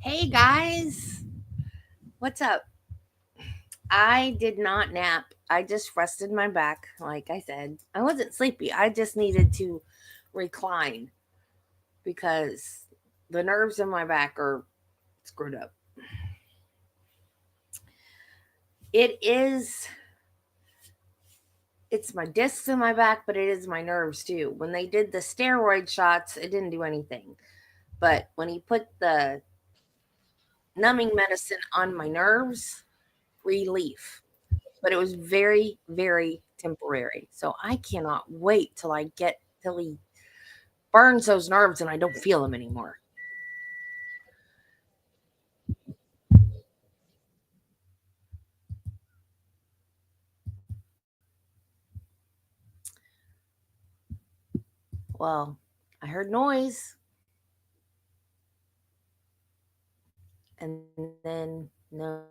Hey guys, what's up? I did not nap. I just rested my back, like I said. I wasn't sleepy. I just needed to recline because the nerves in my back are screwed up. It is, it's my discs in my back, but it is my nerves too. When they did the steroid shots, it didn't do anything. But when he put the numbing medicine on my nerves, relief. But it was very, very temporary. So I cannot wait till he burns those nerves and I don't feel them anymore. Well, I heard noise and then no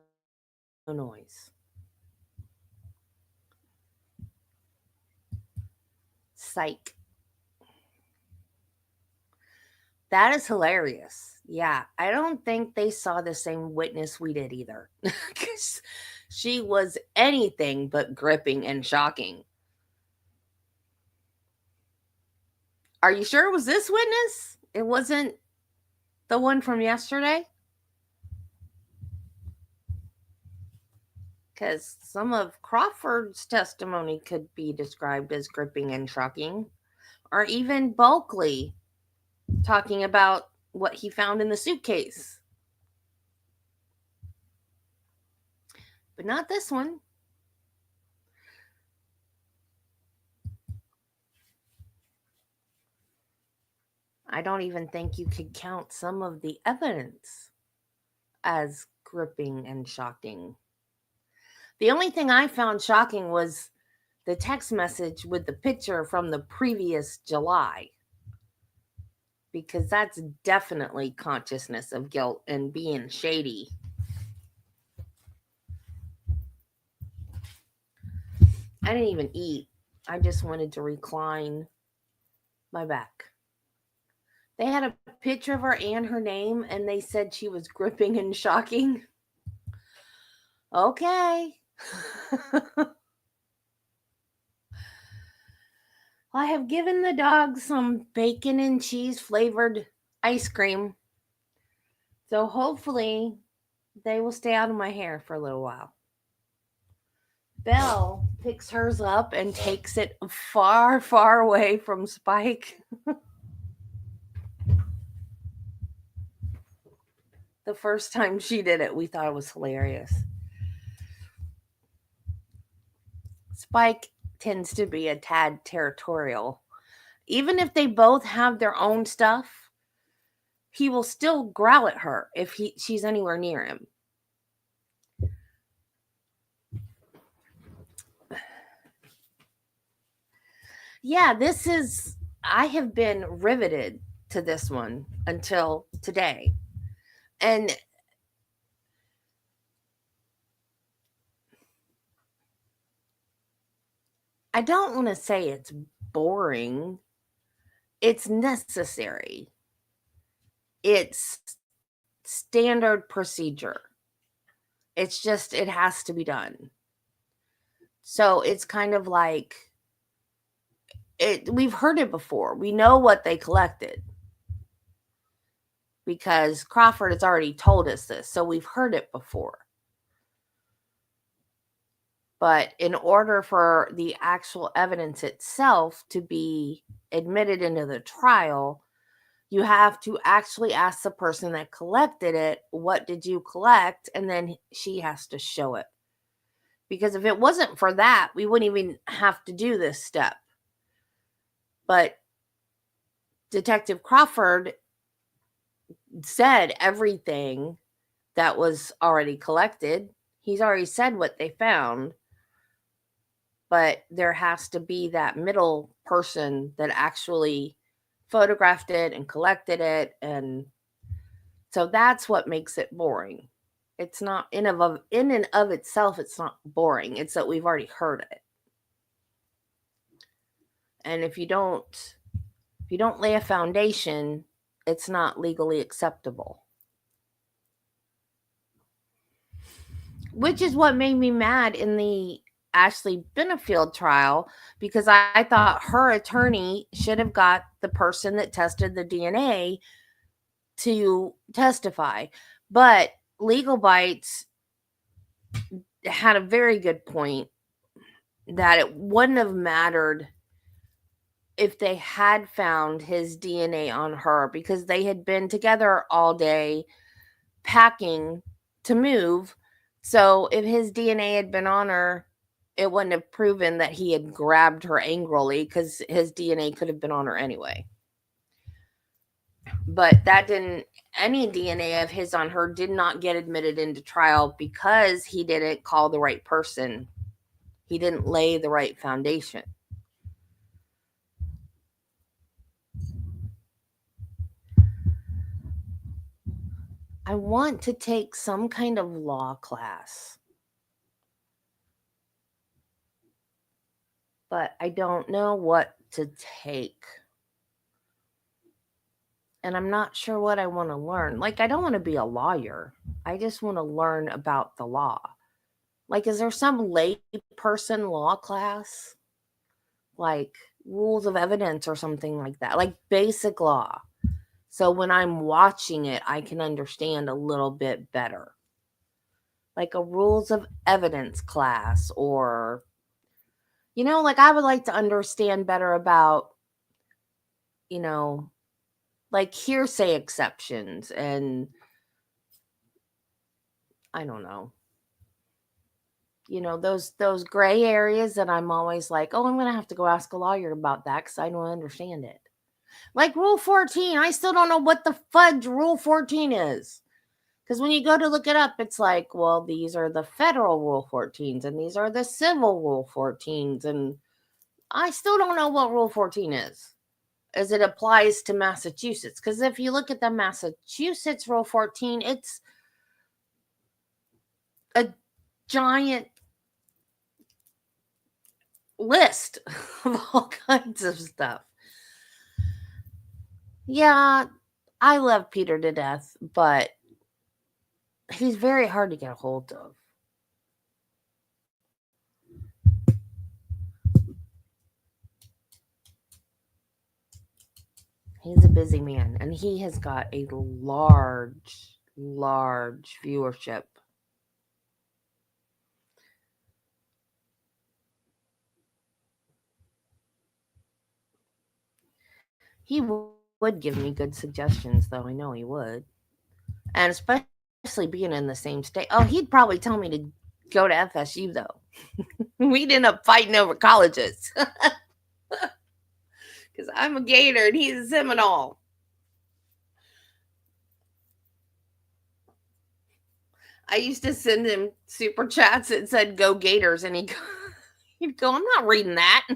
noise. Psych. That is hilarious. Yeah, I don't think they saw the same witness we did either. Because she was anything but gripping and shocking. Are you sure it was this witness? It wasn't the one from yesterday? Because some of Crawford's testimony could be described as gripping and shocking, or even Bulkley talking about what he found in the suitcase. But not this one. I don't even think you could count some of the evidence as gripping and shocking. The only thing I found shocking was the text message with the picture from the previous July, because that's definitely consciousness of guilt and being shady. I didn't even eat. I just wanted to recline my back. They had a picture of her and her name, and they said she was gripping and shocking. Okay. I have given the dog some bacon and cheese flavored ice cream. So hopefully they will stay out of my hair for a little while. Belle picks hers up and takes it far, far away from Spike. The first time she did it, we thought it was hilarious. Spike tends to be a tad territorial. Even if they both have their own stuff, he will still growl at her if she's anywhere near him. Yeah, this is I have been riveted to this one until today. And I don't want to say it's boring. It's necessary. It's standard procedure. It's just it has to be done. So it's kind of like we've heard it before. We know what they collected because Crawford has already told us this. So we've heard it before. But in order for the actual evidence itself to be admitted into the trial, you have to actually ask the person that collected it, what did you collect? And then she has to show it. Because if it wasn't for that, we wouldn't even have to do this step. But Detective Crawford said everything that was already collected. He's already said what they found. But there has to be that middle person that actually photographed it and collected it, and so that's what makes it boring. It's not in and of itself, it's not boring. It's that we've already heard it. And if you don't lay a foundation, it's not legally acceptable. which is what made me mad in the Ashley Benefield trial, because I thought her attorney should have got the person that tested the DNA to testify. But Legal Bites had a very good point that it wouldn't have mattered if they had found his DNA on her, because they had been together all day packing to move. So if his DNA had been on her, it wouldn't have proven that he had grabbed her angrily, because his DNA could have been on her anyway. But that didn't, any DNA of his on her did not get admitted into trial because he didn't call the right person. He didn't lay the right foundation. I want to take some kind of law class, but I don't know what to take. And I'm not sure what I want to learn. Like, I don't want to be a lawyer. I just want to learn about the law. Like, is there some lay person law class? Like rules of evidence or something like that. Like basic law. So when I'm watching it, I can understand a little bit better. Like a rules of evidence class, or, like I would like to understand better about, you know, like hearsay exceptions, and I don't know. Those gray areas that I'm always like, "Oh, I'm going to have to go ask a lawyer about that cuz I don't understand it." Like Rule 14, I still don't know what the fudge Rule 14 is. Because when you go to look it up, it's like, well, these are the federal Rule 14s and these are the civil Rule 14s. And I still don't know what Rule 14 is as it applies to Massachusetts. Because if you look at the Massachusetts Rule 14, it's a giant list of all kinds of stuff. Yeah, I love Peter to death, but he's very hard to get a hold of. He's a busy man, and he has got a large viewership. He would give me good suggestions, though. I know he would. And especially being in the same state. Oh, he'd probably tell me to go to FSU, though. We'd end up fighting over colleges. Because I'm a Gator and he's a Seminole. I used to send him super chats that said "Go Gators," and he'd go, "I'm not reading that."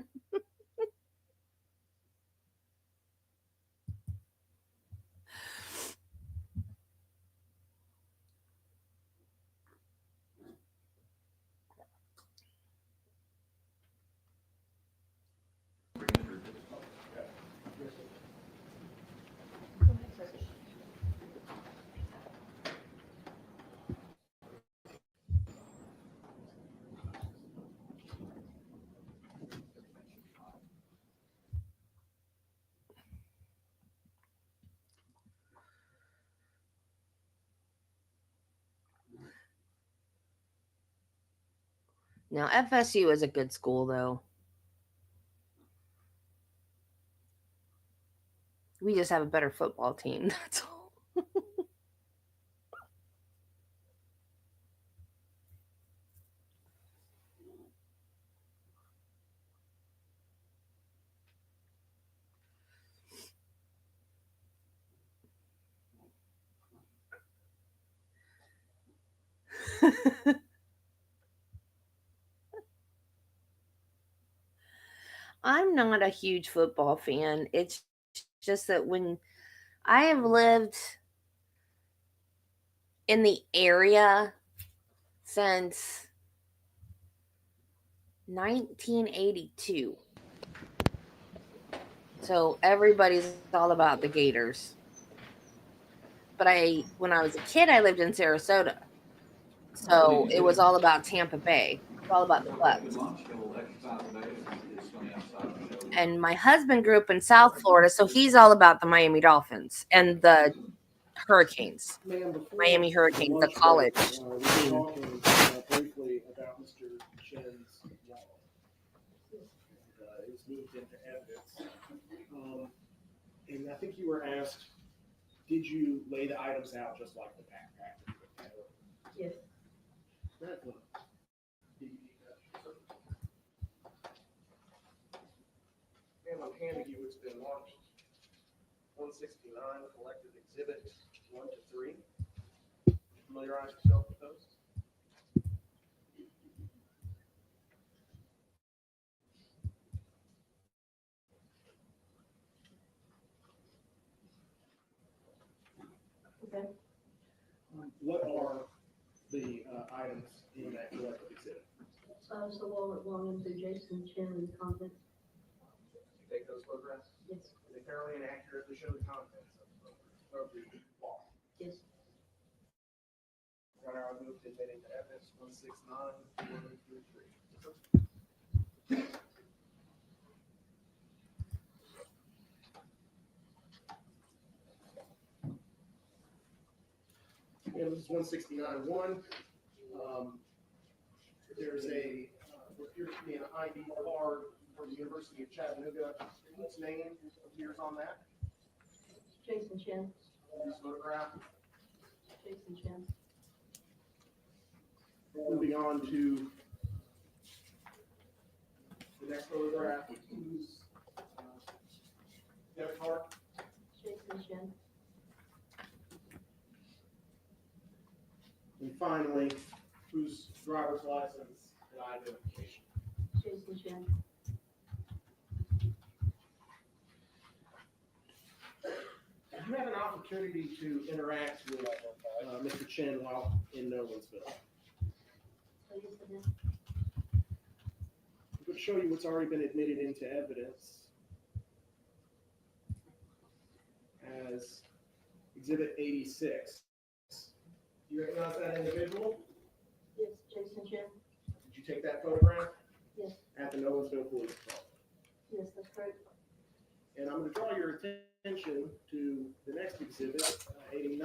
Now, FSU is a good school, though. We just have a better football team. That's all. I'm not a huge football fan. It's just that when I have lived in the area since 1982. So everybody's all about the Gators. But when I was a kid, I lived in Sarasota. So it was all about Tampa Bay. It's all about the Bucks. And my husband grew up in South Florida, so he's all about the Miami Dolphins and the Hurricanes. Miami Hurricanes, the college team. Talking briefly about Mr. Chen's wallet. It was moved into evidence. And I think you were asked, did you lay the items out just like the backpack? Yes. And I'm handing you, it's been launched. 169, collected exhibit 1 to 3. Familiarize yourself with those. Okay. What are the items in that collected exhibit? It's the wallet belonging to Jason Chen and contents. You take those photographs? Yes. They fairly and accurately show the contents of the wallet. Yes. Right now, I moved it into evidence 169, 133. Yeah, this is 169.1. There's a appears to be an ID card from the University of Chattanooga. Whose name appears on that? Jason Chen. This photograph. Jason Chen. Moving on to the next photograph. Whose debit card? Jason Chen. And finally, whose driver's license and identification? Jason Chen. You had an opportunity to interact with Mr. Chen while in Nolensville. So yes, I did. I'm going to show you what's already been admitted into evidence as Exhibit 86. Do you recognize that individual? Yes, Jason Chen. Did you take that photograph? Yes. At the Nolensville Police Department. Yes, that's correct. And I'm going to draw your attention to the next exhibit, 89.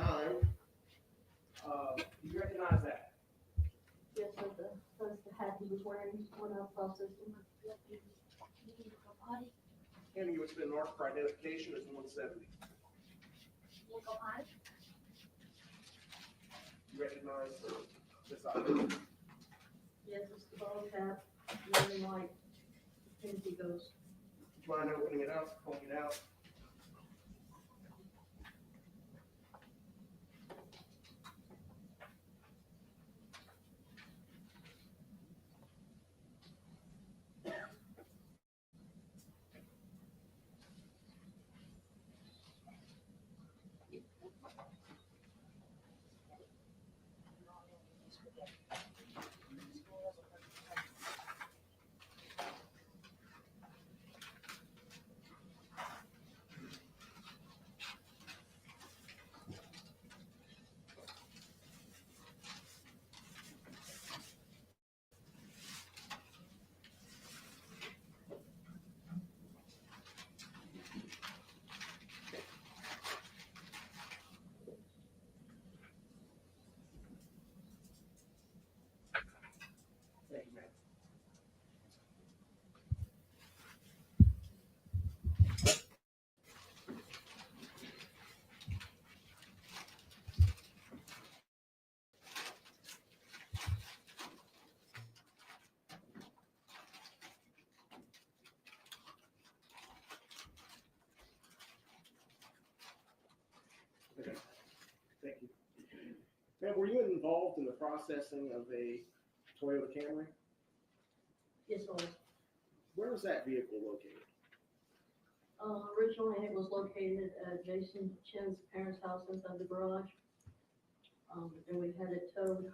Do you recognize that? Yes, that's the hat he was wearing when I processed him. And you, it's been marked for identification as 170. You recognize this item? Yes, it's the ball cap, red and white. Tennessee goes. Would you mind opening it up, pulling it out? Thank you, ma'am. Okay. Thank you. Ma'am, were you involved in the processing of a Toyota Camry? Yes, it was. Where was that vehicle located? Originally, it was located at Jason Chen's parents' house inside the garage. And we had it towed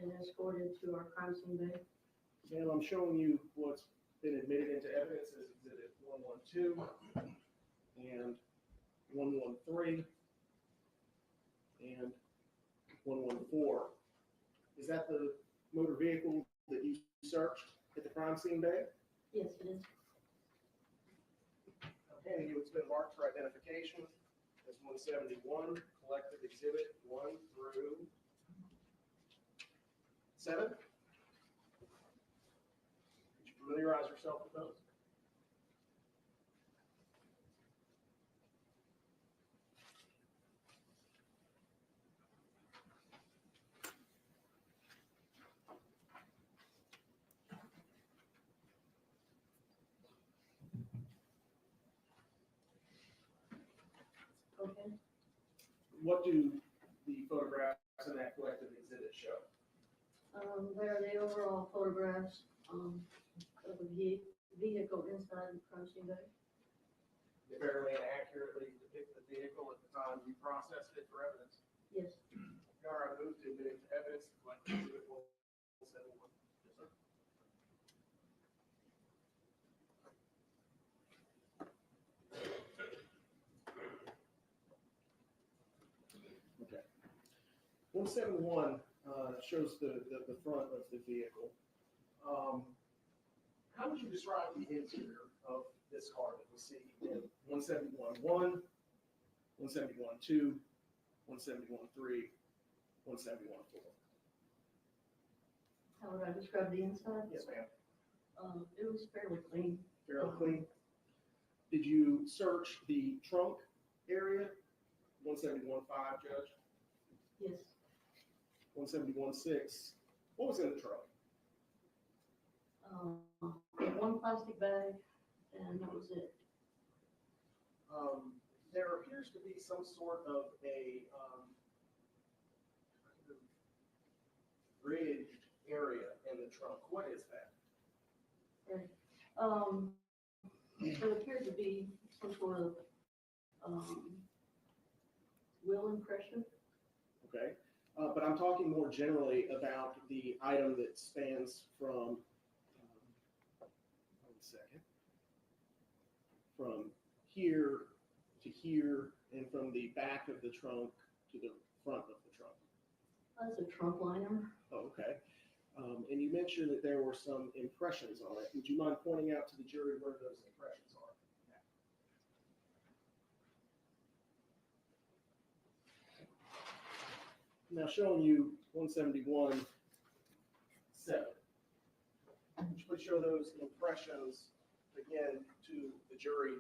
and escorted to our crime scene bay. Ma'am, I'm showing you what's been admitted into evidence as Exhibit 112 and 113 and 114. Is that the motor vehicle that you searched at the crime scene day? Yes, it is. I'm handing you, it's been marked for identification as 171, collective exhibit 1 through 7. Could you familiarize yourself with those? Okay. What do the photographs in that collective exhibit show? There are the overall photographs, of the vehicle inside the crime scene bay. They fairly and accurately depict the vehicle at the time you processed it for evidence. Yes. All right, I move to admit into evidence the collective exhibit 171. Yes, sir. Okay. 171 shows the front of the vehicle. How would you describe the interior of this car that we see in 171.1, 171.2, 171.3, 171.4? How would I describe the inside? Yes, ma'am. It was fairly clean. Fairly clean. Did you search the trunk area? 171.5, Judge? Yes. 171.6. What was in the trunk? One plastic bag, and that was it. There appears to be some sort of a bridged area in the trunk. What is that? Right. There appeared to be some sort of, wheel impression. Okay. But I'm talking more generally about the item that spans from, one second, from here to here and from the back of the trunk to the front of the trunk. That's a trunk liner. Oh, okay. And you mentioned that there were some impressions on it. Would you mind pointing out to the jury where those impressions are? Now showing you 171.7. Would you please show those impressions again to the jury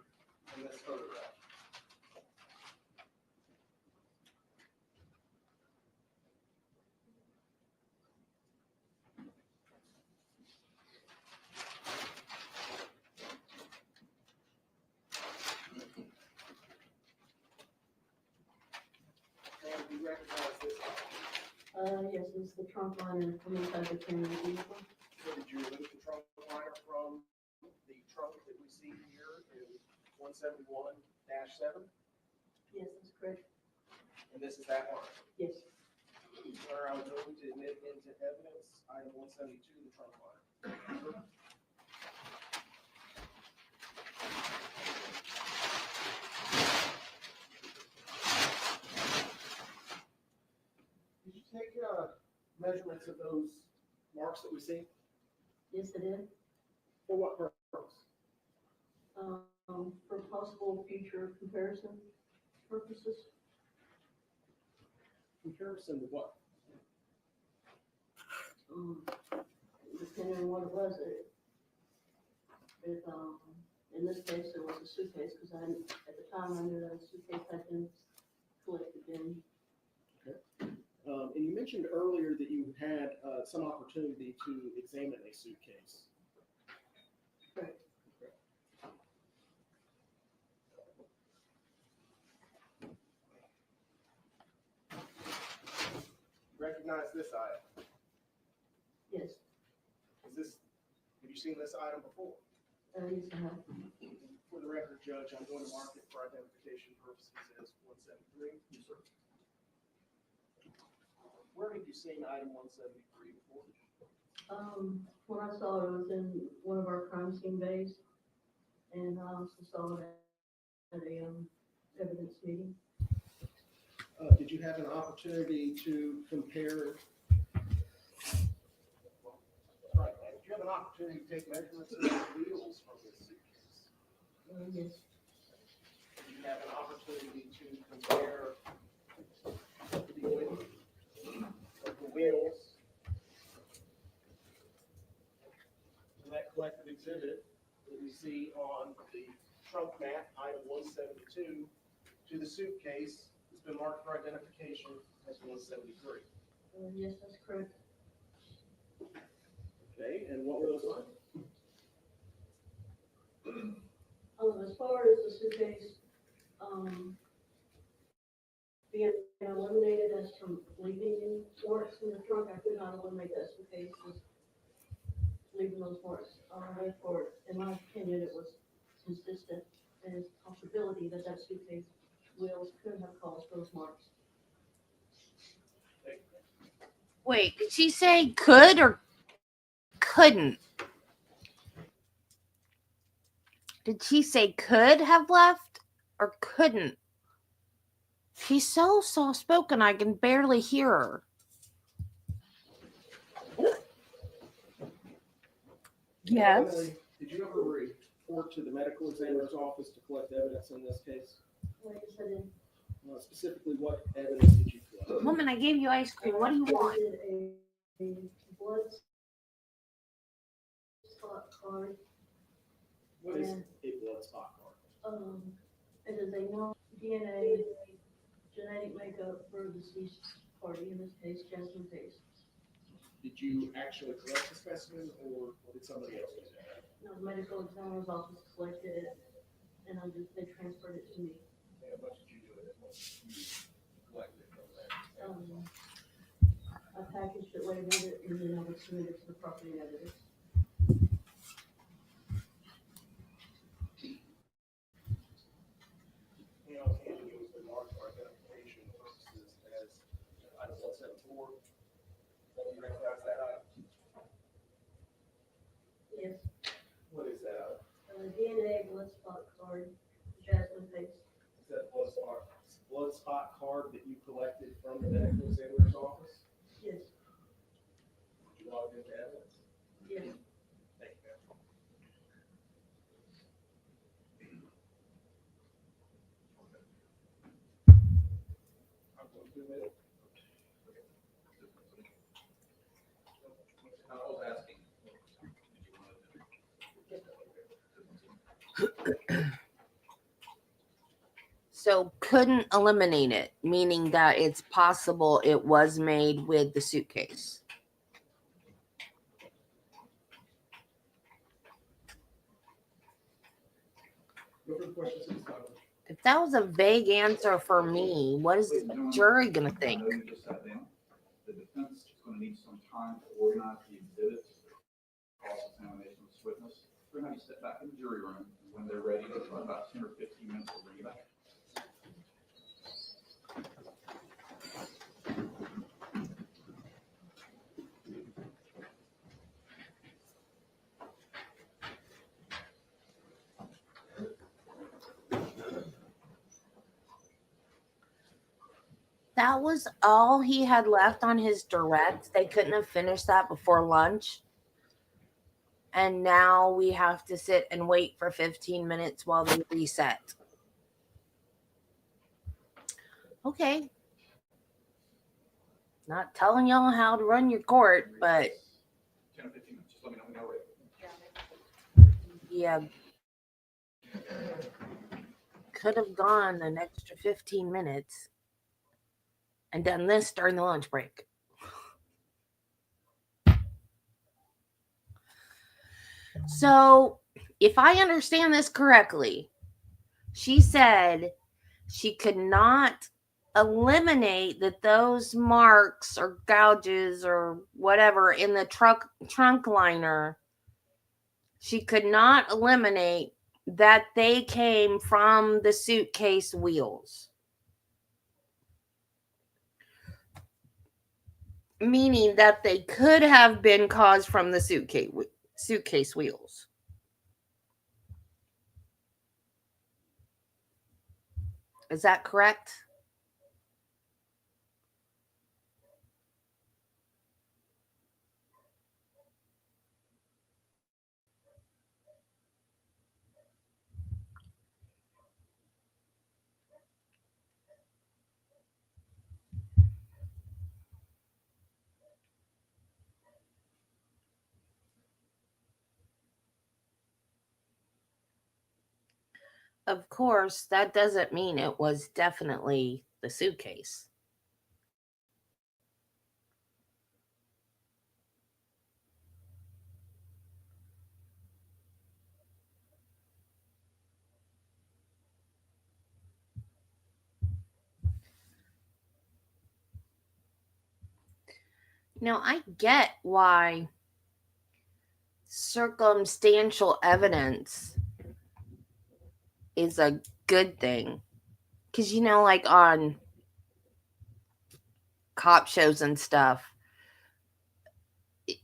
in this photograph? And do you recognize this? Yes, it's the trunk liner from inside the Camry vehicle. So did you remove the trunk liner from the trunk that we see here in 171-7? Yes, that's correct. And this is that line? Yes. Sir, I would move to admit into evidence item 172, the trunk liner. Did you take measurements of those marks that we see? Yes, it did. For what purpose? For possible future comparison purposes. Comparison to what? Depending on what it was, in this case, it was a suitcase, because at the time, I knew that a suitcase had been collected in. And you mentioned earlier that you had some opportunity to examine a suitcase. Correct. Recognize this item. Yes. Have you seen this item before? Yes, I have. For the record, Judge, I'm going to mark it for identification purposes as 173. Yes, sir. Where have you seen item 173 before? When I saw it, was in one of our crime scene bays, and I also saw it at a evidence meeting. Did you have an opportunity to compare have an opportunity to take measurements of the wheels from this suitcase? Yes. You have an opportunity to compare the width of the wheels to that collective exhibit that we see on the trunk mat, item 172, to the suitcase that's been marked for identification as 173. Yes, that's correct. Okay, and what were those findings? As far as the suitcase, being eliminated as from leaving marks in the trunk, I could not eliminate that suitcase, just leaving those marks. Therefore, in my opinion, it was consistent and possibility that that suitcase wheels could have caused those marks. Wait, did she say could or couldn't? Did she say could have left or couldn't? She's so soft spoken I can barely hear her. Yes. Emily, did you ever report to the medical examiner's office to collect evidence in this case? Like I said, Specifically, what evidence did you collect? Woman, I gave you ice cream. What do you want? a blood spot card. What is a blood spot card? It is a non-DNA genetic makeup for the deceased party, in this case, Jasmine Pace. Did you actually collect the specimen, or did somebody else do that? No, the medical examiner's office collected it, and they transferred it to me. And what did you do with it once you collected it from there? I packaged it, labeled it, and then I would submit it to the property editor. You know, and it was marked for identification purposes as item 174. You recognize that item? Yes, What is that item? DNA blood spot card, Jasmine Pace. Is that blood spot card that you collected from the medical examiner's office? Yes, Did you log into evidence? yes. Thank you, ma'am. I'm going to admit it. I was asking. So couldn't eliminate it, meaning that it's possible it was made with the suitcase. No further questions at this time. If that was a vague answer for me, what is the jury going to think? I know you just sat down. The defense is going to need some time to organize the exhibits, cross-examination of this witness. We're going to have you sit back in the jury room, and when they're ready, in about 10 or 15 minutes, we'll bring you back. That was all he had left on his direct. They couldn't have finished that before lunch. And now we have to sit and wait for 15 minutes while they reset. Okay. Not telling y'all how to run your court, but 10 or 15 minutes, just let me know when you're ready. yeah. Could have gone an extra 15 minutes and done this during the lunch break. So, if I understand this correctly, she said she could not eliminate that those marks or gouges or whatever in the trunk liner, she could not eliminate that they came from the suitcase wheels. Meaning that they could have been caused from the suitcase wheels. Is that correct? of course, that doesn't mean it was definitely the suitcase. Now, I get why circumstantial evidence is a good thing. Because, like on cop shows and stuff,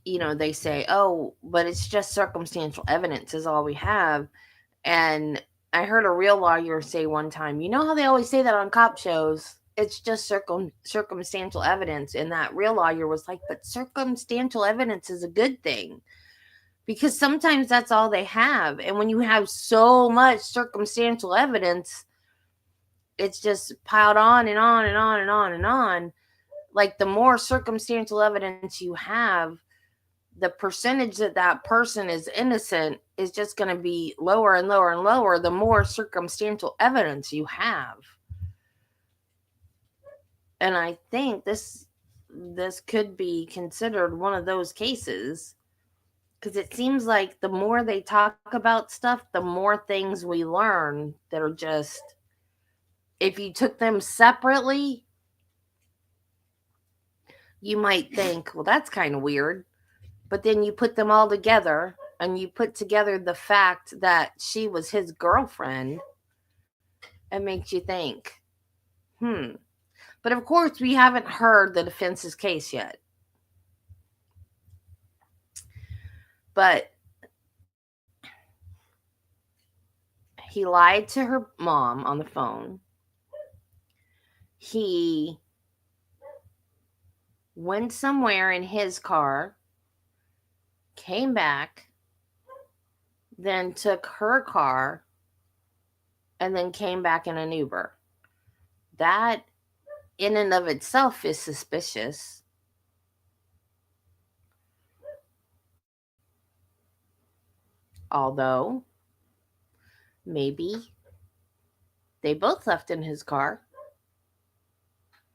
they say, oh, but it's just circumstantial evidence is all we have. And I heard a real lawyer say one time, you know how they always say that on cop shows? It's just circumstantial evidence. And that real lawyer was like, but circumstantial evidence is a good thing. Because sometimes that's all they have. And when you have so much circumstantial evidence, it's just piled on and on and on and on and on. Like the more circumstantial evidence you have, the percentage that that person is innocent is just going to be lower and lower and lower the more circumstantial evidence you have. And I think this could be considered one of those cases, because it seems like the more they talk about stuff, the more things we learn that are just, if you took them separately, you might think, well, that's kind of weird. But then you put them all together and you put together the fact that she was his girlfriend, it makes you think, But of course, we haven't heard the defense's case yet. But he lied to her mom on the phone. He went somewhere in his car, came back, then took her car, and then came back in an Uber. That in and of itself is suspicious. Although, maybe they both left in his car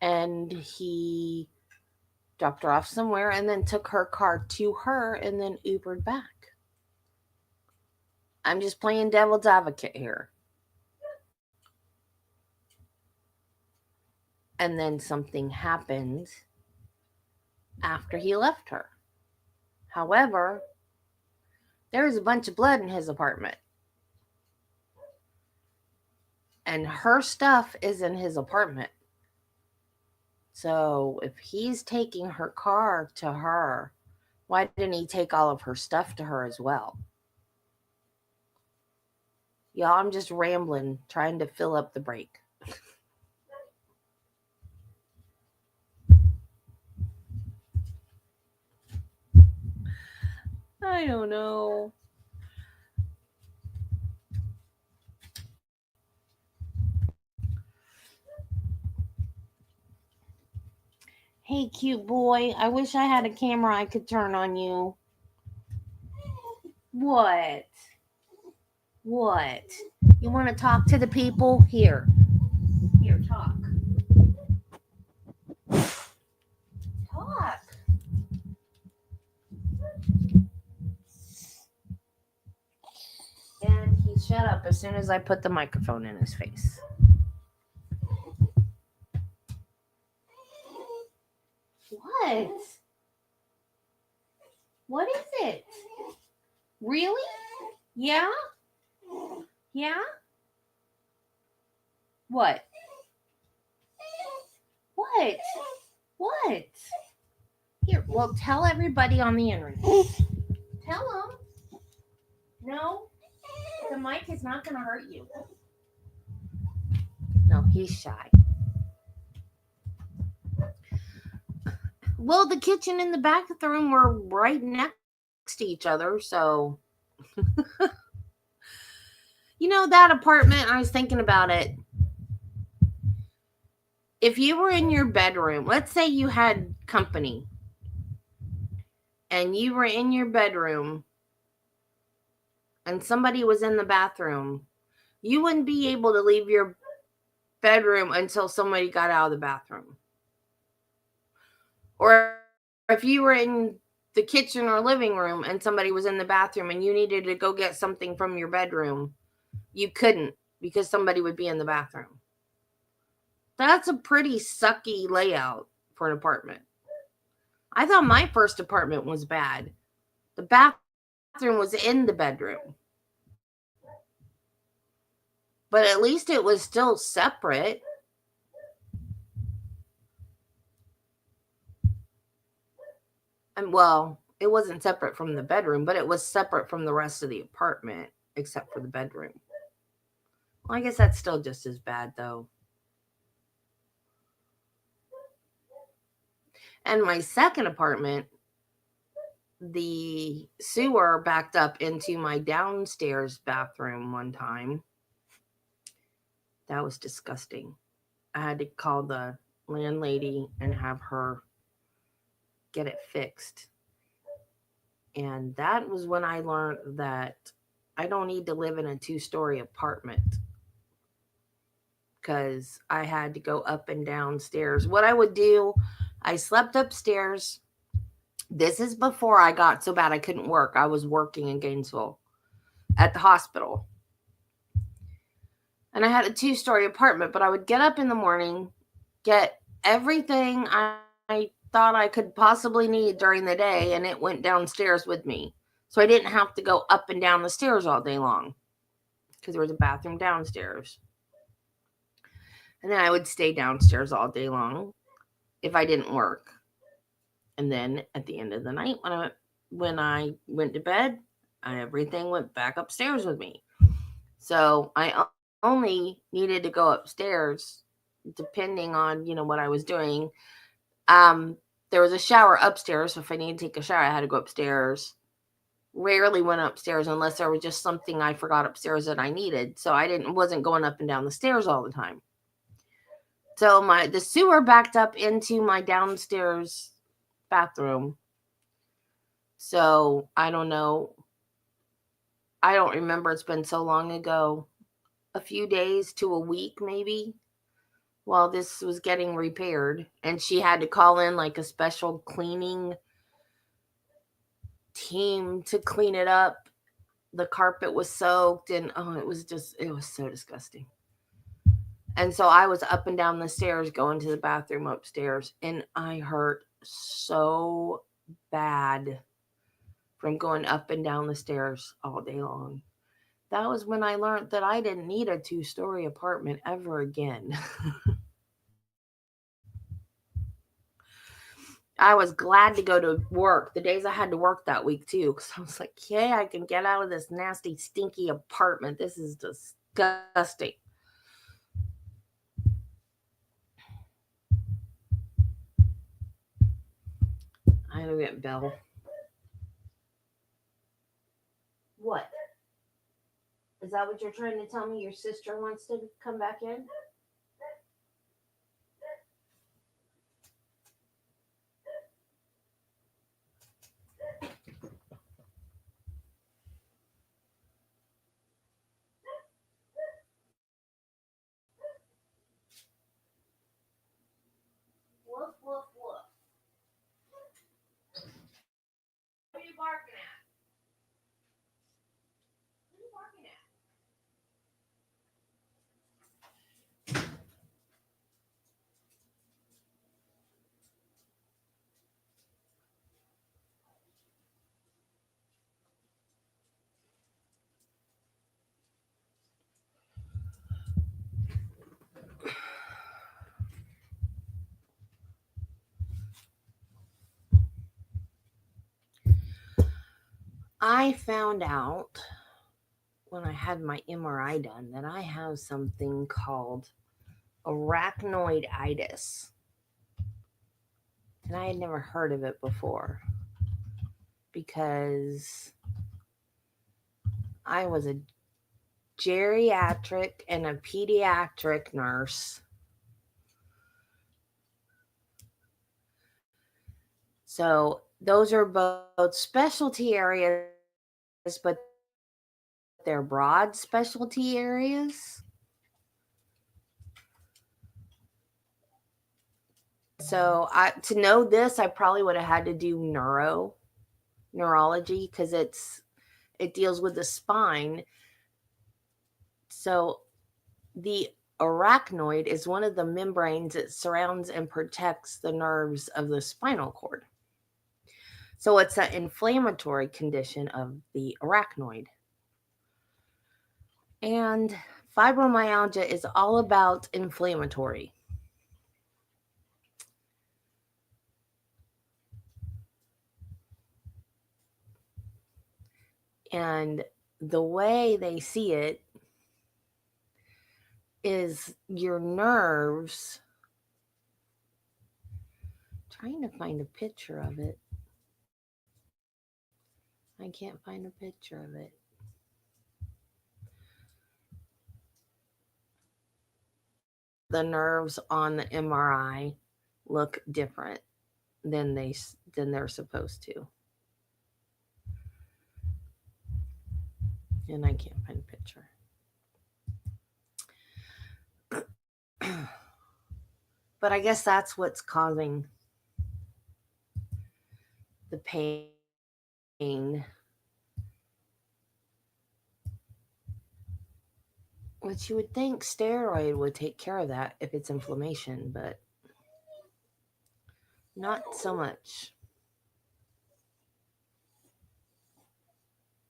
and he dropped her off somewhere and then took her car to her and then Ubered back. I'm just playing devil's advocate here. And then something happened after he left her. However, there's a bunch of blood in his apartment. And her stuff is in his apartment. So if he's taking her car to her, why didn't he take all of her stuff to her as well? Y'all, I'm just rambling, trying to fill up the break. I don't know. Hey, cute boy. I wish I had a camera I could turn on you. What? What? You want to talk to the people? Here. Here, talk. Talk. And he shut up as soon as I put the microphone in his face. What? What is it? Really? Yeah? Yeah? What? What? What? Here, well, tell everybody on the internet. Tell them. No, the mic is not going to hurt you. No, he's shy. Well, the kitchen and the bathroom were right next to each other, so... that apartment, I was thinking about it. If you were in your bedroom, let's say you had company, and you were in your bedroom, and somebody was in the bathroom, you wouldn't be able to leave your bedroom until somebody got out of the bathroom. Or if you were in the kitchen or living room and somebody was in the bathroom and you needed to go get something from your bedroom, you couldn't because somebody would be in the bathroom. That's a pretty sucky layout for an apartment. I thought my first apartment was bad. The bathroom was in the bedroom. But at least it was still separate. And well, it wasn't separate from the bedroom, but it was separate from the rest of the apartment, except for the bedroom. Well, I guess that's still just as bad, though. And my second apartment, the sewer backed up into my downstairs bathroom one time. That was disgusting. I had to call the landlady and have her get it fixed. And that was when I learned that I don't need to live in a 2-story apartment because I had to go up and down stairs. What I would do, I slept upstairs. This is before I got so bad I couldn't work. I was working in Gainesville at the hospital. And I had a 2-story apartment, but I would get up in the morning, get everything I thought I could possibly need during the day, and it went downstairs with me. So I didn't have to go up and down the stairs all day long because there was a bathroom downstairs. And then I would stay downstairs all day long if I didn't work. And then at the end of the night, when I went to bed, everything went back upstairs with me. So I only needed to go upstairs depending on, what I was doing. There was a shower upstairs, so if I needed to take a shower, I had to go upstairs. Rarely went upstairs unless there was just something I forgot upstairs that I needed. So I wasn't going up and down the stairs all the time. So the sewer backed up into my downstairs bathroom. So I don't know. I don't remember. It's been so long ago. A few days to a week, maybe, while this was getting repaired. And she had to call in like a special cleaning team to clean it up. The carpet was soaked and it was so disgusting. And so I was up and down the stairs going to the bathroom upstairs, and I hurt so bad from going up and down the stairs all day long. That was when I learned that I didn't need a 2-story apartment ever again. I was glad to go to work the days I had to work that week too, because I was like, yeah, I can get out of this nasty, stinky apartment. This is disgusting. I don't get Bell. What? Is that what you're trying to tell me? Your sister wants to come back in? Woof, woof, woof. What are you barking at? What are you barking at? I found out when I had my MRI done that I have something called arachnoiditis. And I had never heard of it before because I was a geriatric and a pediatric nurse. So those are both specialty areas, but their broad specialty areas. So to know this, I probably would have had to do neurology, because it deals with the spine. So the arachnoid is one of the membranes that surrounds and protects the nerves of the spinal cord. So it's an inflammatory condition of the arachnoid. And fibromyalgia is all about inflammatory. And the way they see it is your nerves. Trying to find a picture of it. I can't find a picture of it. The nerves on the MRI look different than they're supposed to. And I can't find a picture. But I guess that's what's causing the pain. Which you would think steroid would take care of that if it's inflammation, but not so much.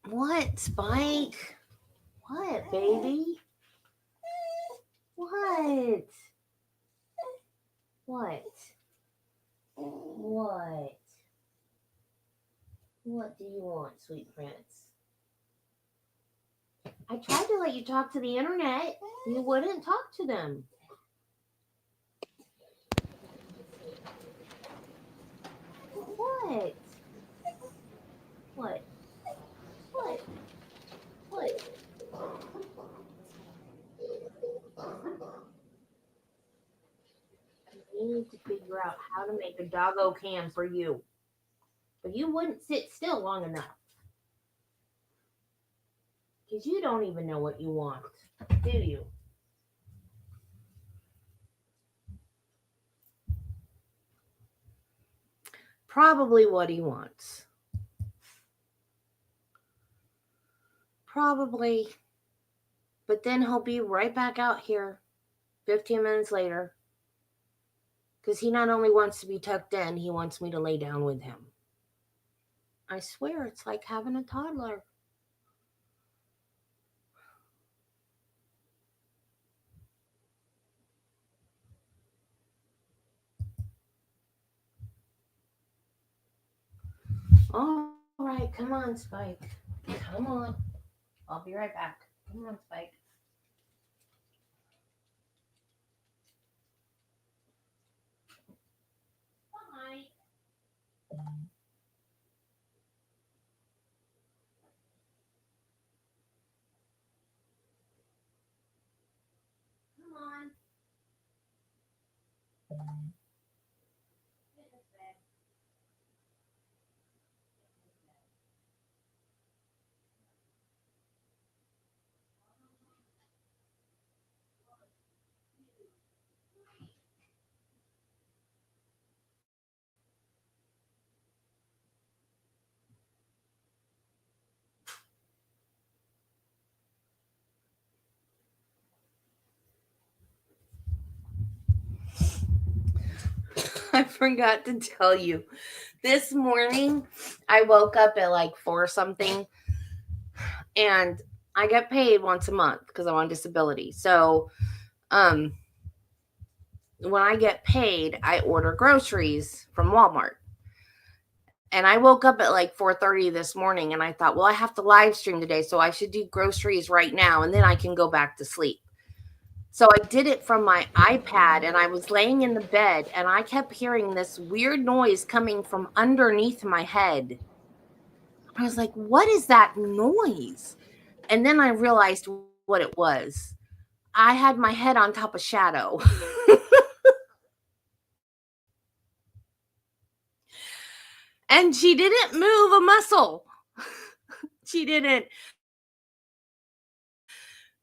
What, Spike? What, baby? What? What? What? What do you want, sweet prince? I tried to let you talk to the internet. You wouldn't talk to them. What? What? What? What? I need to figure out how to make a doggo cam for you. But you wouldn't sit still long enough. Because you don't even know what you want, do you? Probably what he wants. Probably. But then he'll be right back out here 15 minutes later. Because he not only wants to be tucked in, he wants me to lay down with him. I swear it's like having a toddler. All right, come on, Spike. Come on. I'll be right back. Come on, Spike. Bye. Come on. Get this bag. I forgot to tell you. This morning, I woke up at like 4 something, and I get paid once a month because I'm on disability. So, when I get paid, I order groceries from Walmart. And I woke up at like 4:30 this morning, and I thought, well, I have to live stream today, so I should do groceries right now, and then I can go back to sleep. So I did it from my iPad, and I was laying in the bed, and I kept hearing this weird noise coming from underneath my head. I was like, what is that noise? And then I realized what it was. I had my head on top of Shadow. And she didn't move a muscle. She didn't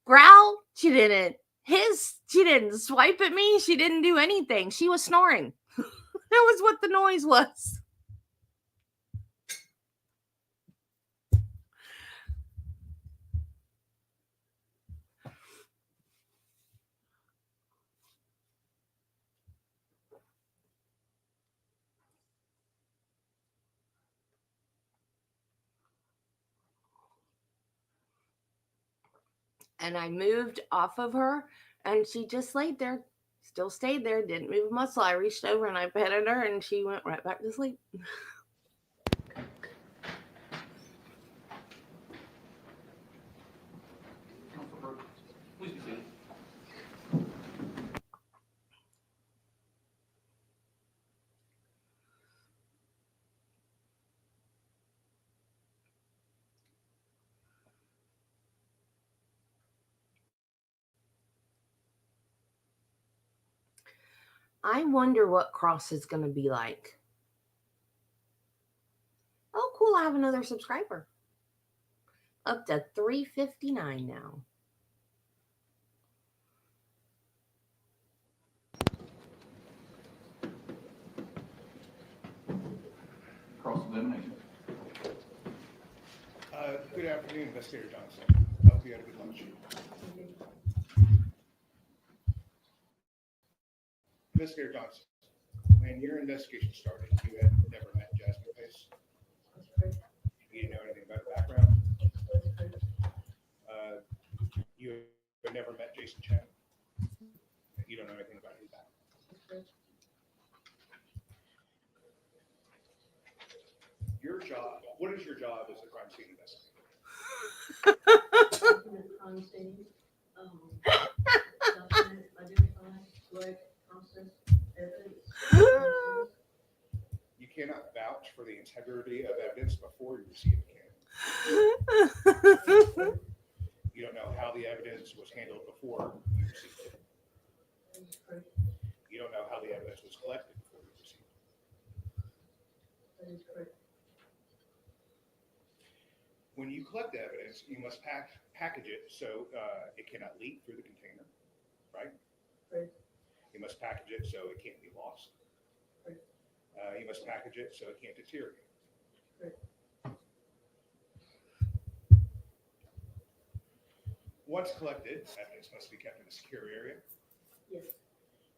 growl. She didn't hiss. She didn't swipe at me. She didn't do anything. She was snoring. That was what the noise was. And I moved off of her, and she just laid there, still stayed there, didn't move a muscle. I reached over and I petted her, and she went right back to sleep. Please be seated. I wonder what cross is going to be like. Oh, cool. I have another subscriber. Up to 359 now. Cross-examination. Good afternoon, Investigator Johnson. Hope you had a good lunch. Investigator Johnson, when your investigation started, you had never met Jasmine Pace. That's correct. You didn't know anything about her background. That's correct. You had never met Jason Chen. You don't know anything about his background. That's correct. Your job, what is your job as a crime scene investigator? Document crime scene, document, identify, collect, process, evidence. You cannot vouch for the integrity of evidence before you receive it. You don't know how the evidence was handled before you received it. That is correct. You don't know how the evidence was collected before you received it. That is correct. When you collect the evidence, you must package it so it cannot leak through the container, right? Right. You must package it so it can't be lost. Right. You must package it so it can't deteriorate. Right. Once collected, evidence must be kept in a secure area. Yes.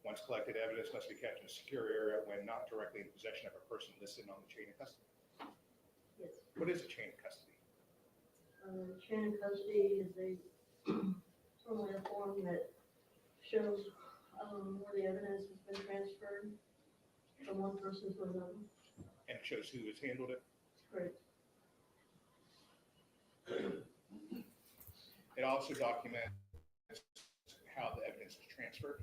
Once collected, evidence must be kept in a secure area when not directly in possession of a person listed on the chain of custody. Yes. What is a chain of custody? Chain of custody is normally a form that shows where the evidence has been transferred from one person to another. And it shows who has handled it. Correct. It also documents how the evidence was transferred.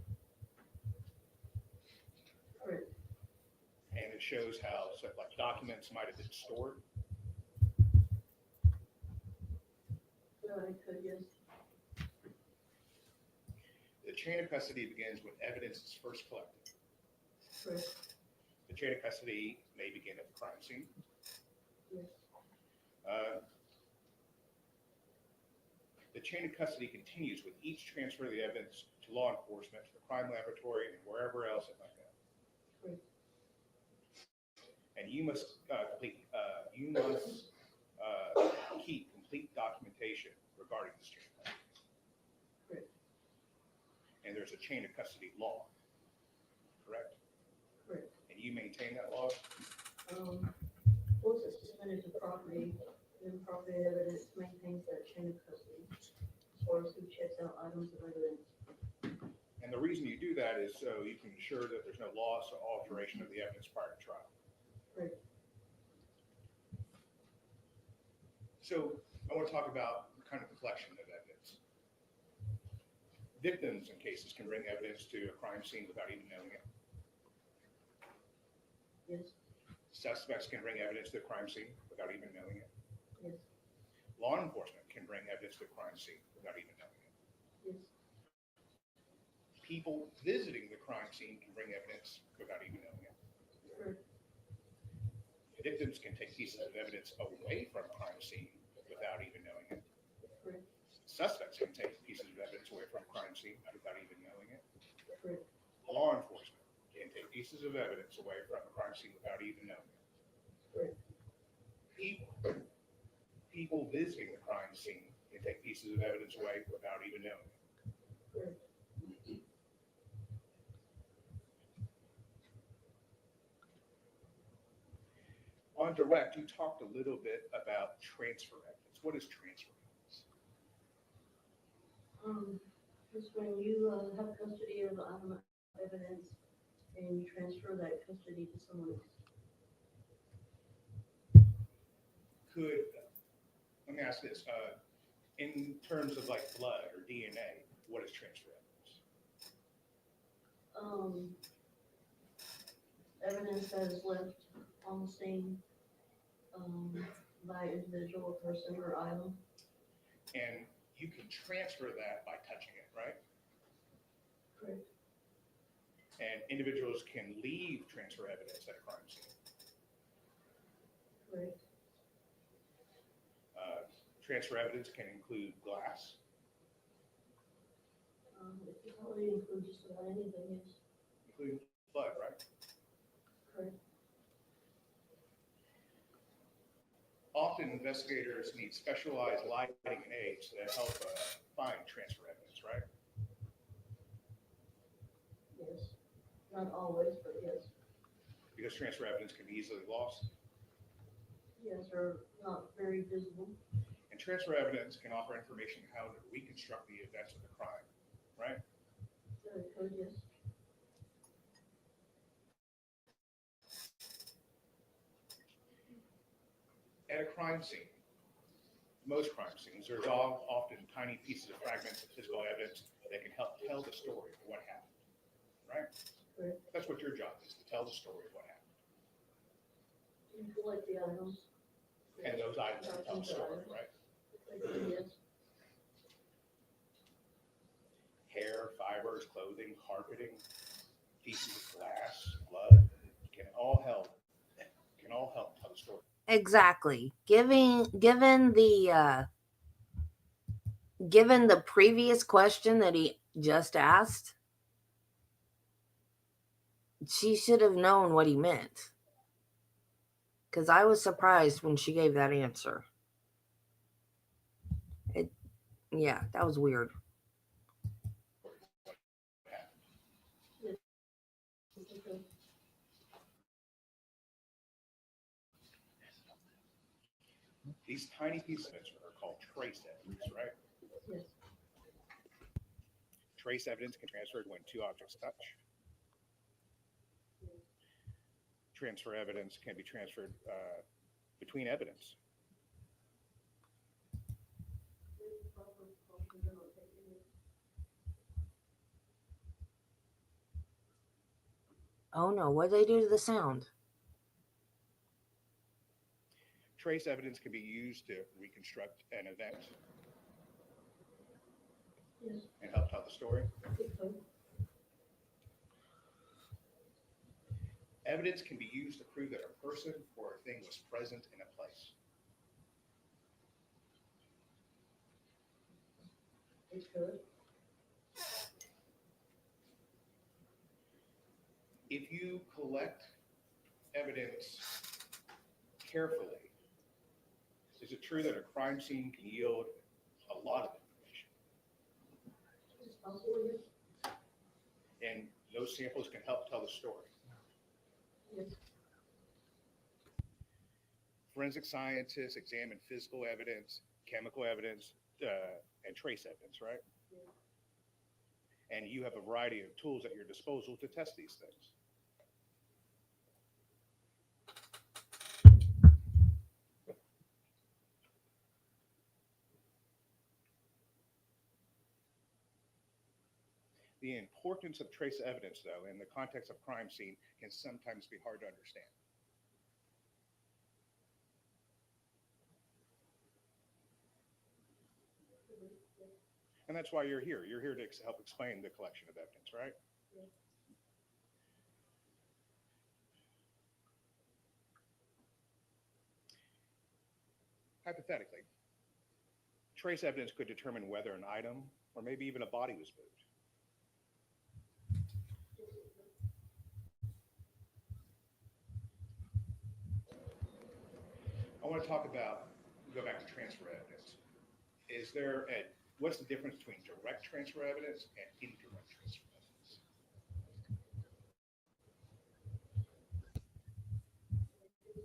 Correct. And it shows how, so like documents might have been stored. I could, yes. The chain of custody begins when evidence is first collected. Correct. The chain of custody may begin at the crime scene. Yes. The chain of custody continues with each transfer of the evidence to law enforcement, to the crime laboratory, and wherever else it might go. Correct. And you must keep complete documentation regarding this chain of custody. Correct. And there's a chain of custody law, correct? Correct. And you maintain that law? Once it's submitted to property, then property evidence maintains that chain of custody as far as who checks out items of evidence. And the reason you do that is so you can ensure that there's no loss or alteration of the evidence prior to trial. Correct. So I want to talk about kind of the collection of evidence. Victims in cases can bring evidence to a crime scene without even knowing it. Yes. Suspects can bring evidence to the crime scene without even knowing it. Yes. Law enforcement can bring evidence to the crime scene without even knowing it. Yes. People visiting the crime scene can bring evidence without even knowing it. Correct. Victims can take pieces of evidence away from a crime scene without even knowing it. Correct. Suspects can take pieces of evidence away from a crime scene without even knowing it. Correct. Law enforcement can take pieces of evidence away from a crime scene without even knowing it. Correct. People visiting the crime scene can take pieces of evidence away without even knowing it. Correct. On direct, you talked a little bit about transfer evidence. What is transfer evidence? Just when you have custody of evidence and you transfer that custody to someone else. Let me ask this, in terms of like blood or DNA, what is transfer evidence? Evidence that is left on the scene by individual, person, or item. And you can transfer that by touching it, right? Correct. And individuals can leave transfer evidence at a crime scene. Correct. Transfer evidence can include glass. It could probably include just about anything, yes. Including blood, right? Correct. Often investigators need specialized lighting and aids that help find transfer evidence, right? Yes. Not always, but yes. Because transfer evidence can be easily lost. Yes, or not very visible. And transfer evidence can offer information on how to reconstruct the events of the crime, right? Could, yes. At a crime scene, most crime scenes, there's often tiny pieces of fragments of physical evidence that can help tell the story of what happened, right? Correct. That's what your job is, to tell the story of what happened. You collect the items. And those items can tell the story, right? Yes. Hair, fibers, clothing, carpeting, pieces of glass, blood, can all help tell the story. Exactly. Given the previous question that he just asked, she should have known what he meant. Because I was surprised when she gave that answer. Yeah, that was weird. Okay. These tiny pieces of evidence are called trace evidence, right? Yes. Trace evidence can be transferred when two objects touch. Transfer evidence can be transferred between evidence. Oh no, what did they do to the sound? Trace evidence can be used to reconstruct an event. Yes. And help tell the story. It could. Evidence can be used to prove that a person or a thing was present in a place. It could. If you collect evidence carefully, is it true that a crime scene can yield a lot of information? It's possible, yes. And those samples can help tell the story. Yes. Forensic scientists examine physical evidence, chemical evidence, and trace evidence, right? Yeah. And you have a variety of tools at your disposal to test these things. The importance of trace evidence, though, in the context of crime scene can sometimes be hard to understand. And that's why you're here. You're here to help explain the collection of evidence, right? Yeah. Hypothetically, trace evidence could determine whether an item or maybe even a body was moved. I want to talk about, go back to transfer evidence. What's the difference between direct transfer evidence and indirect transfer evidence?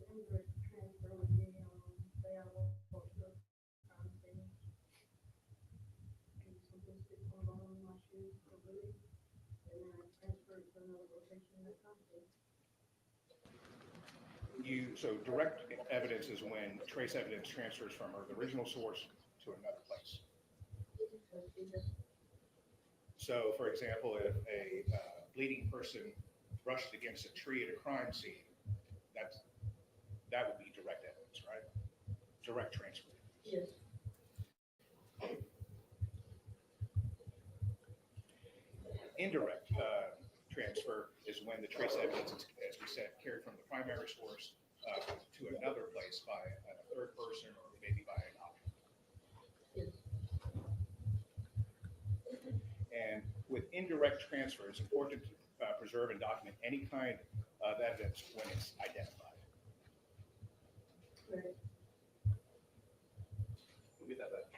Indirect transfer would be, say I walk up to the crime scene, and something sticks on the bottom of my shoe or boot, and then I transfer it to another location in the crime scene. So direct evidence is when trace evidence transfers from the original source to another place. So, for example, if a bleeding person brushed against a tree at a crime scene, that would be direct evidence, right? Direct transfer. Yes. Indirect transfer is when the trace evidence is, as we said, carried from the primary source to another place by a third person or maybe by an object. Yes. And with indirect transfer, it's important to preserve and document any kind of evidence when it's identified. Right. We'll get that back.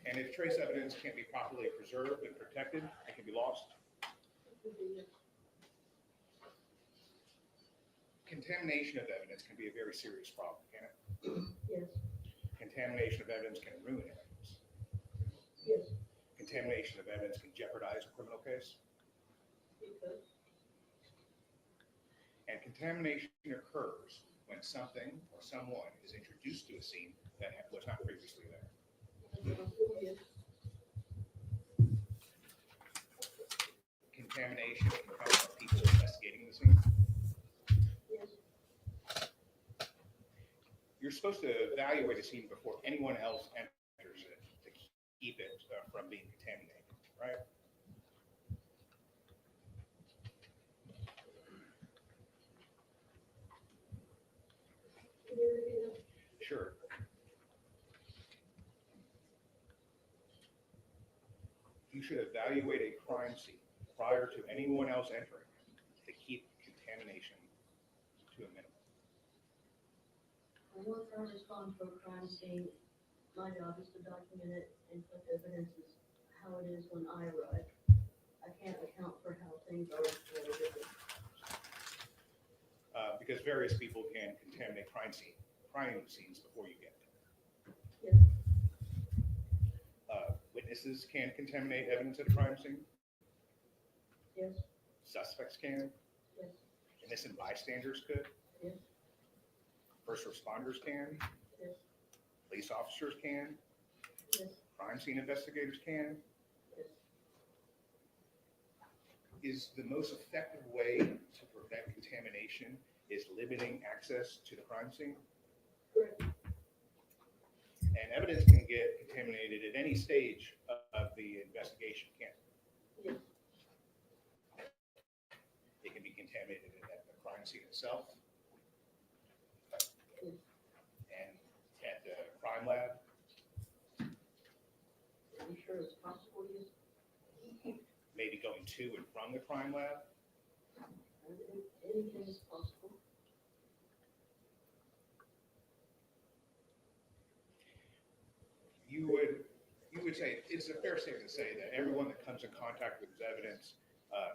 And if trace evidence can't be properly preserved and protected, it can be lost. Contamination of evidence can be a very serious problem, can it? Yes. Contamination of evidence can ruin evidence. Yes. Contamination of evidence can jeopardize a criminal case. Because. And contamination occurs when something or someone is introduced to a scene that was not previously there. Yes. Contamination can come from people investigating the scene. Yes. You're supposed to evaluate a scene before anyone else enters it to keep it from being contaminated, right? Can you repeat that? Sure. You should evaluate a crime scene prior to anyone else entering to keep contamination to a minimum. And once I respond to a crime scene, my job is to document it and put evidence as how it is when I arrive. I can't account for how things are really different. Because various people can contaminate crime scenes before you get Yes. there. Witnesses can contaminate evidence at a crime scene. Yes. Suspects can. Yes. Innocent bystanders could. Yes. First responders can. Yes. Police officers can. Yes. Crime scene investigators can. Yes. Is the most effective way to prevent contamination is limiting access to the crime scene? Correct. And evidence can get contaminated at any stage of the investigation, can't it? Yes. It can be contaminated at the crime scene itself. Yes. And at the crime lab. I'm sure it's possible, yes. Maybe going to and from the crime lab. Anything is possible. You would say, it's a fair statement to say that everyone that comes in contact with this evidence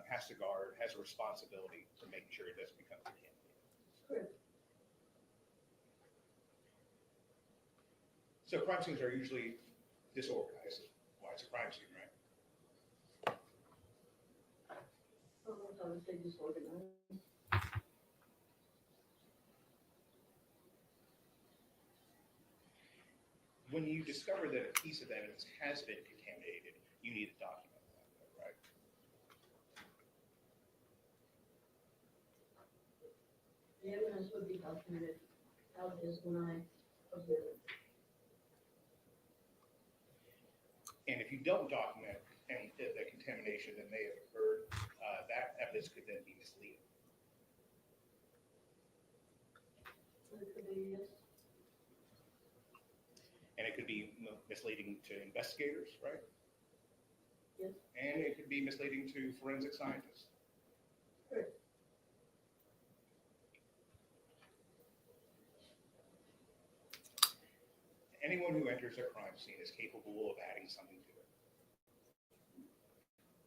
has a responsibility for making sure it doesn't become contaminated. Correct. So crime scenes are usually disorganized. Why it's a crime scene, right? I don't know if I would say disorganized. When you discover that a piece of evidence has been contaminated, you need to document that, right? The evidence would be documented how it is when I observe it. And if you don't document any of the contamination that may have occurred, that evidence could then be misleading. It could be, yes. And it could be misleading to investigators, right? Yes. And it could be misleading to forensic scientists. Correct. Anyone who enters a crime scene is capable of adding something to it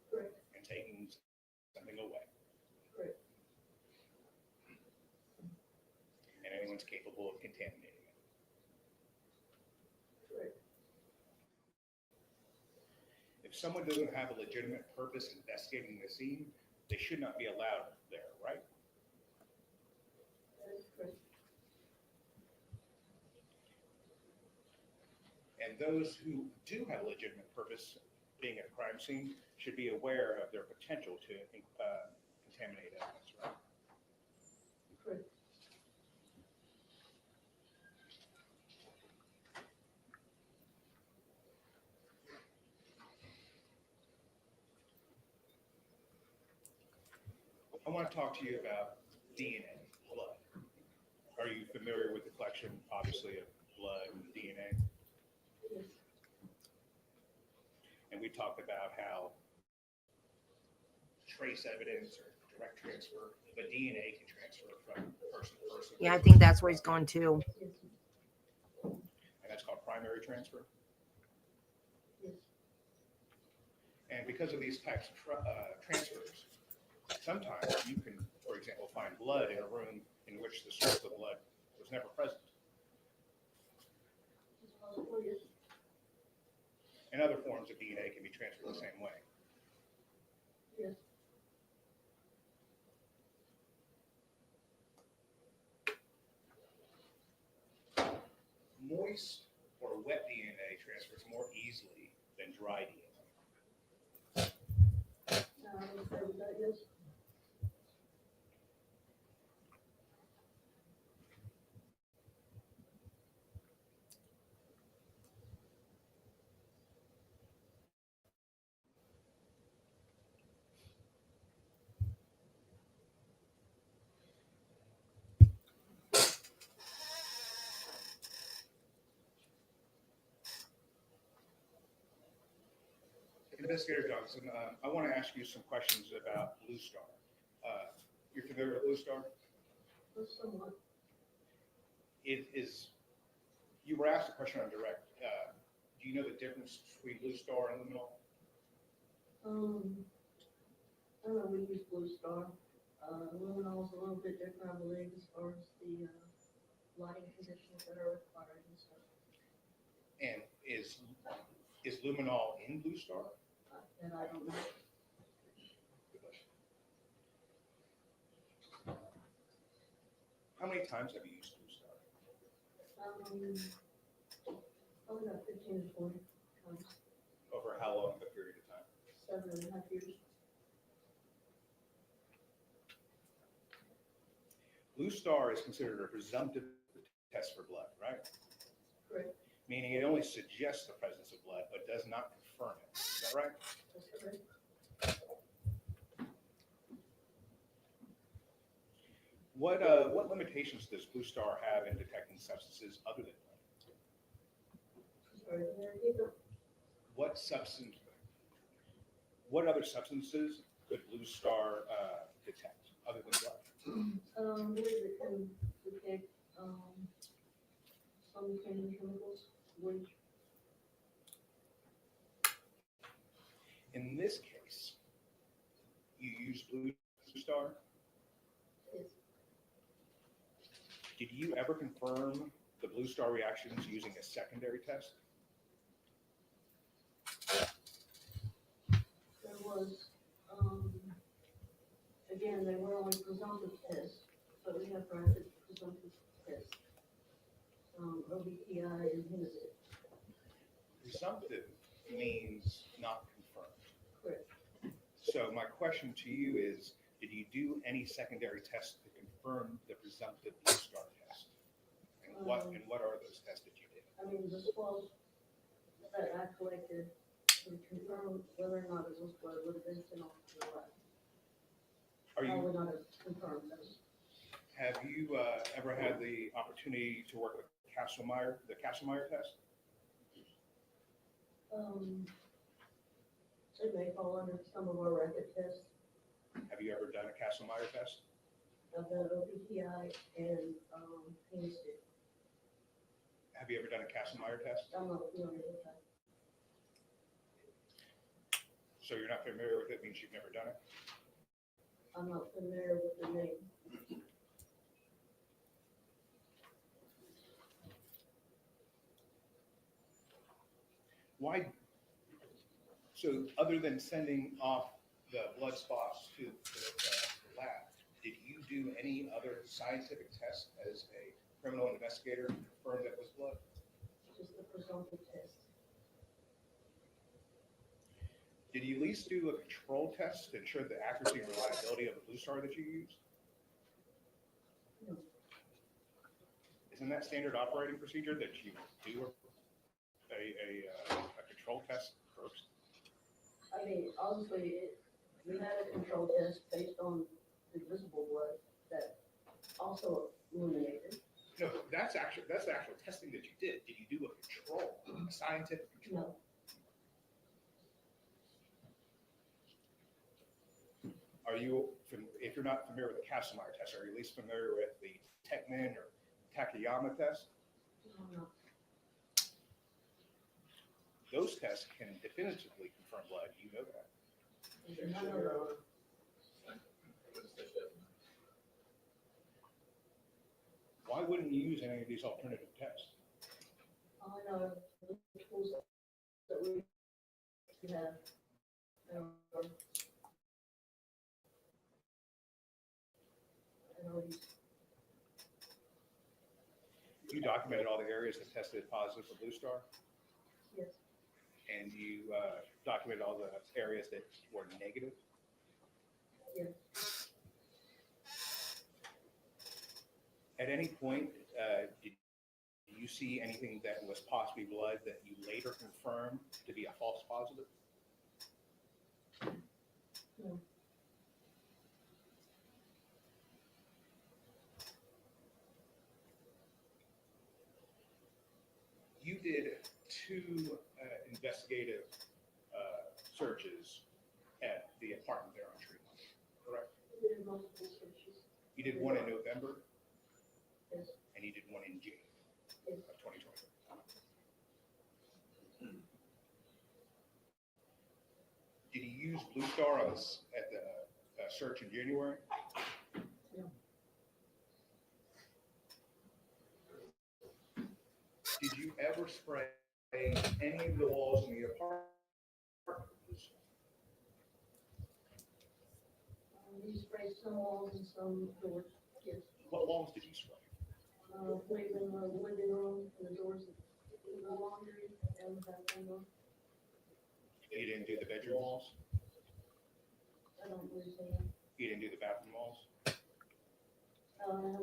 Correct. and taking something away. Correct. And anyone's capable of contaminating it. Correct. If someone doesn't have a legitimate purpose investigating the scene, they should not be allowed there, right? That is correct. And those who do have a legitimate purpose being at a crime scene should be aware of their potential to contaminate evidence, right? Correct. I want to talk to you about DNA, blood. Are you familiar with the collection, obviously, of blood and DNA? Yes. And we talked about how trace evidence or direct transfer, but DNA can transfer from person to person. Yeah, I think that's where he's going to. Yes. And that's called primary transfer. Yes. And because of these types of transfers, sometimes you can, for example, find blood in a room in which the source of blood was never present. It's possible, yes. And other forms of DNA can be transferred the same way. Yes. Moist or wet DNA transfers more easily than dry DNA. I would say that, yes. Investigator Johnson, I want to ask you some questions about Blue Star. You're familiar with Blue Star? Somewhat. It is, you were asked a question on direct. Do you know the difference between Blue Star and luminol? I don't know, we use Blue Star. Luminol is a little bit different, I believe, as far as the, lighting conditions that are required and stuff. And is luminol in Blue Star? That I don't know. How many times have you used Blue Star? Probably about 15 to 20 times, Over how long of a period of time? 7.5 years. Blue Star is considered a presumptive test for blood, right? Correct. Meaning it only suggests the presence of blood, but does not confirm it. Is that right? That's correct. What limitations does Blue Star have in detecting substances other than blood? Sorry, can you repeat that? What other substances could Blue Star detect other than blood? I believe it can detect, some kind of chemicals, which, In this case, you use Blue Star. is, Did you ever confirm the Blue Star reactions using a secondary test? there was, again, they were only presumptive tests, but we have rapid presumptive tests. OBTI and Hennessy. Presumptive means not confirmed. Correct. So my question to you is, did you do any secondary tests to confirm the presumptive Blue Star test? And what are those tests that you did? I mean, the swabs that I collected to confirm whether or not it was blood would have been sent off to the lab. Are I you, would not have confirmed those. Have you ever had the opportunity to work with the Castlemeyer test? It may fall under some of our record tests. Have you ever done a Castlemeyer test? I've done OPTI and, pain stick. Have you ever done a Castlemeyer test? I'm not familiar with that. So you're not familiar with it, means you've never done it? I'm not familiar with the name. Why? So other than sending off the blood spots to the lab, did you do any other scientific tests as a criminal investigator to confirm that it was blood? Just the presumptive test. Did you at least do a control test to ensure the accuracy and reliability of the Blue Star that you used? No. Isn't that standard operating procedure that you do a control test first? I mean, obviously, we had a control test based on the visible blood that also illuminated. No, that's the actual testing that you did. Did you do a control, a scientific control? No, Are you, if you're not familiar with the Castlemeyer test, are you at least familiar with the Techman or Takayama test? no. Those tests can definitively confirm blood. You know that. None of those. Why wouldn't you use any of these alternative tests? All I know is the tools that we have. You documented all the areas that tested positive for Blue Star, Yes, and you documented all the areas that were negative. yes. At any point, did you see anything that was possibly blood that you later confirmed to be a false positive? No. You did two investigative searches at the apartment there on Tremont, correct? We did multiple searches. You did one in November, Yes, and you did one in June yes, of 2020. Did you use Blue Star on this at the search in January? no, Did you ever spray any of the walls in the apartment? we sprayed some walls and some doors, yes. What walls did you spray? Maybe in the living room, and the doors, in the laundry, and the bathroom room. You didn't do the bedroom walls? I don't believe so. You didn't do the bathroom walls?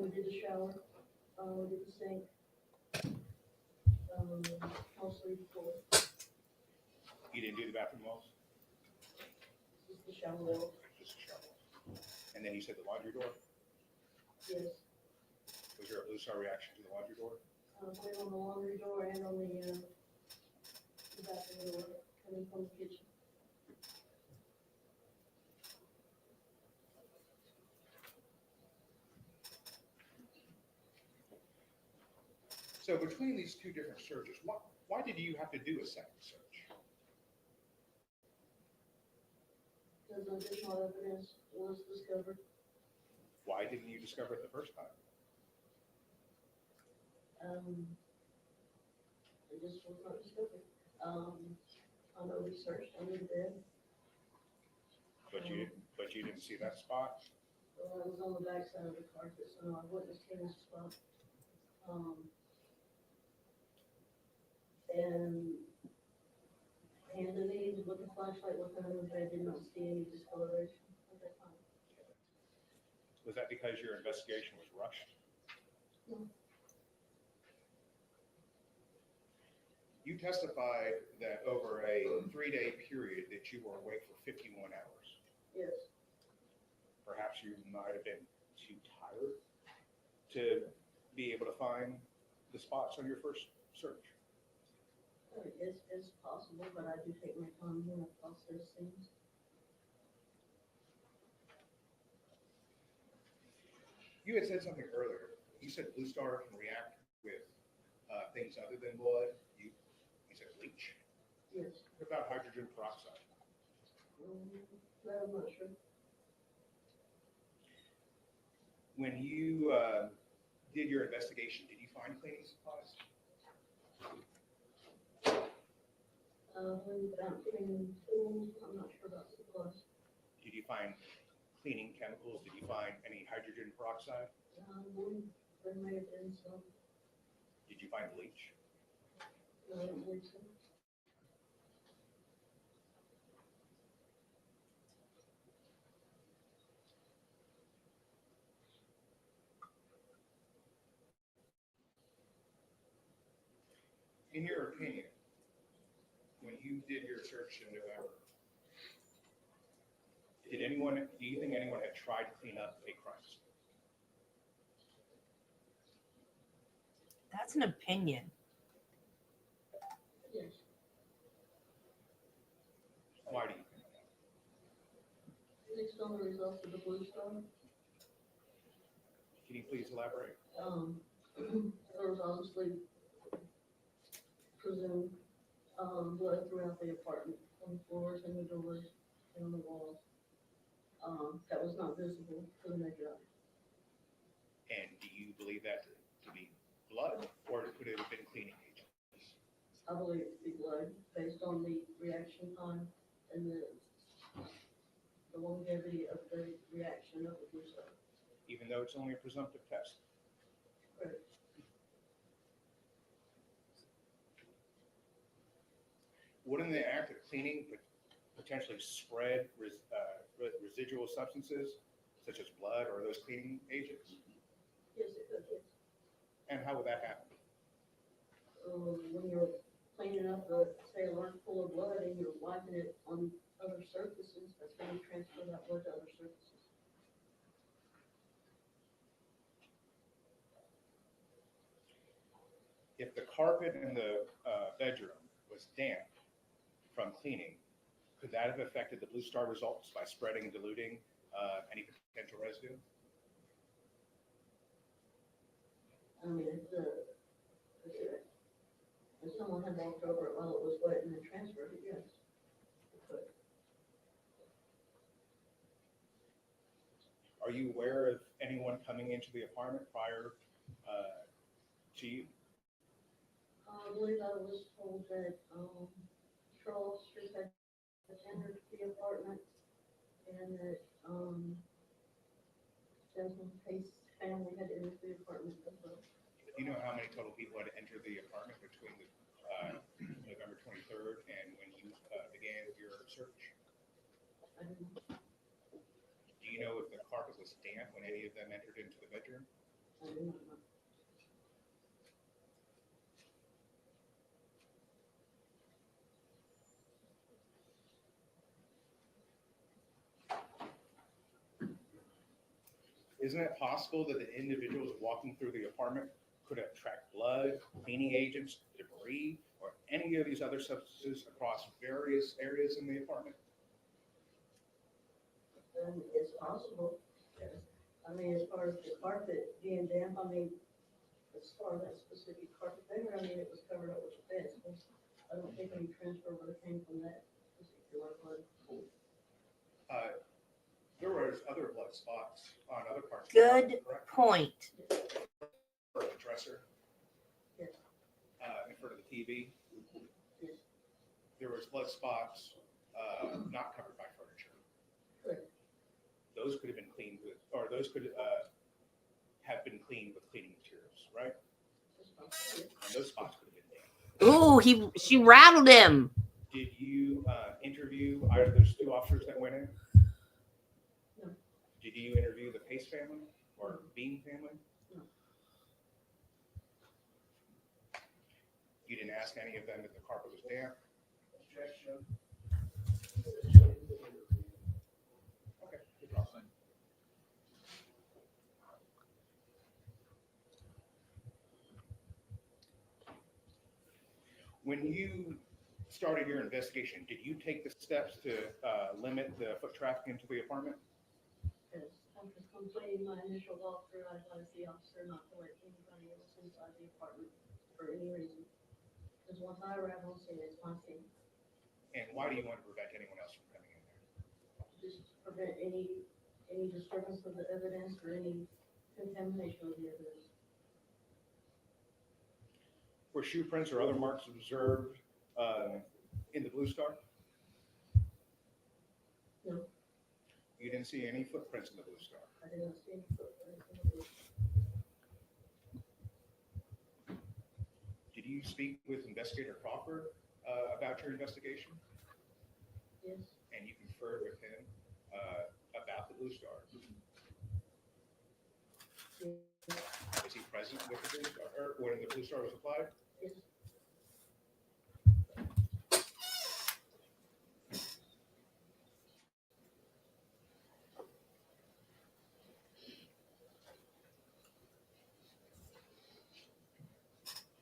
We did the shower, we did the sink. Mostly the floor, You didn't do the bathroom walls? just the shower wall, Just the shower walls. And then you said the laundry door? yes. Was there a Blue Star reaction to the laundry door? Went on the laundry door and on the bathroom door, coming from the kitchen. So between these two different searches, why did you have to do a second search? Because additional evidence was discovered. Why didn't you discover it the first time? It just was not discovered. I know we searched under the bed. But you didn't see that spot? Well, it was on the back side of the carpet, so no, I wouldn't have seen the spot. And Anthony, with the flashlight looking under the bed, did not see any discoloration at that time. Was that because your investigation was rushed? No. You testified that over a 3-day period that you were awake for 51 hours. Yes, Perhaps you might have been too tired to be able to find the spots on your first search? It's possible, but I do take my time when I process things. You had said something earlier. You said Blue Star can react with things other than blood. You said bleach. Yes. What about hydrogen peroxide? That I'm not sure. When you did your investigation, did you find cleaning supplies? When about cleaning tools, I'm not sure about supplies. Did you find cleaning chemicals? Did you find any hydrogen peroxide? There may have been some, Did you find bleach? I don't believe so. In your opinion, when you did your search in November, do you think anyone had tried to clean up a crime scene? That's an opinion. Yes. Why do you think that? Based on the results of the Blue Star, Can you please elaborate? there was obviously presumed blood throughout the apartment, on the floors and the doors and on the walls. That was not visible to the naked eye. And do you believe that to be blood, or could it have been cleaning agents? I believe it to be blood based on the reaction time and the longevity of the reaction of the Blue Star. Even though it's only a presumptive test? Correct. Wouldn't the act of cleaning potentially spread residual substances such as blood or those cleaning agents? Yes, it could, yes. And how would that happen? When you're cleaning up say a lunch full of blood and you're wiping it on other surfaces, that's when you transfer that blood to other surfaces. If the carpet in the bedroom was damp from cleaning, could that have affected the Blue Star results by spreading and diluting any potential residue? I mean, if someone had walked over it while it was wet and then transferred it, yes. It could. Are you aware of anyone coming into the apartment prior to you? I believe I was told that, patrol officers had entered the apartment and that, Jasmine Pace family had entered the apartment as well. Do you know how many total people had entered the apartment between the November 23rd and when you began your search? I don't know. Do you know if the carpet was damp when any of them entered into the bedroom? I do not know. Isn't it possible that the individuals walking through the apartment could have tracked blood, cleaning agents, debris, or any of these other substances across various areas in the apartment? It's possible. I mean, as far as the carpet being damp, I mean, as far as that specific carpet there, I mean, it was covered up with asbestos. I don't think any transfer would have came from that particular blood. There was other blood spots on other parts. Good Of the correct? point. For the dresser. Yes. In front of the TV. Yes. There was blood spots not covered by furniture. Correct. Those could have been cleaned with, or those could have been cleaned with cleaning materials, right? That's possible. And those spots could have been damp. Ooh, she rattled him. Did you interview either of those two officers that went in? No. Did you interview the Pace family or Bean family? No. You didn't ask any of them if the carpet was damp? Objection. Okay, good problem. When you started your investigation, did you take the steps to limit the foot traffic into the apartment? Yes, after completing my initial walkthrough, I advised the officer not to let anybody else inside the apartment for any reason. Because once I arrive on scene, it's my scene. And why do you want to prevent anyone else from coming in there? Just prevent any disturbance of the evidence or any contamination of the evidence. Were shoe prints or other marks observed in the Blue Star? No, You didn't see any footprints in the Blue Star. I did not see any footprints in the blue. Did you speak with Investigator Crawford about your investigation? Yes, And you conferred with him about the Blue Star? yes, Was he present with the Blue Star, or when the Blue Star was applied? yes.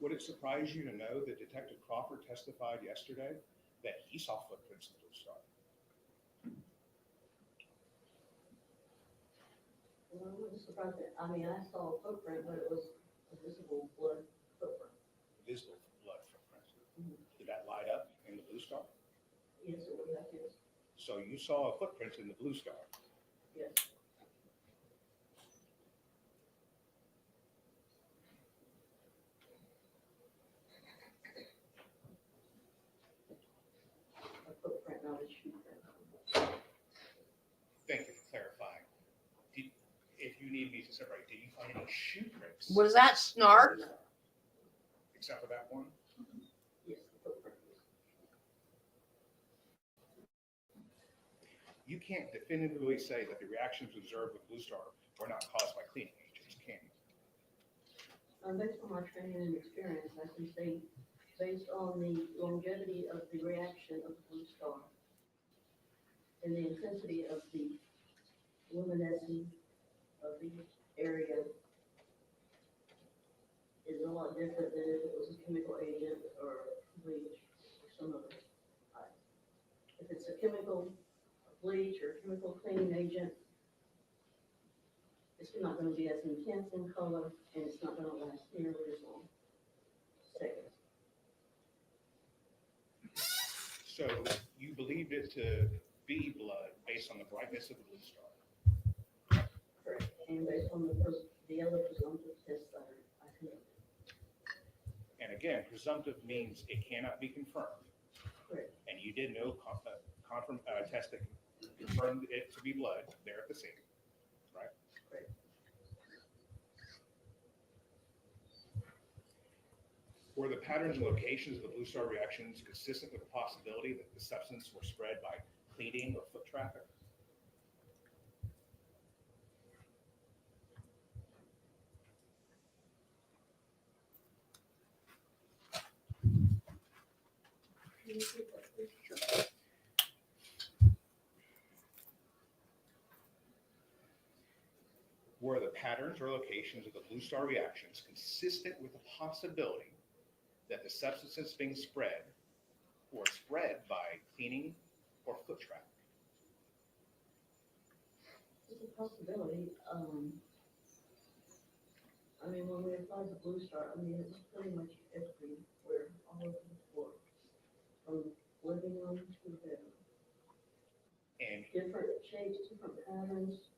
Would it surprise you to know that Detective Crawford testified yesterday that he saw footprints in the Blue Star? Well, I wasn't surprised that, I mean, I saw a footprint, but it was a visible blood footprint. Visible blood footprints. Mhm. Did that light up in the Blue Star? Yes, it would have, yes, So you saw a footprint in the Blue Star. yes. A footprint, not a shoe print. Thank you for clarifying. If you need me to separate, did you find any shoe prints? Was that snark? Except for that one? Yes, the footprint. You can't definitively say that the reactions observed with Blue Star were not caused by cleaning agents, can you? Based on my training and experience, I can say, based on the longevity of the reaction of the Blue Star and the intensity of the luminescence of the area is a lot different than if it was a chemical agent or bleach or some other type. If it's a chemical bleach or chemical cleaning agent, it's not going to be as intense in color and it's not going to last nearly as long. Seconds. So you believed it to be blood based on the brightness of the Blue Star. Correct. And based on the other presumptive tests that I conducted. And again, presumptive means it cannot be confirmed. Correct. And you did no test that confirmed it to be blood there at the scene, right? Correct. Were the patterns and locations of the Blue Star reactions consistent with the possibility that the substance were spread by cleaning or foot traffic? Can you repeat that, please? Were the patterns or locations of the Blue Star reactions consistent with the possibility that the substances being spread were spread by cleaning or foot traffic? It's a possibility. I mean, when we applied the Blue Star, I mean, it was pretty much everywhere, all over the floor, from living room to the bedroom. And Different shapes, different patterns.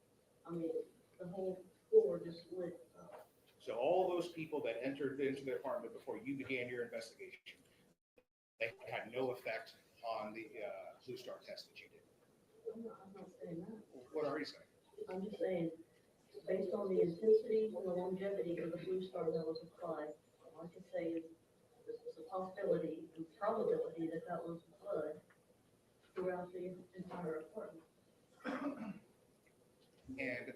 I mean, the whole floor just lit up. so all those people that entered into the apartment before you began your investigation, they had no effect on the Blue Star test that you did. I'm not saying that. What are you saying? I'm just saying, based on the intensity and the longevity of the Blue Star that was applied, all I can say is there's a possibility and probability that that was blood throughout the entire apartment. And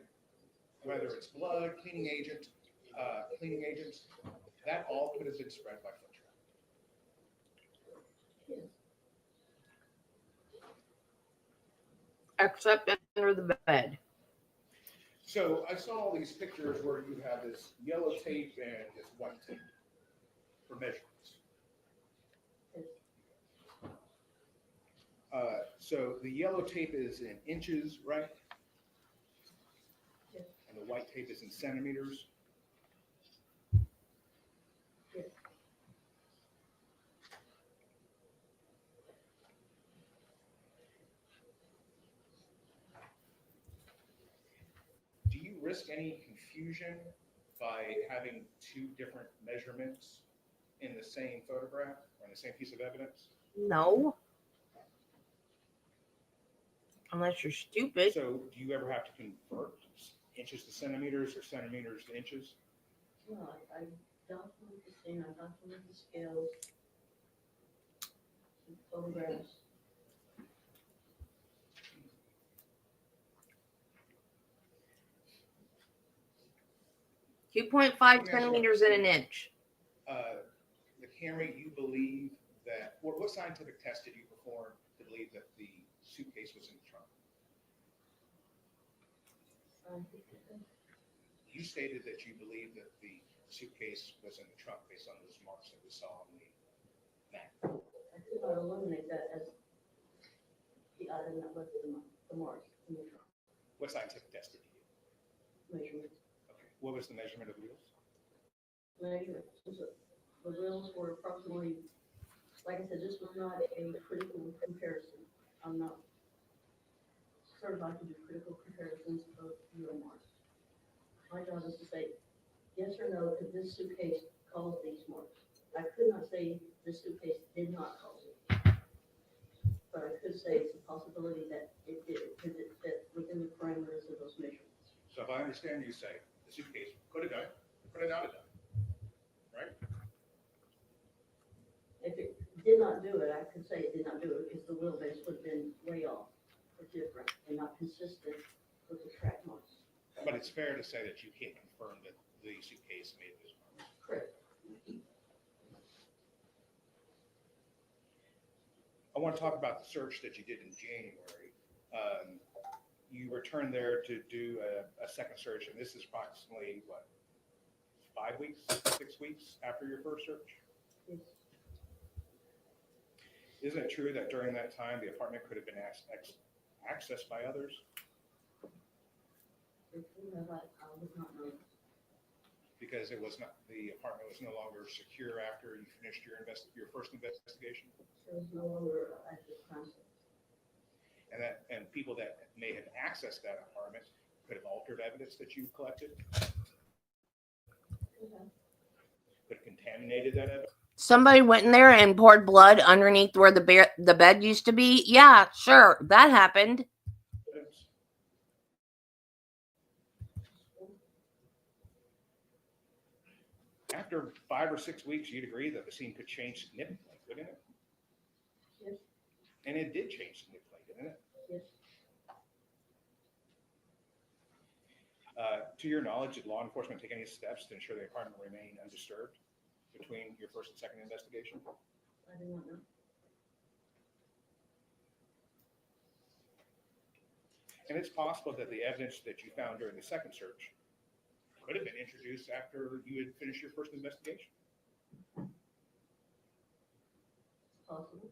whether it's blood, cleaning agents, that all could have been spread by foot traffic. Yes. Except under the bed. So I saw all these pictures where you have this yellow tape and this white tape for measurements. So the yellow tape is in inches, right? Yes. And the white tape is in centimeters. Yes. Do you risk any confusion by having two different measurements in the same photograph or in the same piece of evidence? No. Unless you're stupid. So do you ever have to convert inches to centimeters or centimeters to inches? No, I document the scene, I document the scales, the photographs. 2.5 centimeters in an inch. The Camry, you believe that, what scientific test did you perform to believe that the suitcase was in the trunk? You stated that you believe that the suitcase was in the trunk based on those marks that we saw on the map. I could not eliminate that as the item that left the mark in the trunk, What scientific test did you do? measurement. Okay. What was the measurement of the wheels? Measurement, the wheels were approximately, like I said, this was not a critical comparison. I'm not certified to do critical comparisons of wheel marks. My job is to say, yes or no, could this suitcase cause these marks? I could not say this suitcase did not cause it. But I could say it's a possibility that it did, because it fit within the parameters of those measurements. So if I understand you say, the suitcase could have done it, could have not have done it, right? If it did not do it, I could say it did not do it, because the wheelbase would have been way off or different and not consistent with the track marks. But it's fair to say that you can't confirm that the suitcase made those marks. Correct. I want to talk about the search that you did in January. You returned there to do a second search, and this is approximately, what, 5 weeks, 6 weeks after your first search? Yes. Isn't it true that during that time, the apartment could have been accessed by others? If you have, I would not know. Because it was not, the apartment was no longer secure after you finished your first investigation? There was no longer active concept. And people that may have accessed that apartment could have altered evidence that you collected, Could have. could have contaminated that evidence. Somebody went in there and poured blood underneath where the bed used to be. Yeah, sure, that happened. After 5 or 6 weeks, you'd agree that the scene could change significantly, wouldn't it? Yes. And it did change significantly, didn't it? Yes. To your knowledge, did law enforcement take any steps to ensure the apartment remained undisturbed between your first and second investigation? I do not know. And it's possible that the evidence that you found during the second search could have been introduced after you had finished your first investigation. Possible.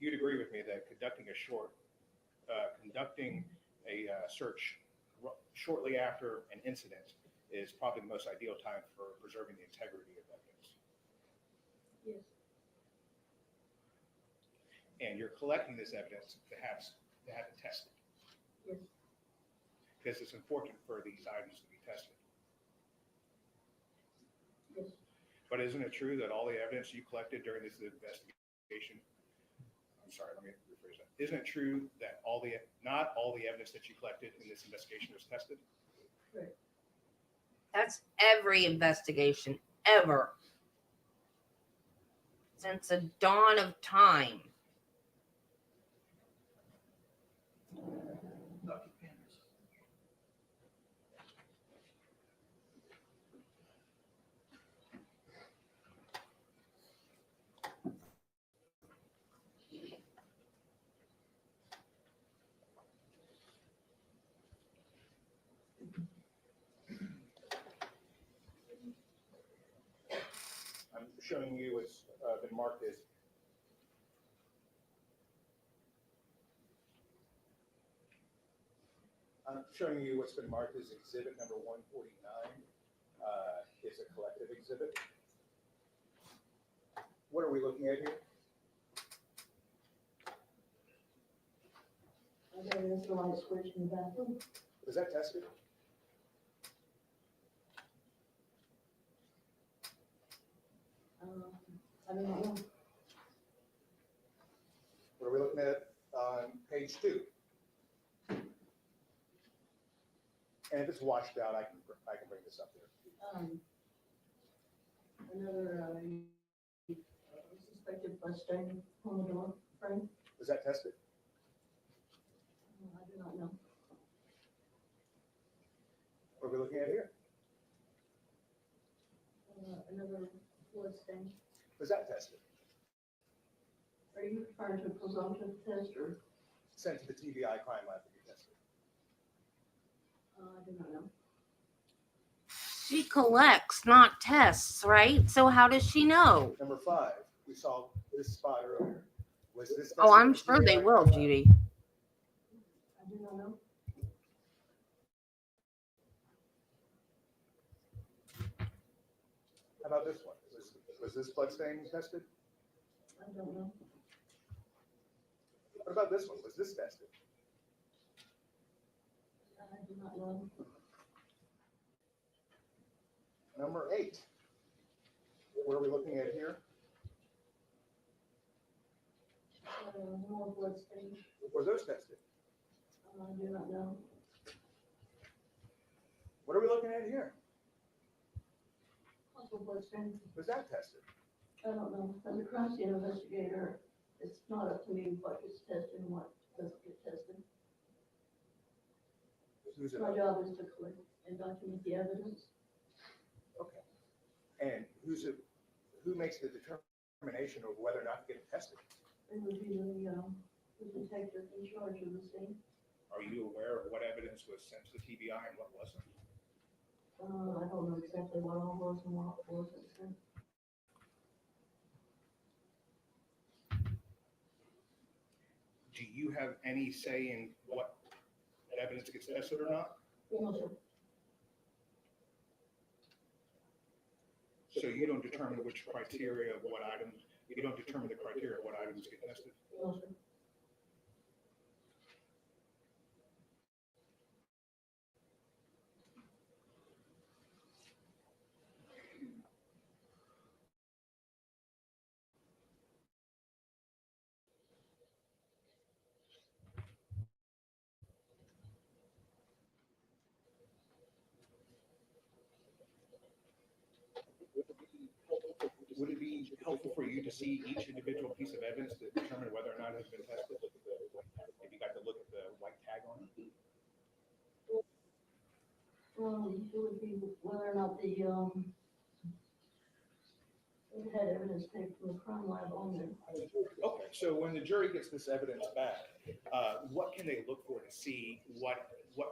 You'd agree with me that conducting a search shortly after an incident is probably the most ideal time for preserving the integrity of evidence. Yes. And you're collecting this evidence to have it tested. Yes. Because it's important for these items to be tested. Yes. But isn't it true that all the evidence you collected during this investigation, I'm sorry, let me rephrase that. Isn't it true that not all the evidence that you collected in this investigation was tested? Correct. That's every investigation ever. Since the dawn of time. showing you what's been marked as exhibit number 149. It's a collective exhibit. What are we looking at here? Okay, that's the light switch in the bathroom. Was that tested? I don't know. What are we looking at on page 2? And if it's washed out, I can bring this up here. Another suspected bloodstain on the door frame. Was that tested? I do not know. What are we looking at here? Another bloodstain. Was that tested? Are you referring to a presumptive test or? Sent to the TBI crime lab to be tested. I do not know. She collects, not tests, right? So how does she know? Number 5, we saw this spot earlier. Was this? Oh, tested I'm by sure they TBI will, crime lab? Judy. I do not know. How about this one? Was this blood stain tested? I don't know. What about this one? Was this tested? I do not know. Number 8. What are we looking at here? More bloodstains. Were those tested? I do not know. What are we looking at here? Possible bloodstain. Was that tested? I don't know. As a crime scene investigator, it's not up to me what gets tested and what doesn't get tested. Who's it? My job is to collect and document the evidence. Okay. And who makes the determination of whether or not to get it tested? It would be the detective in charge of the scene. Are you aware of what evidence was sent to the TBI and what wasn't? I don't know exactly what all was and what wasn't sent. Do you have any say in what evidence gets tested or not? No, sir. So you don't determine which criteria of what items, you don't determine the criteria of what items get tested? No, sir. Would it be helpful for you to see each individual piece of evidence to determine whether or not it has been tested? If you got to look at the white tag on it? It would be whether or not it had evidence taken from the crime lab on there. Okay, so when the jury gets this evidence back, what can they look for to see what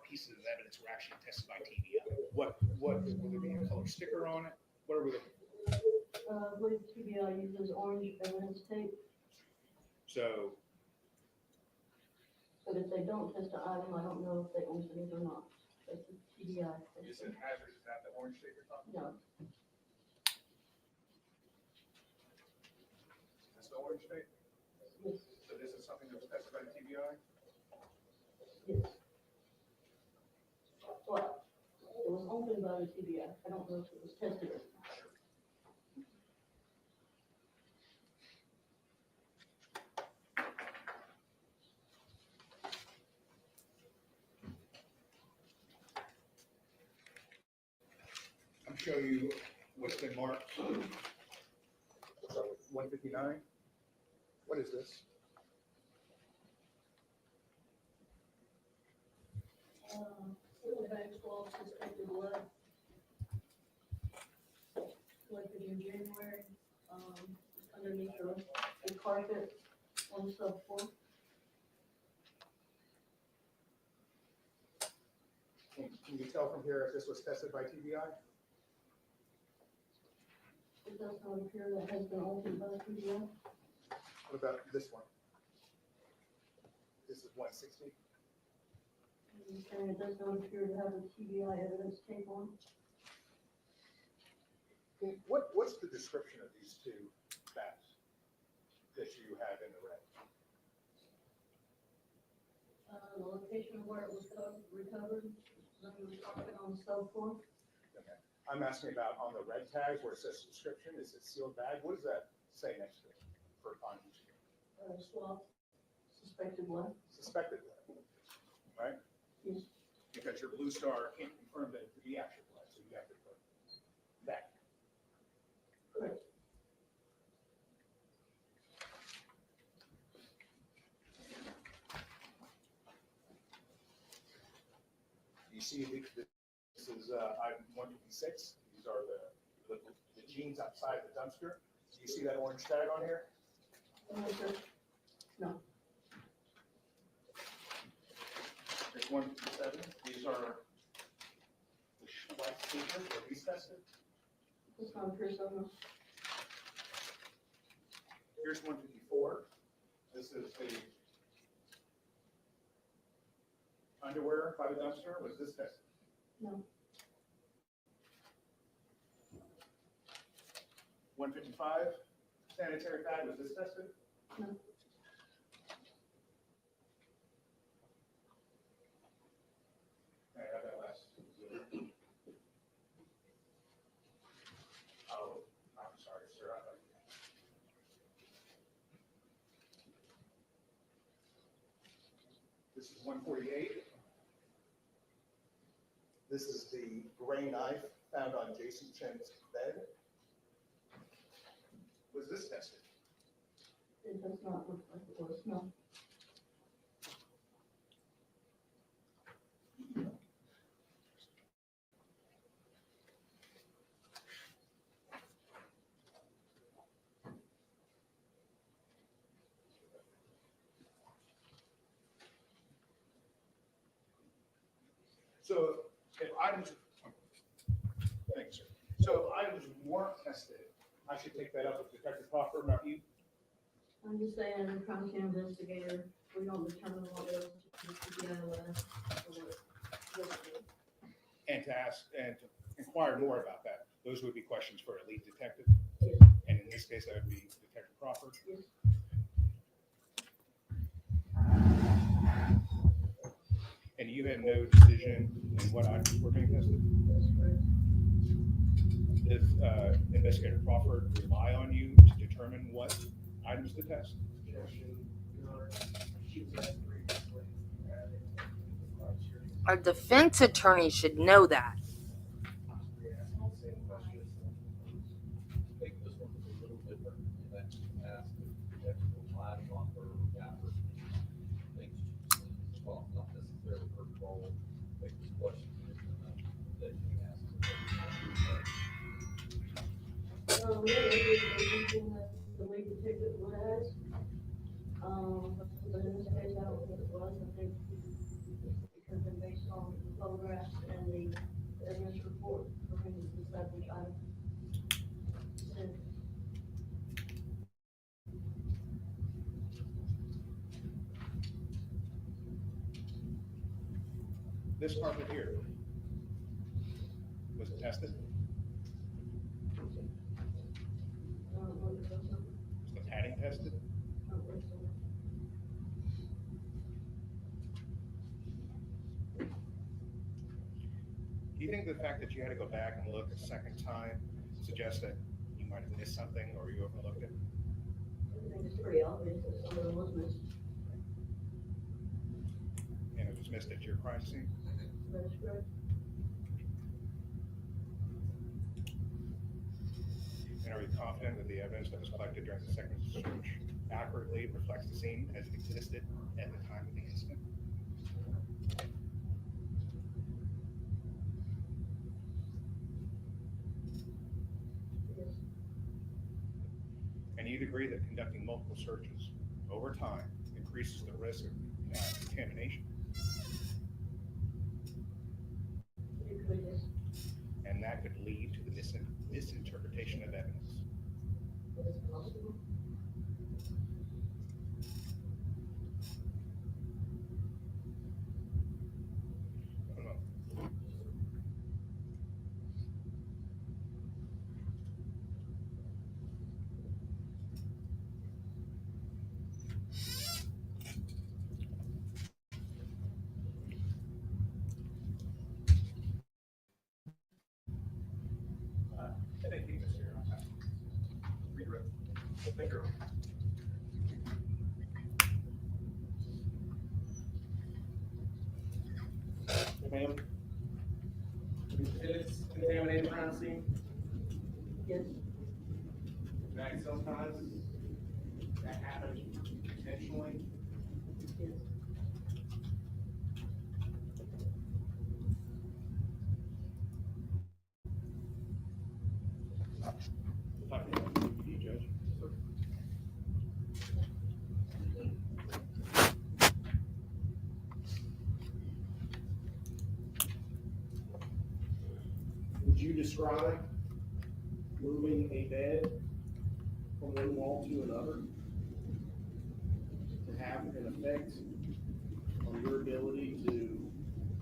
pieces of evidence were actually tested by TBI? What will there be a color sticker on it? What are we looking for? I believe TBI uses orange evidence tape, So, but if they don't test an item, I don't know if they own it or not. That's a TBI. is it hazardous to have the orange sticker on? No, That's the orange tape? yes, So this is something that was tested by the TBI? yes. Well, it was opened by the TBI. I don't know if it was tested or not. I'm showing you what's been marked. So 159. What is this? Little bag full of suspected blood. Collected in January, underneath the carpet on the subfloor. Can you tell from here if this was tested by TBI? If does not appear that has been altered by the PBI. What about this one? This is 160. You're saying it does not appear to have a TBI evidence tape on. What's the description of these two maps that you have in the red? The location of where it was recovered, then we were talking on the cell phone. Okay. I'm asking about on the red tags where it says subscription, is it sealed bag? What does that say next to it for on each? Swab, suspected one. Suspected lead, right? Yes. Because your blue star can't confirm that it could be actual lead, so you have to put that. Correct. You see, this is item 156. These are the jeans outside the dumpster. Do you see that orange tag on here? No. There's 157. These are the white sneakers or these tested. It's not appear so, no. Here's 154. This is the underwear by the dumpster. Was this tested? No. 155. Sanitary pad. Was this tested? No. I have that last. Oh, I'm sorry, sir. This is 148. This is the gray knife found on Jason Chen's bed. Was this tested? It does not look like it was, no. So if items, thank you, sir. So if items weren't tested, I should take that up with Detective Crawford, not you? I'm just saying, as a crime scene investigator, we don't determine what is TBI or what. And to ask, and to inquire more about that, those would be questions for a lead detective. Yes. And in this case, that would be Detective Crawford. Yes. And you had no decision in what items were being tested? That's correct. Does Investigator Crawford rely on you to determine what items to test? Our defense attorney should know that. I think this one was a little different in that you asked if the extra line on her gaffer things she well, not necessarily her role. I think this question is that you asked. We had everything that the lead detective would ask. But in this case, I don't think it was. I think because they're based on the photographs and the evidence report, I think it's decide which item. to send. This carpet here, was it tested? I don't know if it was something. Was the padding tested? I don't think so. Do you think the fact that you had to go back and look a second time suggests that you might have missed something or you overlooked it? I think it's pretty obvious that something was missed. And it was missed at your crime scene? That is correct. And are you confident that the evidence that was collected during the second search accurately reflects the scene as it existed at the time of the incident? Yes. And you'd agree that conducting multiple searches over time increases the risk of contamination? It could, yes. And that could lead to the misinterpretation of evidence. possible. I don't know. I think he was here. Redirect. Finger. Ma'am? It's contaminated crime scene, Yes, and sometimes that happens intentionally. yes. Talk to you, Judge. Would you describe moving a bed from one wall to another to have an effect on your ability to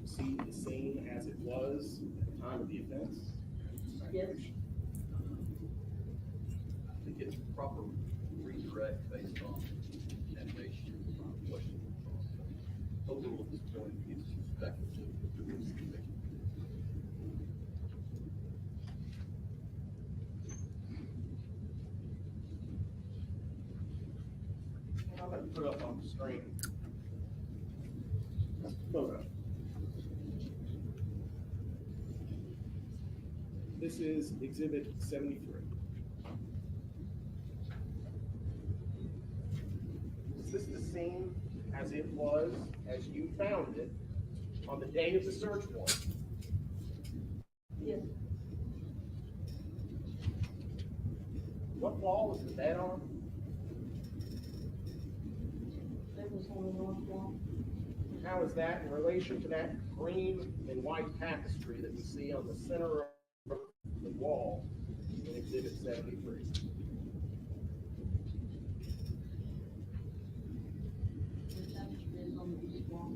see the scene as it was at the time of the offense? Yes. I think it's proper redirect based on animation, question. Overall, at this point, it's speculative. How about you put up on the screen? Photo. This is Exhibit 73. Is this the scene as it was, as you found it, on the day of the search warrant? Yes, What wall was the bed on? that was on the north wall. How is that in relation to that green and white tapestry that we see on the center of the wall in Exhibit 73? The tapestry is on the east wall.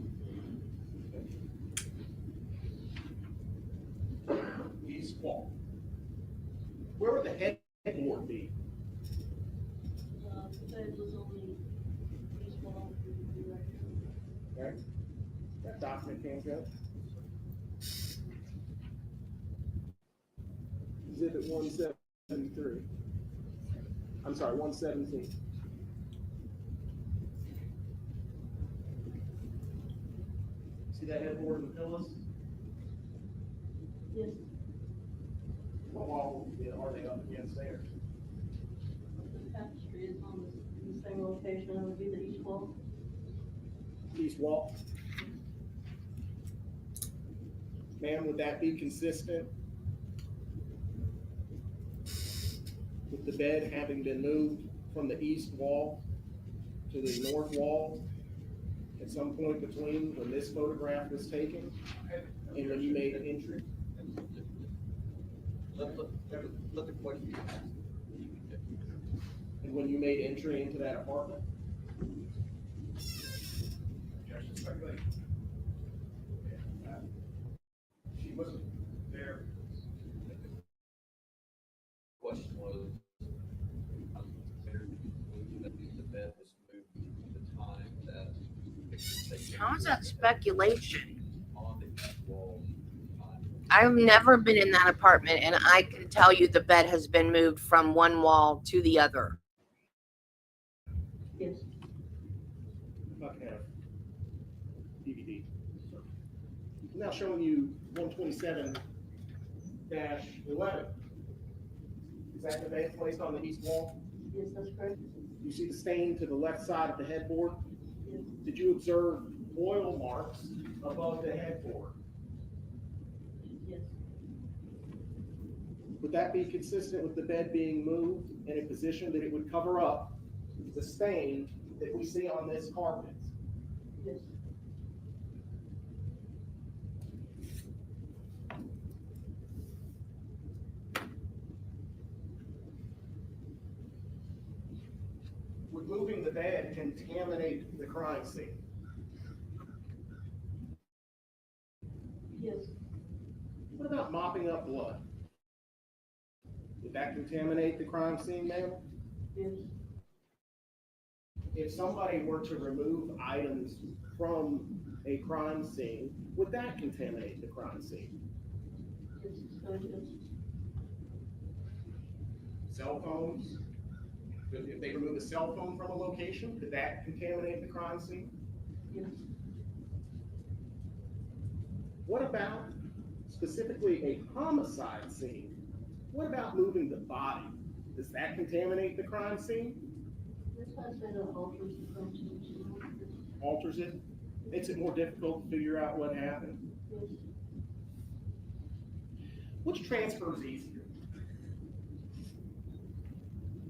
East wall. Where would the headboard be? The bed was on the east wall. Okay. That document can go. Exhibit 173. I'm sorry, 117. See that headboard and the pillows? Yes, What wall are they up against there? the tapestry is on the same location, it would be the east wall. East wall. Ma'am, would that be consistent with the bed having been moved from the east wall to the north wall at some point between when this photograph was taken and when you made an entry? Let the question be asked. And when you made entry into that apartment? Judge, speculate. She wasn't there. Question was, the bed was moved at the time that it was taken. How is that speculation? On the east wall. I've never been in that apartment, and I can tell you the bed has been moved from one wall to the other. Yes, If I can have DVD. I'm now showing you 127-11. Is that the bed placed on the east wall? yes, that's correct. You see the stain to the left side of the headboard? Yes, Did you observe oil marks above the headboard? yes, Would that be consistent with the bed being moved in a position that it would cover up the stain that we see on this carpet? yes. removing the bed contaminate the crime scene? Yes, What about mopping up blood? Would that contaminate the crime scene, ma'am? yes, If somebody were to remove items from a crime scene, would that contaminate the crime scene? yes, yes, Cell phones? If they remove a cell phone from a location, could that contaminate the crime scene? yes, What about specifically a homicide scene? What about moving the body? Does that contaminate the crime scene? yes, I said it alters the functions, you know, Alters it? Makes it more difficult to figure out what happened? yes, Which transfer is easier?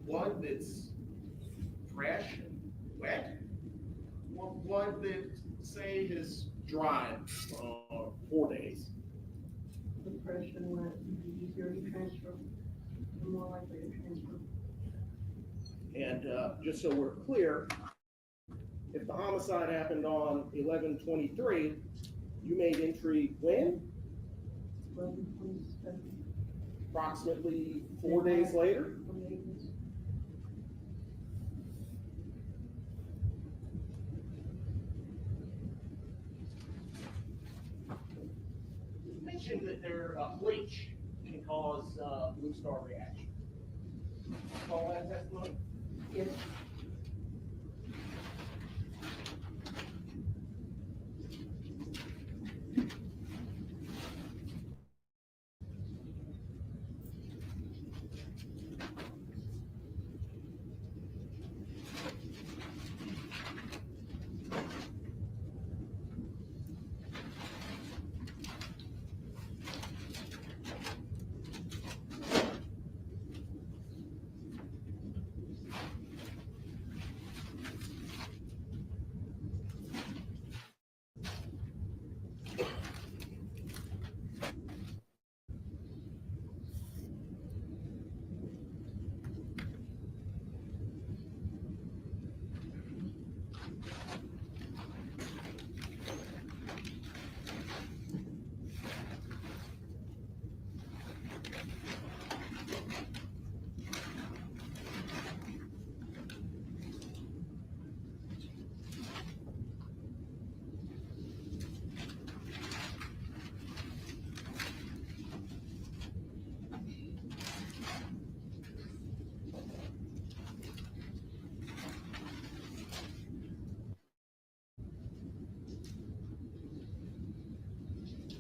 One that's fresh and wet, or one that, say, has dried 4 days? the fresh and wet, the easier to transfer, the more likely to transfer. And just so we're clear, if the homicide happened on 11/23, you made entry when? 11/27, Approximately 4 days later? 28 days. You mentioned that bleach can cause blue star reaction. Call that testimony? Yes,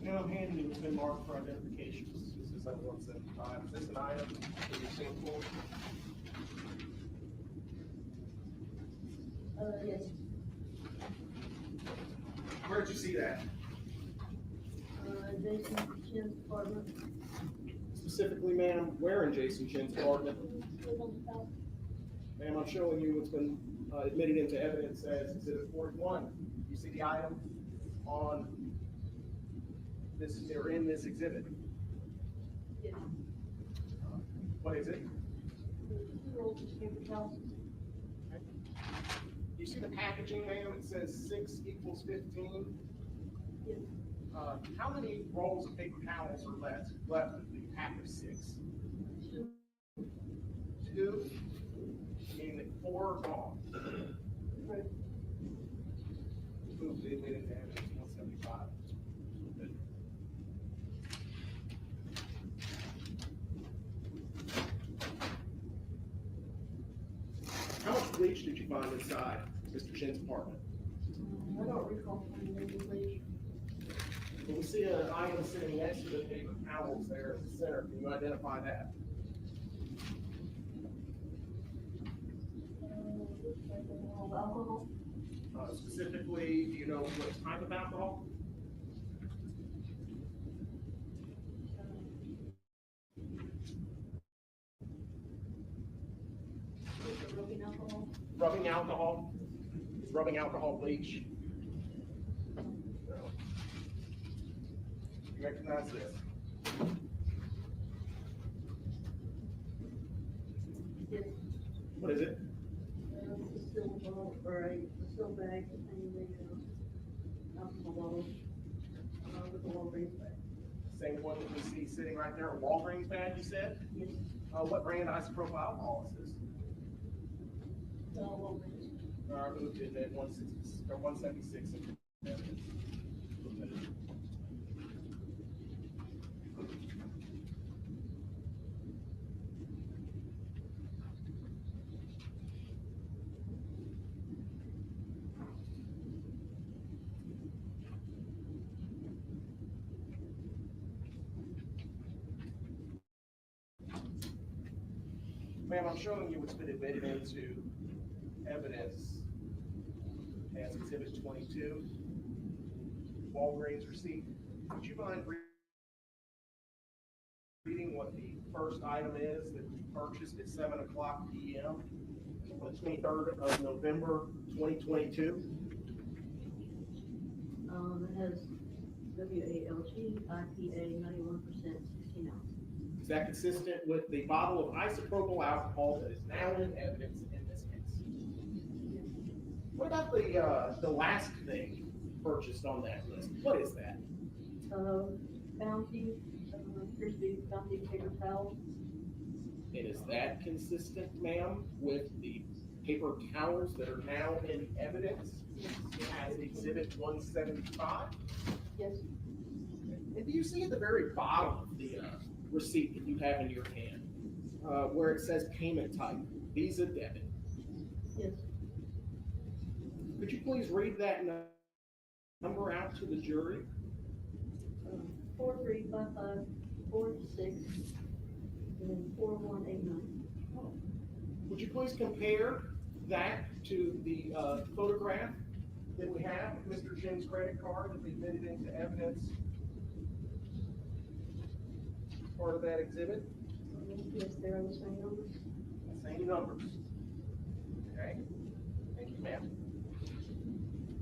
Now I'm handing you, it's been marked for identification. This is like 175. Is this an item that you've seen before? yes, Where did you see that? Jason Chen's apartment, Specifically, ma'am, where in Jason Chen's apartment? Ma'am, I'm showing you what's been admitted into evidence as Exhibit 41. You see the item on this, they're in this exhibit. yes, What is it? the rolls of paper towels, You see the packaging, ma'am? It says 6 = 15. yes, How many rolls of paper towels are left of the pack of 6? 2, meaning that 4 are gone. right, Move the admitted to evidence 175. How much bleach did you find inside Mr. Chen's apartment? I don't recall finding any bleach. Well, we see an item sitting next to the paper towels there at the center. Can you identify that? Alcohol, Specifically, do you know what type of alcohol? rubbing alcohol, Rubbing alcohol? Is rubbing alcohol bleach? No. You recognize this? yes, What is it? this is still bottle, or a still bag containing the, alcohol bottle, with the Walgreens bag. Same one that we see sitting right there, a Walgreens bag, you said? Yes, What brand isopropyl alcohol is this? Walgreens. Moved in at 160, or 176. Ma'am, I'm showing you what's been admitted into evidence as Exhibit 22, Walgreens receipt. Would you mind reading what the first item is that we purchased at 7 o'clock p.m. on the 23rd of November, 2022? It has WALG, IPA, 91%, 16 ounce. Is that consistent with the bottle of isopropyl alcohol that is now in evidence in this case? What about the last thing purchased on that list? What is that? Bounty, Crispy Bounty paper towel. And is that consistent, ma'am, with the paper towels that are now in evidence as Exhibit 175? Yes, And do you see at the very bottom of the receipt that you have in your hand, where it says payment type, Visa debit? yes. Could you please read that number out to the jury? 435546 and then 4189. Would you please compare that to the photograph that we have of Mr. Chen's credit card that we admitted into evidence? Part of that exhibit? Yes, they're on the same numbers. Same numbers. Okay, thank you, ma'am.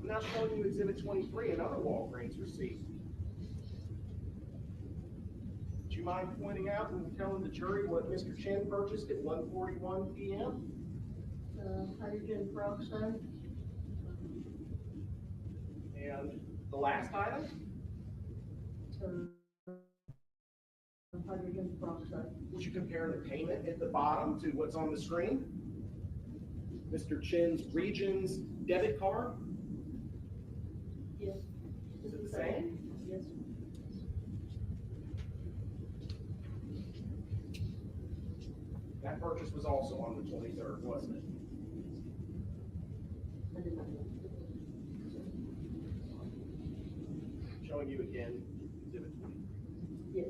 I'm now showing you Exhibit 23, another Walgreens receipt. Would you mind pointing out and telling the jury what Mr. Chen purchased at 1:41 p.m.? Hydrogen peroxide, And the last item? hydrogen peroxide. Would you compare the payment at the bottom to what's on the screen? Mr. Chen's Regions debit card? Yes. Is it the same? Yes. That purchase was also on the 23rd, wasn't it? I did not know. Showing you again, Exhibit 20 Yes,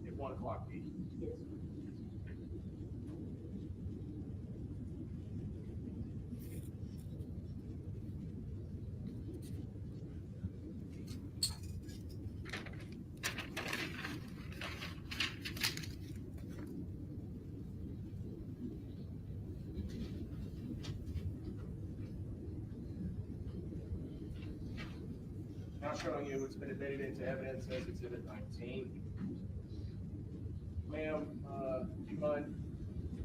at 1 o'clock p.m. yes. Now showing you what's been admitted into evidence as Exhibit 19. Ma'am, do you mind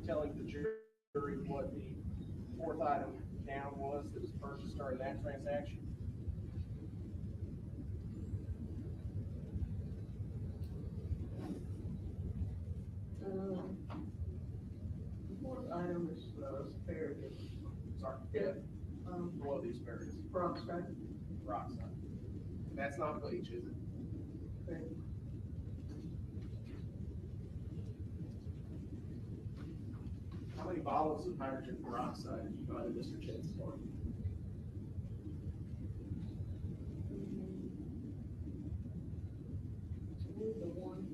telling the jury what the fourth item down was that was purchased during that transaction? The fourth item is asparagus, Sorry, below the asparagus, peroxide. peroxide. That's not bleach, is it? Correct. How many bottles of hydrogen peroxide did you find in Mr. Chen's store? The one,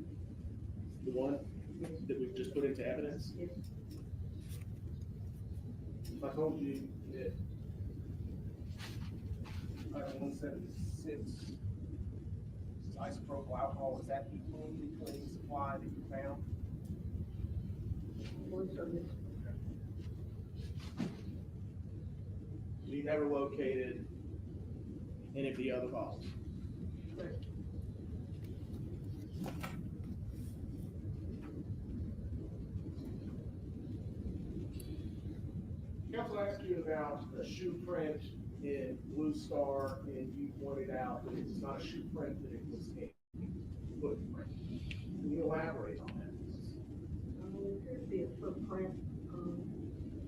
The one that we've just put into evidence? yes. If I told you that item 176 is isopropyl alcohol, is that the only cleaning supply that you found? One service. You never located any of the other bottles? Correct. Council asked you about a shoe print in Blue Star, and you pointed out that it was not a shoe print, that it was a footprint. Can you elaborate on that? It appears to be a footprint,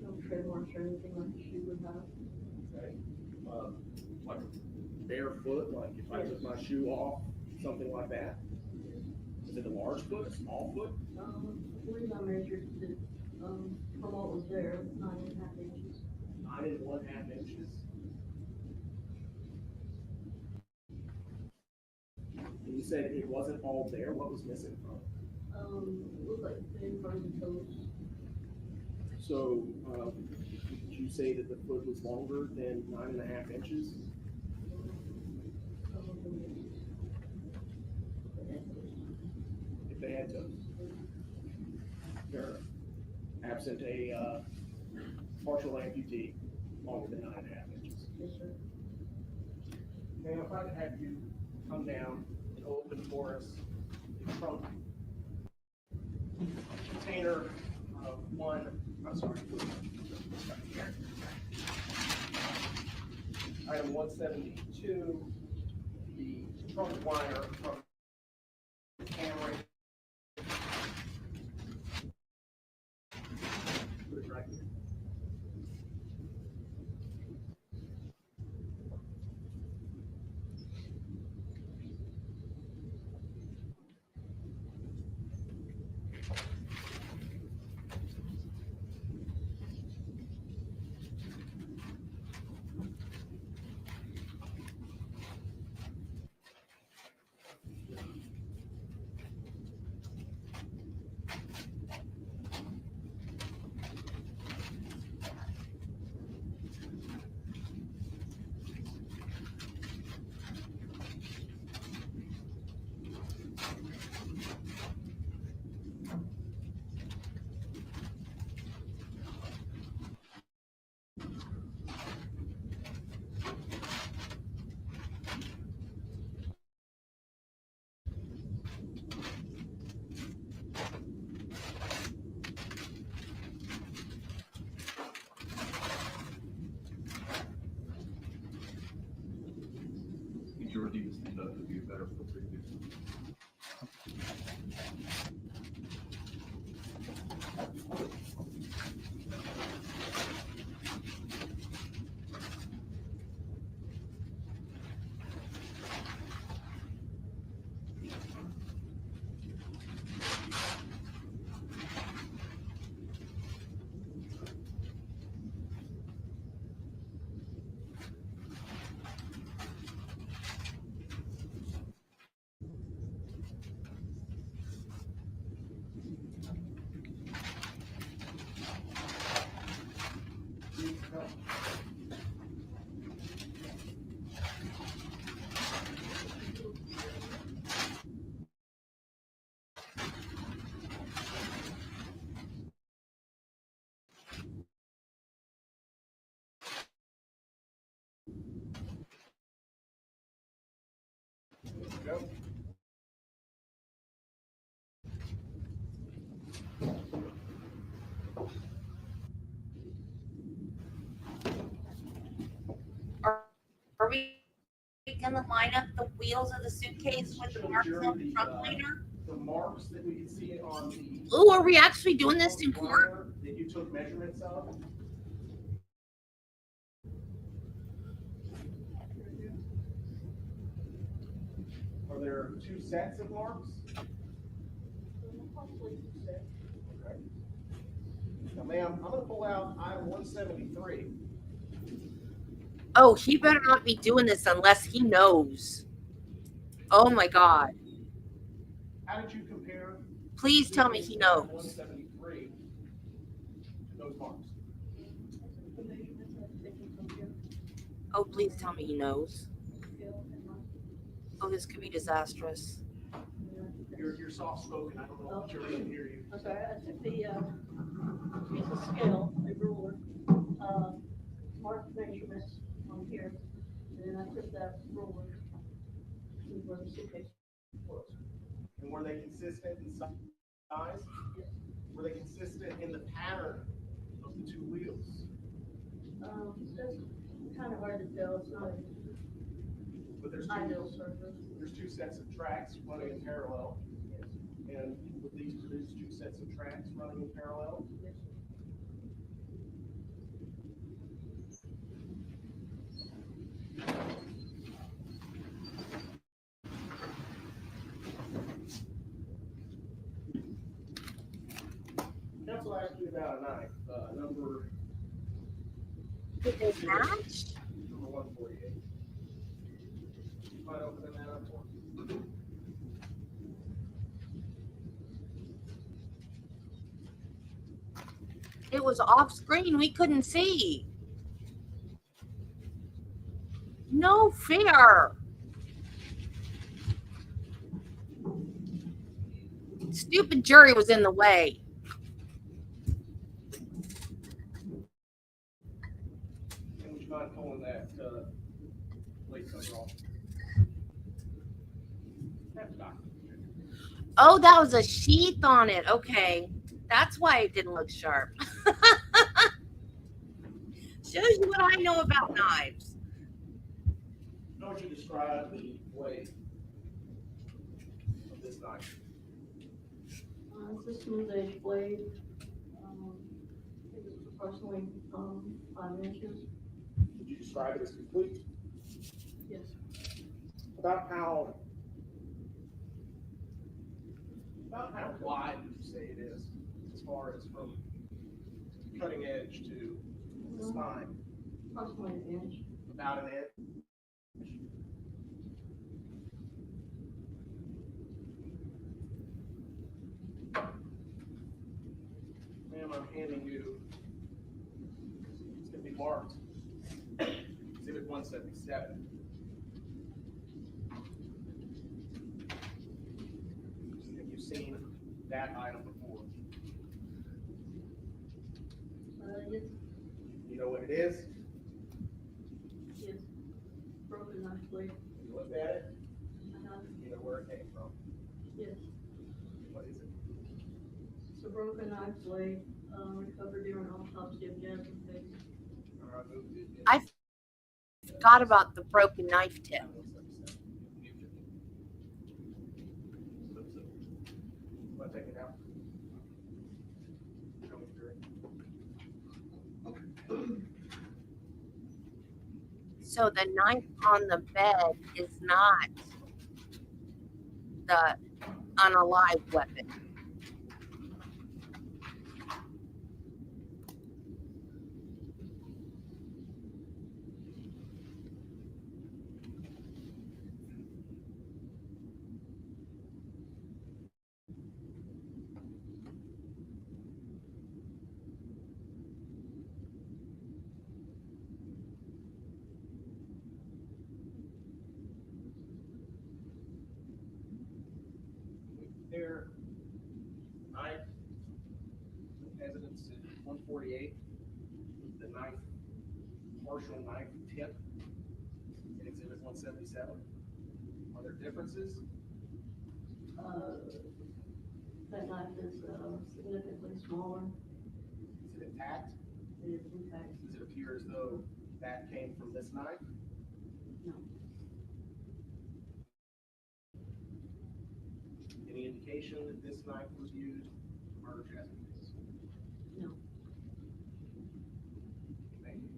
no tread marks or anything like a shoe would have. Okay, like barefoot, like if I took my shoe off, something like that? Is it a large foot, a small foot? I believe I measured it, from what was there, 9.5 inches. 9 1/2 inches. And you said it wasn't all there, what was missing from it? It looked like thin frozen toes. So, did you say that the foot was longer than 9 1/2 inches? Some of them, If they had toes? Fair enough. Absent a, partial amputee, longer than 9 1/2 inches. yes, sir. Now, if I could have you come down and open for us the trunk container item 172, the trunk liner from Camry. Put it right here. Could you review this stand up to be better for the previous? Go. Are we gonna line up the wheels of the suitcase with the marks on the front liner? The marks that we can see on the. Ooh, are we actually doing this in court? liner that you took measurements of? Are there 2 sets of marks? Possibly two sets. Okay. Now, ma'am, I'm gonna pull out item 173. Oh, he better not be doing this unless he knows. Oh my God. How did you compare? Please tell me he knows. 173 to those marks. The measurements I've taken from here, Oh, please tell me he knows. scale and my, Oh, this could be disastrous. You're soft spoken. I don't know if you're even hear you. I'm sorry, I took the, piece of scale, a ruler, marked measurements on here, and then I took that ruler to where the suitcase was. And were they consistent in size? Yes. Were they consistent in the pattern of the 2 wheels? kind of hard to tell, it's not But there's an ideal surface. there's two sets of tracks running in parallel. And would these produce two sets of tracks running in parallel? Yes. Council asked you about a knife, number Did they match? number 148. You mind opening that up for me? It was off screen. We couldn't see. No fear. Stupid jury was in the way. And would you mind pulling that plate cover off? That's not. Oh, that was a sheath on it. Okay. That's why it didn't look sharp. Shows you what I know about knives. How would you describe the blade of this knife? It's a smooth edge blade. I think it was approximately 5 inches. Would you describe it as complete? Yes. About how wide would you say it is, as far as from cutting edge to the spine? Approximately an inch. About an inch? Ma'am, I'm handing you, it's gonna be marked Exhibit 177. Have you seen that item before? Yes. You know what it is? Yes. Broken knife blade. You looked at it? Uh-huh. You know where it came from? Yes. What is it? It's a broken knife blade, recovered during autopsy of Jasmine Pace. All right, move it. I forgot about the broken knife tip. Want to take it out? Show me through it. So the knife on the bed is not the unalive weapon. There, knife, evidence in 148, the knife, partial knife tip in Exhibit 177. Are there differences? That knife is significantly smaller. Is it intact? It is intact. Does it appear as though that came from this knife? No. Any indication that this knife was used to murder Jasmine Pace? No. Thank you.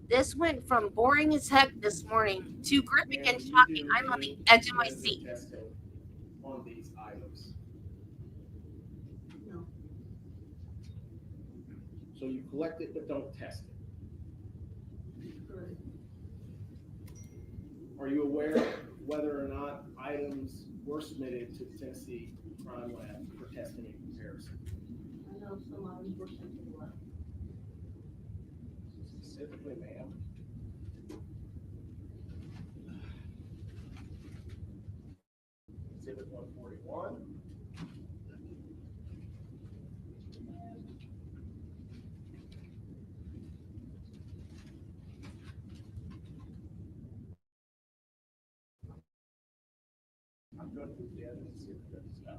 This went from boring as heck this morning to gripping and Ma'am, you shocking. do I'm on the any edge of my forensic seat. testing on these items. No. So you collect it but don't test it. Correct. Are you aware whether or not items were submitted to the Tennessee Crime Lab for testing and comparison? I know some items were sent to the lab. Specifically, ma'am, going through the evidence here because it's got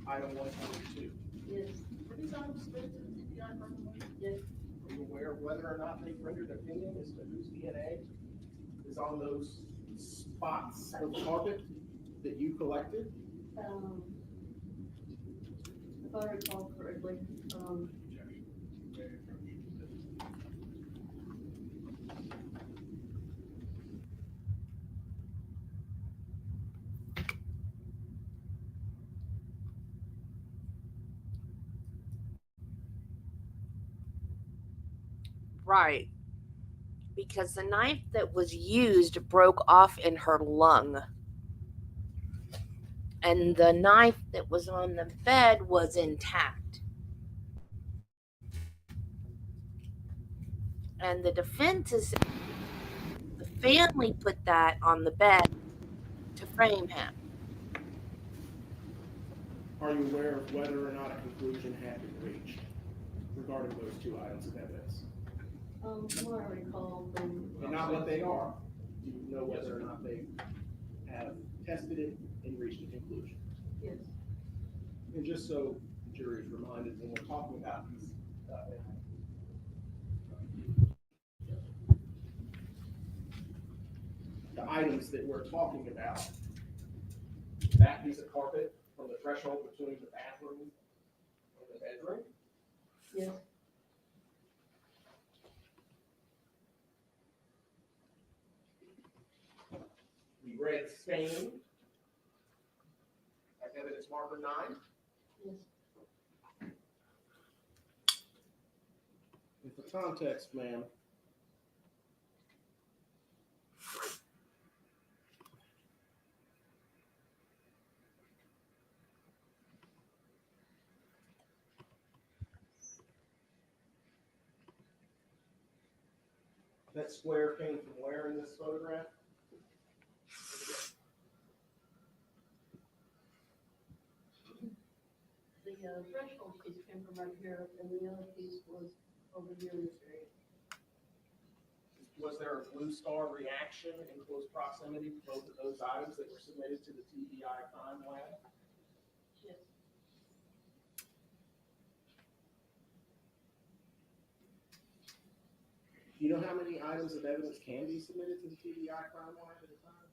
item 142. Yes, Were these items submitted to the TBI, by the way? yes, Are you aware of whether or not they've rendered opinion as to whose DNA is on those spots of carpet that you collected? if I recall correctly, Right. Because the knife that was used broke off in her lung. And the knife that was on the bed was intact. And the defense is the family put that on the bed to frame him. Are you aware of whether or not a conclusion had been reached regarding those two items of evidence? from what I recall, And not what they are. Do you know whether or not they have tested it and reached a conclusion? yes, And just so the jury is reminded, when we're talking about these, the items that we're talking about, that piece of carpet from the threshold between the bathroom and the bedroom, yes, the red stain at evidence marker 9. yes. And for context, ma'am, that square came from where in this photograph? The threshold piece came from right here, and the other piece was over here in this area. Was there a blue star reaction in close proximity to both of those items that were submitted to the TBI crime lab? Yes, Do you know how many items of evidence can be submitted to the TBI crime lab at a time?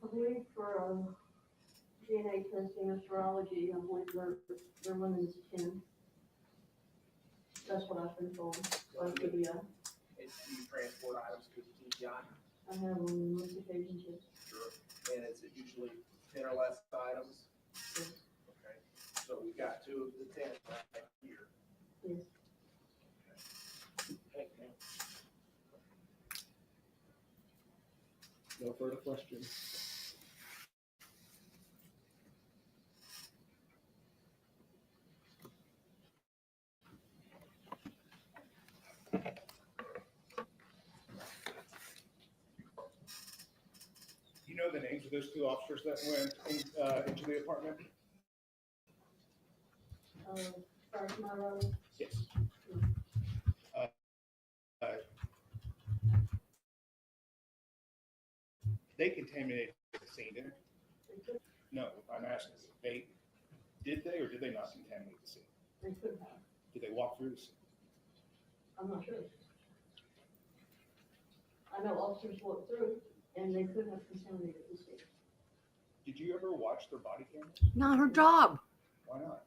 I believe for, DNA testing or serology, I believe their limit is 10. That's what I've been told by TBI. And do you transport items to the TBI? I have on most occasions, yes. Sure. And is it usually 10 or less items? Yes. Okay. So we've got 2 of the 10 right here. Yes. Thank you. No further questions. You know the names of those two officers that went into the apartment? First, my road, Yes. They contaminated the scene, didn't they? No, I'm asking, did they or did they not contaminate the scene? they could have. Did they walk through the scene? I'm not sure. I know officers walked through, and they could have contaminated the scene. Did you ever watch their body cameras? Not her job. Why not?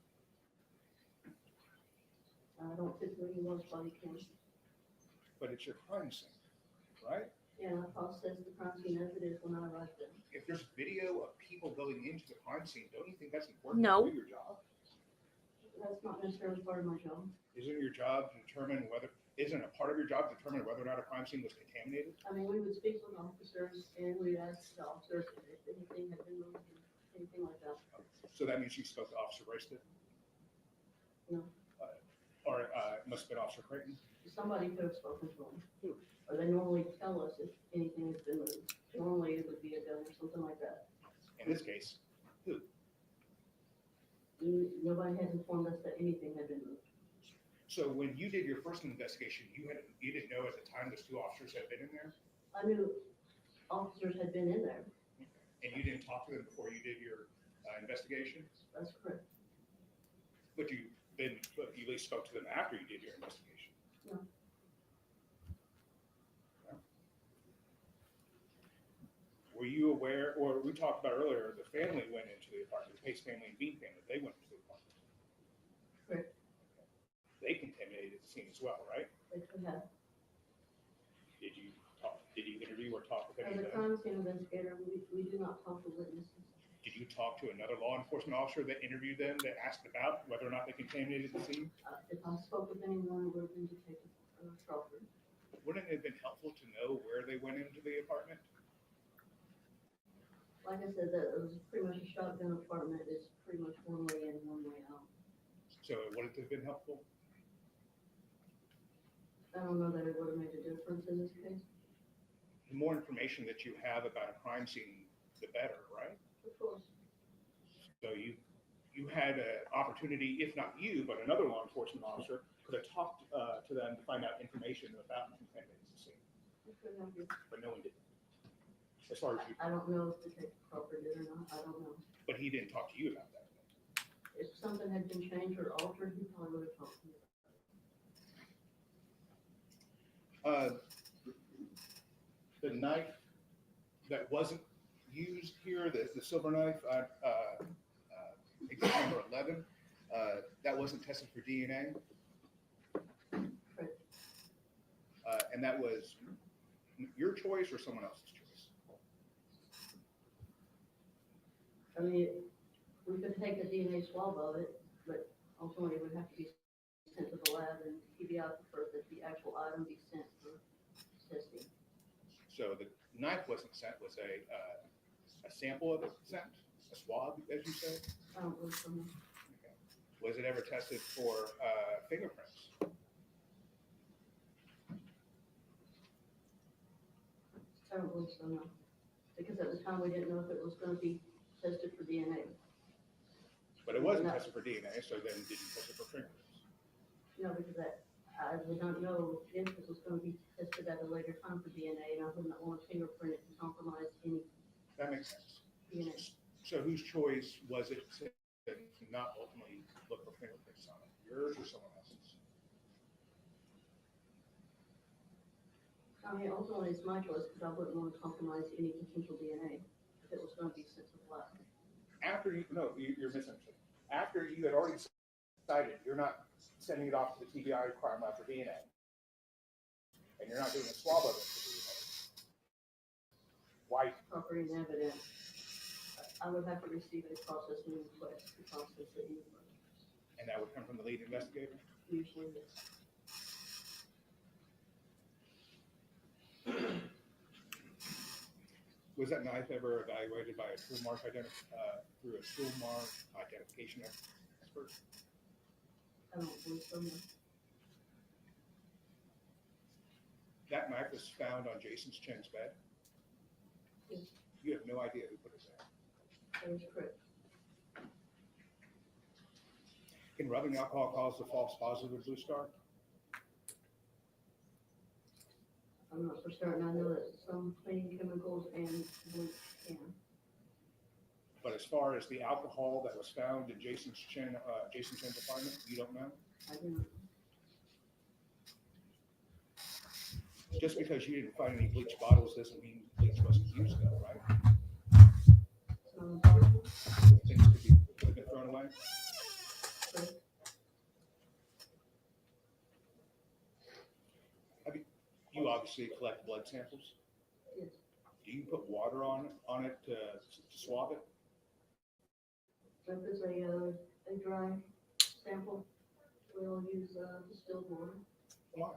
I don't typically watch body cams. But it's your crime scene, right? Yeah, I process the crime scene as it is when I arrive there. If there's video of people going into the crime scene, don't you think that's important No. to do your job? That's not necessarily part of my job. Isn't your job to determine isn't a part of your job to determine whether or not a crime scene was contaminated? I mean, we would speak with officers and we'd ask the officers if anything had been moved, anything like that. So that means you spoke to Officer Royston? No. Or it must have been Officer Creighton? Somebody could have spoken to them. Or they normally tell us if anything has been moved. Normally it would be a gun or something like that. In this case, who? Nobody had informed us that anything had been moved. So when you did your first investigation, you didn't know at the time those two officers had been in there? I knew officers had been in there. And you didn't talk to them before you did your investigation? That's correct. But you at least spoke to them after you did your investigation? No. No. Were you aware, or we talked about earlier, the family went into the apartment, the Pace family and Bean family, they went into the apartment? Correct. They contaminated the scene as well, right? They could have. Did you interview or talk with As any a of them? crime scene investigator, we do not talk to witnesses. Did you talk to another law enforcement officer that interviewed them, that asked about whether or not they contaminated the scene? If I spoke with anyone, it would have been Detective Crawford. Wouldn't it have been helpful to know where they went into the apartment? Like I said, that it was pretty much a shotgun apartment. It's pretty much one way in, one way out. So it wouldn't have been helpful? I don't know that it would have made a difference in this case. The more information that you have about a crime scene, the better, right? Of course. So you had an opportunity, if not you, but another law enforcement officer could have talked to them to find out information about contaminating the scene, I could have you. but no one did. As far as you, I don't know if Detective Crawford did or not. I don't know. but he didn't talk to you about that. If something had been changed or altered, he probably would have talked to me. The knife that wasn't used here, the silver knife, example number 11, that wasn't tested for DNA. Correct. And that was your choice or someone else's choice? I mean, we could take a DNA swab of it, but ultimately it would have to be sent to the lab, and PBI preferred that the actual item be sent for testing. So the knife wasn't sent, was a sample of it sent? A swab, as you said? I don't believe so, no. Okay. Was it ever tested for fingerprints? I don't believe so, no. Because at the time, we didn't know if it was gonna be tested for DNA. But it wasn't No. tested for DNA, so then did you test it for fingerprints? No, because I would not know if this was gonna be tested at a later time for DNA, and I would not want to fingerprint it to compromise any That makes sense. DNA. So whose choice was it to not ultimately look for fingerprints on it? Yours or someone else's? I mean, ultimately, it's my choice, because I wouldn't want to compromise any potential DNA if it was gonna be sent to the lab. After you, no, you're misunderstanding. After you had already decided you're not sending it off to the TBI crime lab for DNA, and you're not doing a swab of it for DNA, why? Property and evidence, I would have to receive a processing request to process it anyway. And that would come from the lead investigator? Usually, yes. Was that knife ever evaluated by a tool mark through a tool mark identification expert? I don't believe so, no. That knife was found on Jason Chen's bed? Yes. You have no idea who put it there? That is correct. Can rubbing alcohol cause the false positive blue star? I'm not for certain. I know that some cleaning chemicals and bleach can. But as far as the alcohol that was found in Jason Chen's apartment, you don't know? I do not. Just because you didn't find any bleach bottles doesn't mean bleach wasn't used though, right? It's not impossible. Things could have been thrown away. Correct. You obviously collect blood samples. Yes. Do you put water on it to swab it? If it's a dry sample, we'll use distilled water Why?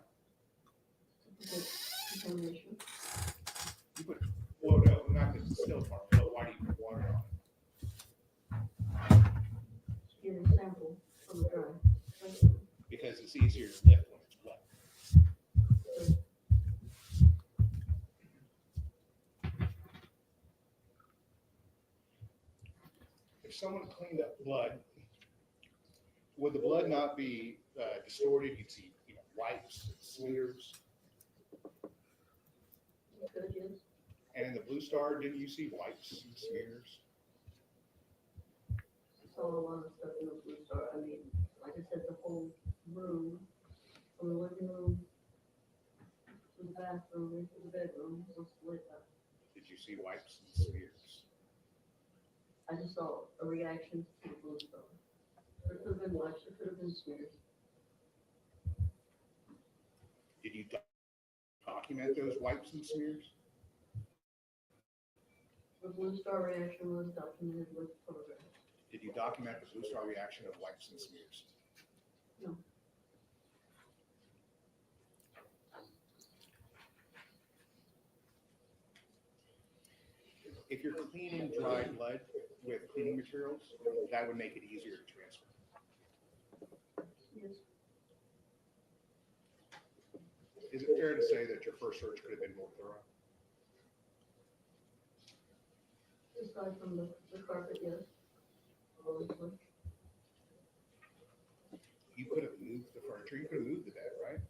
to prevent contamination. You put, well, no, not the distilled part, but why do you put water on it? Get a sample from the dry. Because it's easier to lift when it's wet. If someone cleaned up blood, would the blood not be distorted? You'd see, wipes, smears, Good, yes. And in the Blue Star, didn't you see wipes and smears? I saw a lot of stuff in the Blue Star. I mean, like I said, the whole room, from the living room to the bathroom into the bedroom was lit up. Did you see wipes and smears? I just saw a reaction to the Blue Star. There could have been wipes, there could have been smears. Did you document those wipes and smears? The Blue Star reaction was documented with photographs. Did you document the Blue Star reaction of wipes and smears? No. If you're cleaning dry blood with cleaning materials, that would make it easier to transfer. Yes. Is it fair to say that your first search could have been more thorough? Aside from the carpet, yes. Obviously. You could have moved the furniture, you could have moved the bed, right?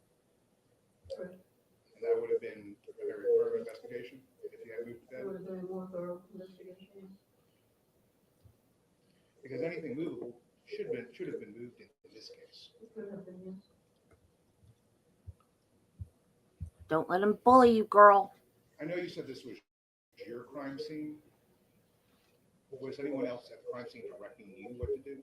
Correct. And that would have been a very thorough investigation if you had moved the It bed. would have been a more thorough investigation. Because anything movable should have been moved in this case. It could have been, yes. Don't let him bully you, girl. I know you said this was your crime scene. Was anyone else at the crime scene directing you what to do?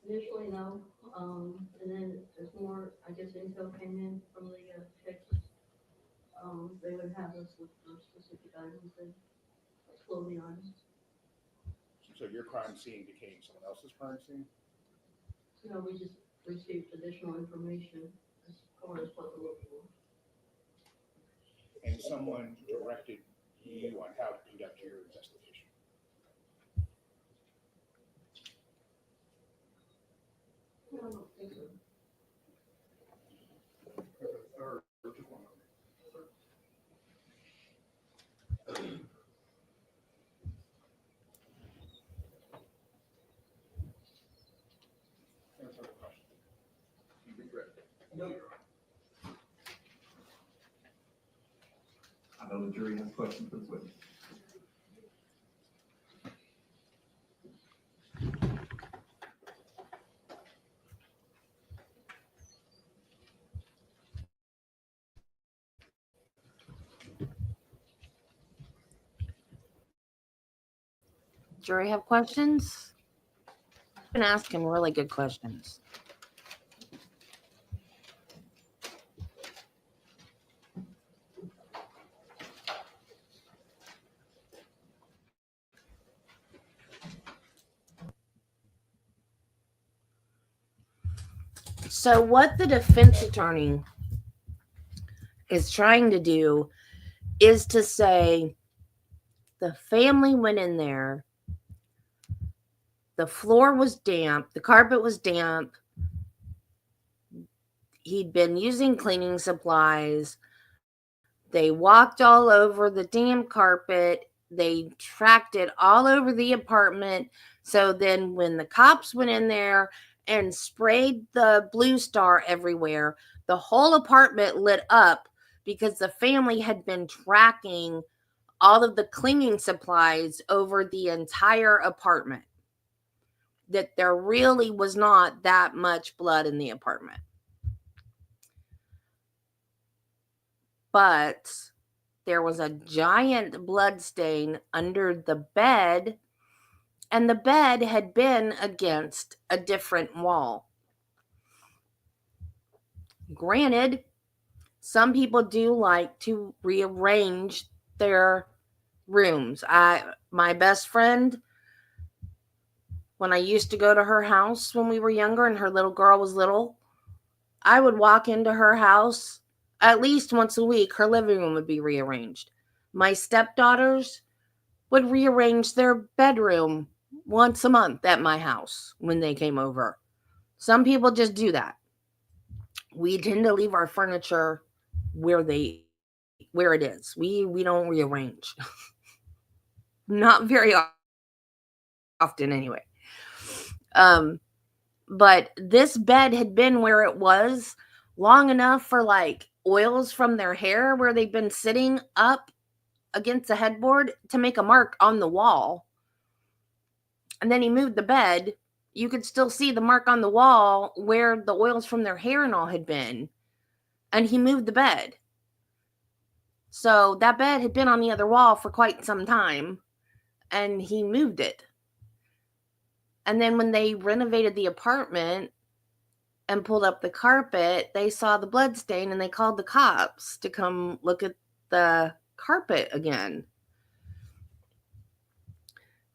Initially, no. And then as more, I guess, intel came in from the Texas, they would have us look for specific items and clothing items. So your crime scene became someone else's crime scene? You know, we just received additional information as far as what to look for. And someone directed you on how to conduct your investigation? I don't think so. You be correct. No, Your Honor. I know the jury has questions for this witness. Jury have questions? I've been asking really good questions. So what the defense attorney is trying to do is to say the family went in there, the floor was damp, the carpet was damp, he'd been using cleaning supplies, they walked all over the damp carpet, they tracked it all over the apartment. So then when the cops went in there and sprayed the Blue Star everywhere, the whole apartment lit up because the family had been tracking all of the cleaning supplies over the entire apartment. That there really was not that much blood in the apartment. But there was a giant blood stain under the bed, and the bed had been against a different wall. Granted, some people do like to rearrange their rooms. My best friend, when I used to go to her house when we were younger and her little girl was little, I would walk into her house at least once a week. Her living room would be rearranged. My stepdaughters would rearrange their bedroom once a month at my house when they came over. Some people just do that. We tend to leave our furniture where it is. We don't rearrange. Not very often anyway. but this bed had been where it was long enough for like oils from their hair where they've been sitting up against the headboard to make a mark on the wall. And then he moved the bed. You could still see the mark on the wall where the oils from their hair and all had been. And he moved the bed. So that bed had been on the other wall for quite some time, and he moved it. And then when they renovated the apartment and pulled up the carpet, they saw the blood stain and they called the cops to come look at the carpet again.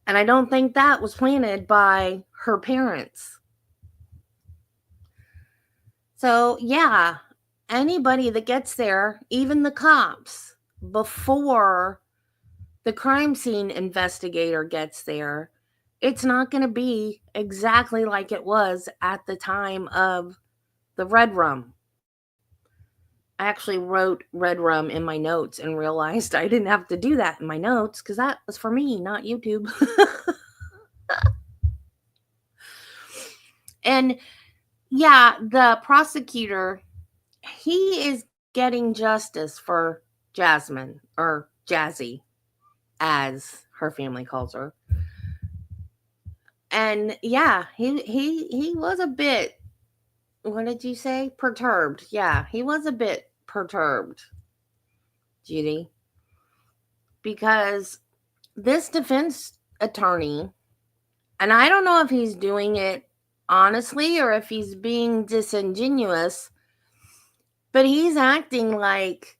And I don't think that was planted by her parents. So, yeah, anybody that gets there, even the cops, before the crime scene investigator gets there, it's not going to be exactly like it was at the time of the red rum. I actually wrote red rum in my notes and realized I didn't have to do that in my notes because that was for me, not YouTube. And yeah, the prosecutor, he is getting justice for Jasmine, or Jazzy, as her family calls her. And yeah, he was a bit, what did you say? Perturbed. Yeah, he was a bit perturbed, Judy, because this defense attorney, and I don't know if he's doing it honestly or if he's being disingenuous, but he's acting like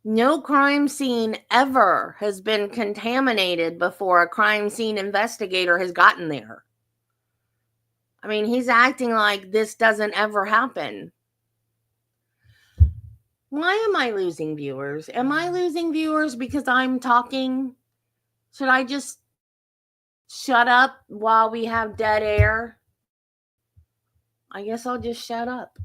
no crime scene ever has been contaminated before a crime scene investigator has gotten there. I mean, he's acting like this doesn't ever happen. Why am I losing viewers? Am I losing viewers because I'm talking? Should I just shut up while we have dead air? I guess I'll just shut up.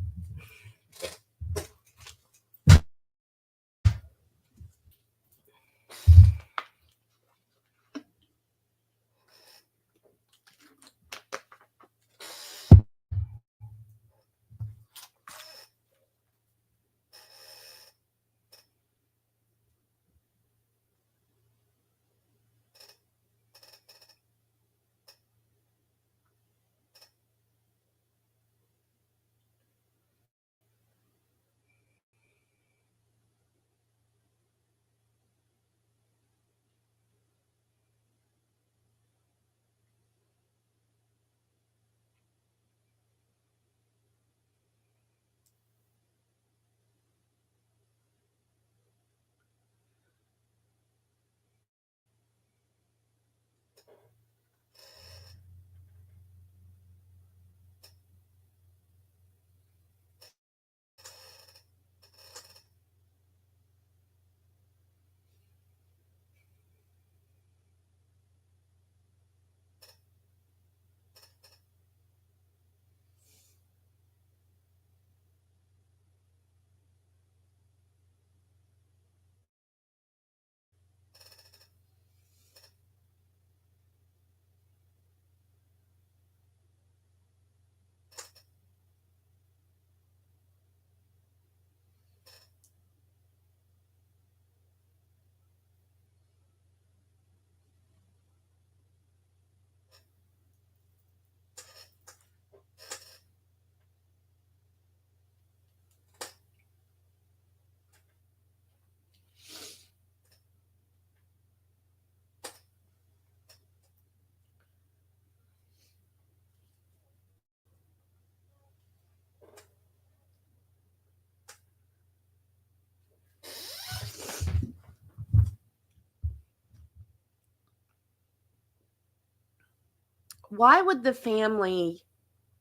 Why would the family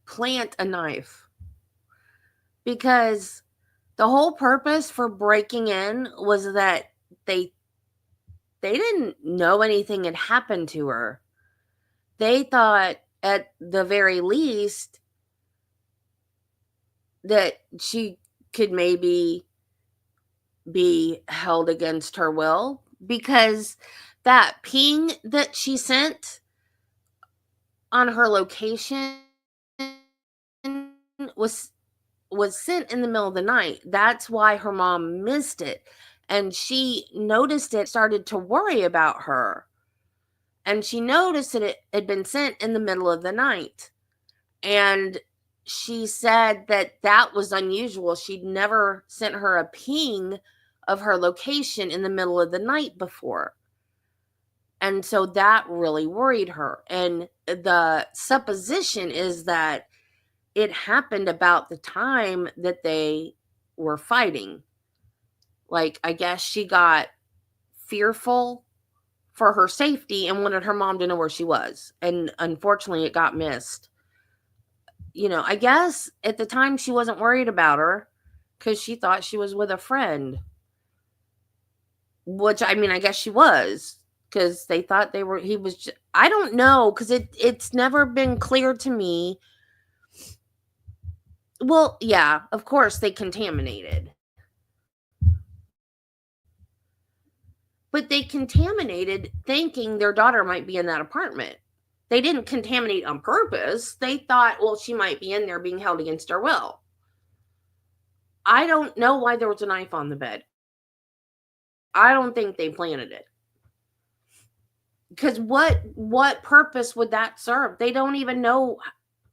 plant a knife? Because the whole purpose for breaking in was that they didn't know anything had happened to her. They thought at the very least that she could maybe be held against her will, because that ping that she sent on her location was sent in the middle of the night. That's why her mom missed it. And she noticed it, started to worry about her. And she noticed that it had been sent in the middle of the night. And she said that that was unusual. She'd never sent her a ping of her location in the middle of the night before. And so that really worried her. And the supposition is that it happened about the time that they were fighting. Like, I guess she got fearful for her safety and wanted her mom to know where she was. And unfortunately, it got missed. You know, I guess at the time she wasn't worried about her because she thought she was with a friend. Which, I mean, I guess she was because they thought he was, I don't know, because it's never been clear to me. Well, yeah, of course they contaminated. But they contaminated thinking their daughter might be in that apartment. They didn't contaminate on purpose. They thought, well, she might be in there being held against her will. I don't know why there was a knife on the bed. I don't think they planted it. Because what purpose would that serve? They don't even know.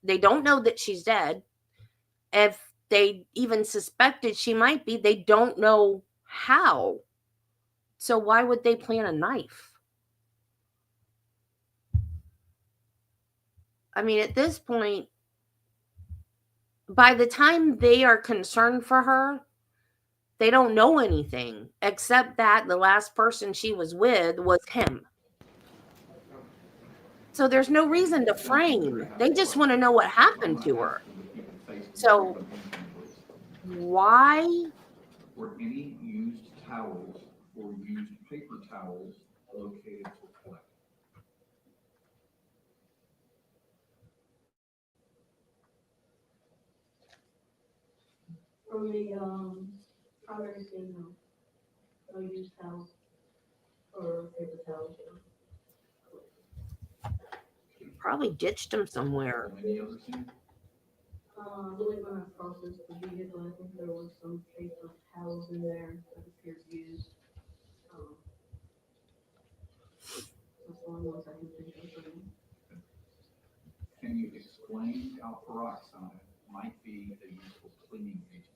They don't know that she's dead. If they even suspected she might be, they don't know how. So why would they plant a knife? I mean, at this point, by the time they are concerned for her, they don't know anything except that the last person she was with was him. So there's no reason to frame. They just want to know what happened to her. So why? Were any used towels or used paper towels located for collection? From the, primary scene, no use towels or paper towels. Probably ditched them somewhere. Any other scene? I believe when I processed the vehicle, I think there was some paper towels in there that appeared used. That's the only ones I can think of. Can you explain how peroxide might be a useful cleaning agent?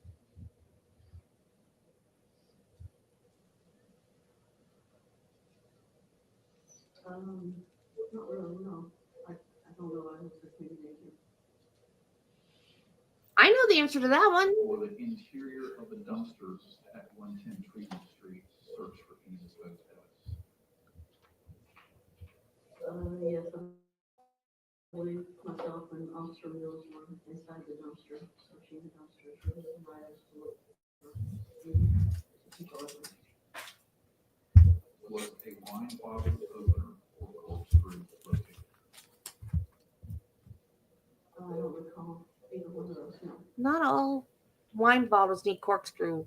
Not really, no. I don't know why it's a communication. I know the answer to that one. For the interior of the dumpsters at 110 Treatment Street, search for any disposed evidence. Yes, I believe myself and Officer Mills were inside the dumpster, searching the dumpster for hidden items to look for potential evidence. Was a wine bottle opener or corkscrew located? I don't recall either one of those, no. Not all wine bottles need corkscrew.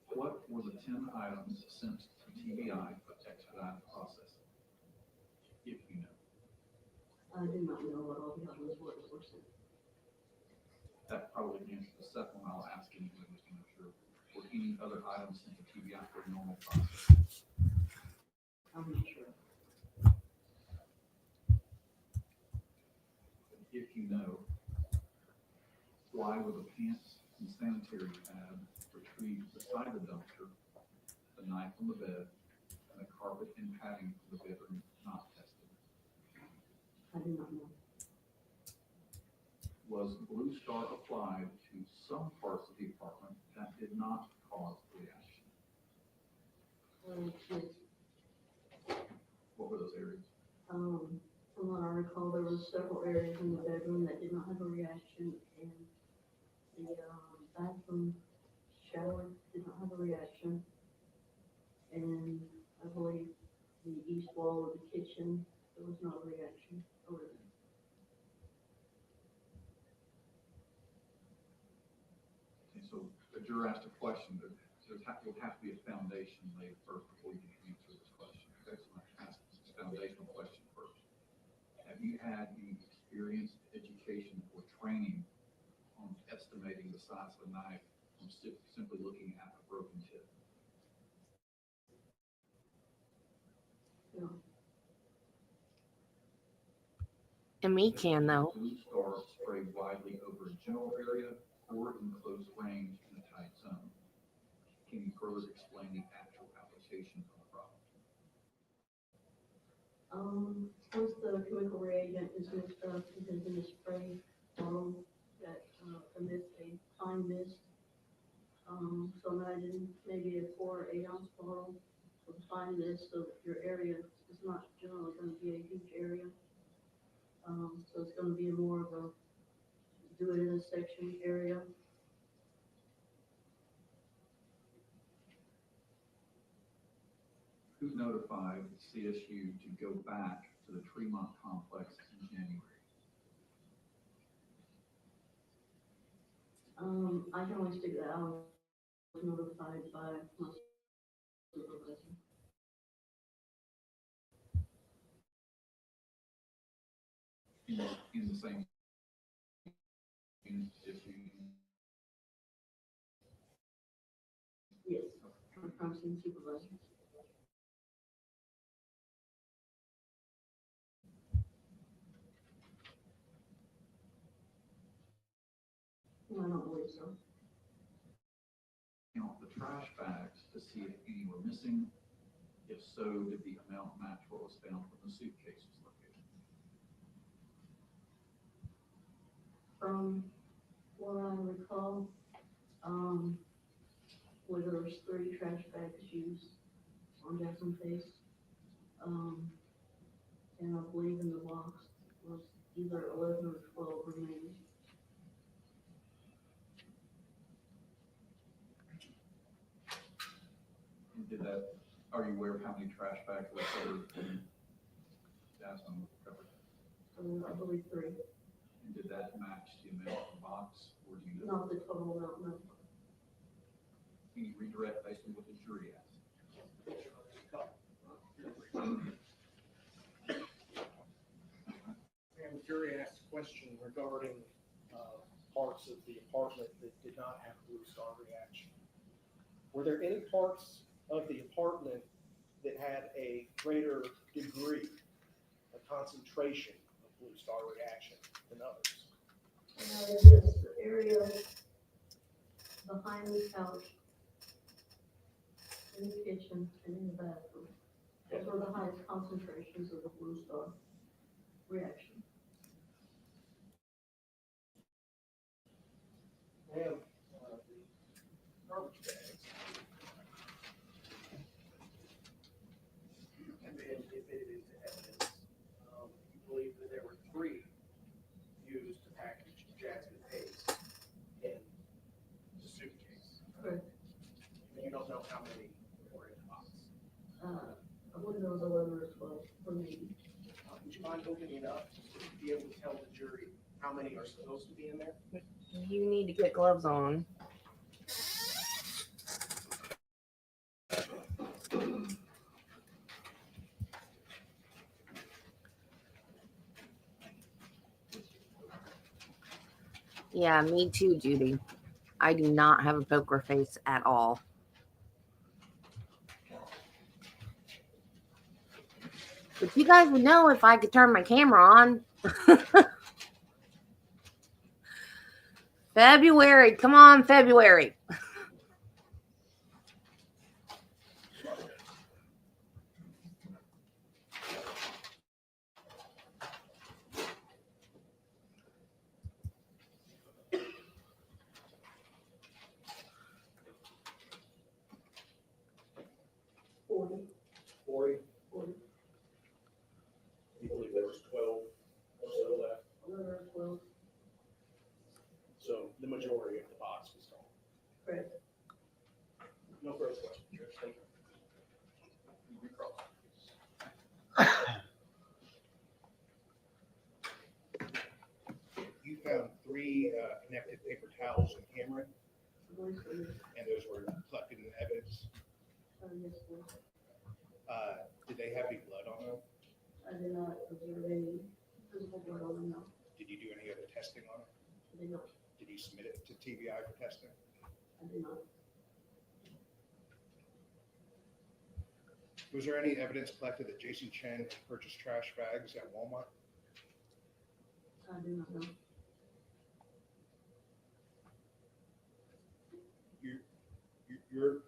What were the 10 items sent to TBI for expedited processing? If you know. I do not know what all the items were that were sent. That probably answers the second one I'll ask anyway, just to make sure. Were any other items sent to TBI for normal processing? I'm not sure. If you know, why were the pants and sanitary pad retrieved beside the dumpster, the knife on the bed, and the carpet and padding for the bedroom not tested? I do not know. Was Blue Star applied to some parts of the apartment that did not cause reaction? Yes. What were those areas? From what I recall, there were several areas in the bedroom that did not have a reaction, and the bathroom shower did not have a reaction, and I believe the east wall of the kitchen, there was not a reaction over there. Okay, so the juror asked a question, but there'll have to be a foundation laid first before you can answer this question. Okay, so I'm going to ask this foundational question first. Have you had any experience, education, or training estimating the size of a knife from simply looking at a broken tip. No. And me can though. Blue star sprayed widely over a general area or in close range in a tight zone. Can you further explain the actual application of the product? Once the chemical reagent is mixed up, it is in a spray bottle that emits a fine mist. So imagine maybe a 4 or 8 ounce bottle of fine mist, so that your area is not generally going to be a huge area. So it's going to be more of a do it in a section area. Who notified CSU to go back to the Tremont complex in January? I can only stick that I was notified by my supervisor. In the same unit, Yes, my crime scene supervisor. No, I don't believe so. count the trash bags to see if any were missing. If so, did the amount match what was found from the suitcase was located? From what I recall, where there was 3 trash bags used on Jasmine Pace. And I believe in the box was either 11 or 12 remaining. And did that, are you aware of how many trash bags were recovered from Jasmine recovered? I believe 3. And did that match the amount of the box, or do you know? Not the total amount, no. Can you redirect based on what the jury asked? And the jury asked a question regarding parts of the apartment that did not have a blue star reaction. Were there any parts of the apartment that had a greater degree, a concentration of blue star reaction than others? Yes, the area behind the couch, in the kitchen, and in the bathroom. Those were the highest concentrations of the blue star reaction. And the garbage bags. And then admitted into evidence, you believe that there were 3 used to package Jasmine Pace in the suitcase. Correct. And you don't know how many were in the box. I believe there was 11 or 12 remaining. Would you mind opening up to be able to tell the jury how many are supposed to be in there? You need to get gloves on. Yeah, me too, Judy. I do not have a poker face at all. But you guys would know if I could turn my camera on. February. Come on, February. Forty. You believe there was 12 or so left? 11 or 12. So the majority of the box was gone. Correct. No further questions, Judge. Thank you. You found 3 connected paper towels in Cameron, I believe so, yes. and those were collected in evidence. Yes, please. Did they have any blood on them? I did not observe any physical blood on them, no. Did you do any other testing on them? I did not. Did you you submit it to TBI for testing? I do not. Was there any evidence collected that Jason Chen purchased trash bags at Walmart? I do not know.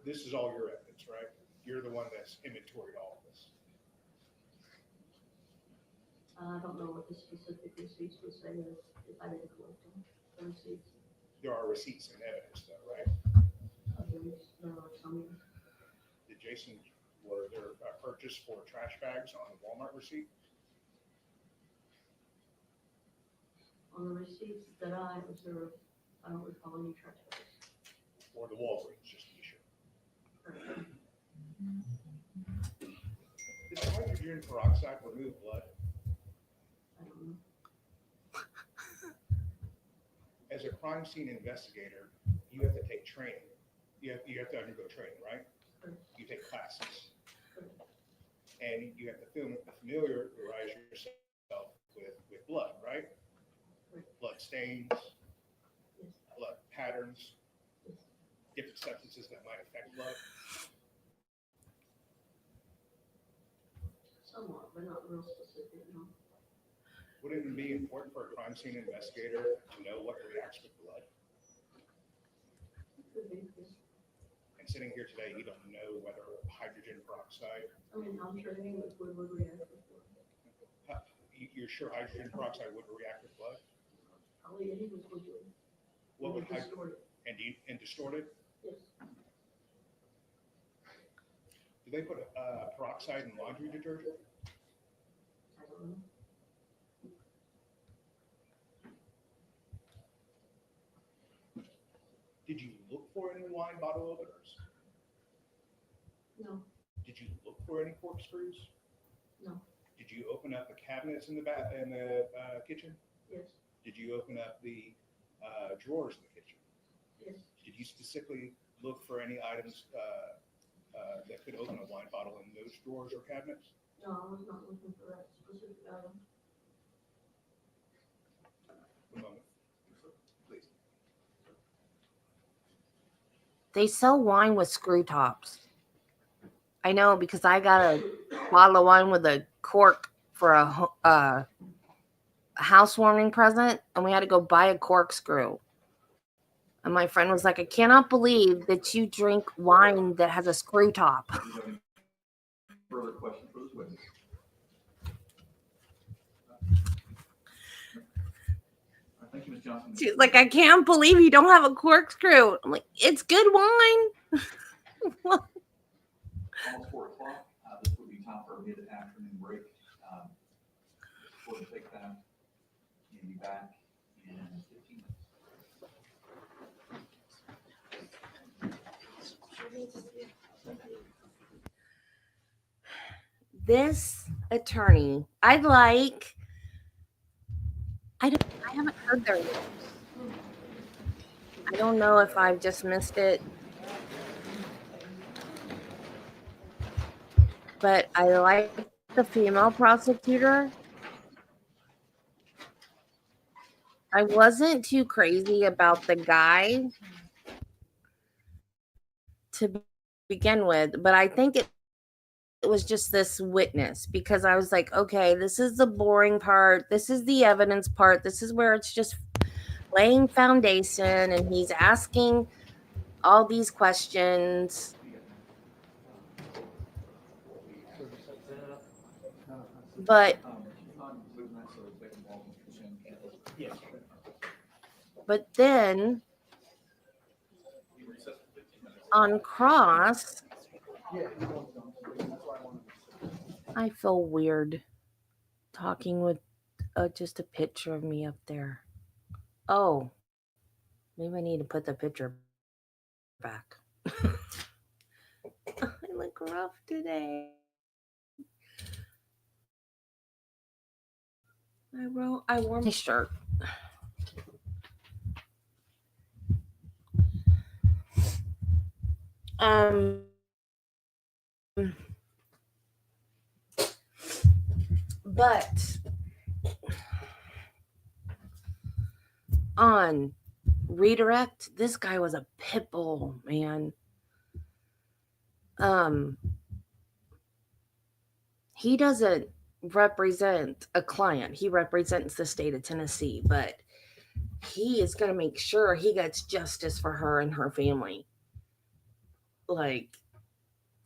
This is all your evidence, right? You're the one that's inventoried all of this. I don't know what the specific receipts would say if I didn't collect them, the receipts. There are receipts and evidence though, right? There are some, Did Jason, were there a purchase for trash bags on the Walmart receipt? on the receipts that I observed, I don't recall any trash bags. Or the Walgreens, just to be sure? Does hydrogen peroxide remove blood? I don't know. As a crime scene investigator, you have to take training. You have to undergo training, right? Correct. You take classes. Correct. And you have to familiarize yourself with blood, right? Correct. Blood stains, Yes. blood patterns, Yes. different substances that might affect blood. Somewhat, but not real specific, no. Wouldn't it be important for a crime scene investigator to know what reacts with blood? Could be, yes. And sitting here today, you don't know whether hydrogen peroxide, I mean, I'm sure any liquid would react with blood. you're sure hydrogen peroxide would react with blood? Probably any liquid would. What would It distort it. and distorted? Yes. Do they put peroxide in laundry detergent? I don't know. Did you look for any wine bottle openers? No, Did you look for any corkscrews? no, Did you open up the cabinets in the kitchen? yes, Did you open up the drawers in the kitchen? yes. Did you specifically look for any items that could open a wine bottle in those drawers or cabinets? No, I was not looking for that specific item. One moment, please. They sell wine with screw tops. I know because I got a bottle of wine with a cork for a housewarming present, and we had to go buy a corkscrew. And my friend was like, I cannot believe that you drink wine that has a screw top. Do you have any further questions for this witness? Thank you, Ms. Johnson. She's like, I can't believe you don't have a corkscrew. I'm like, it's good wine. Almost 4 o'clock. This would be time for a mid-afternoon break. We'll take that and be back in 15 minutes. This attorney, I haven't heard their names. I don't know if I've just missed it. But I like the female prosecutor. I wasn't too crazy about the guy to begin with, but I think it was just this witness, because I was like, okay, this is the boring part. This is the evidence part. This is where it's just laying foundation, and he's asking all these questions. But then on cross, I feel weird talking with just a picture of me up there. Oh, maybe I need to put the picture back. I look rough today. I wore my shirt. But on redirect, this guy was a pit bull, man. He doesn't represent a client. He represents the state of Tennessee, but he is going to make sure he gets justice for her and her family. Like,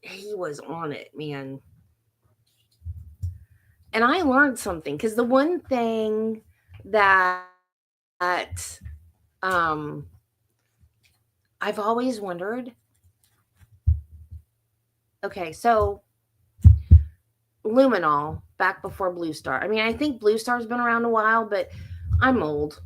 he was on it, man. And I learned something, because the one thing that I've always wondered, okay, so luminol back before Blue Star. I mean, I think Blue Star's been around a while, but I'm old.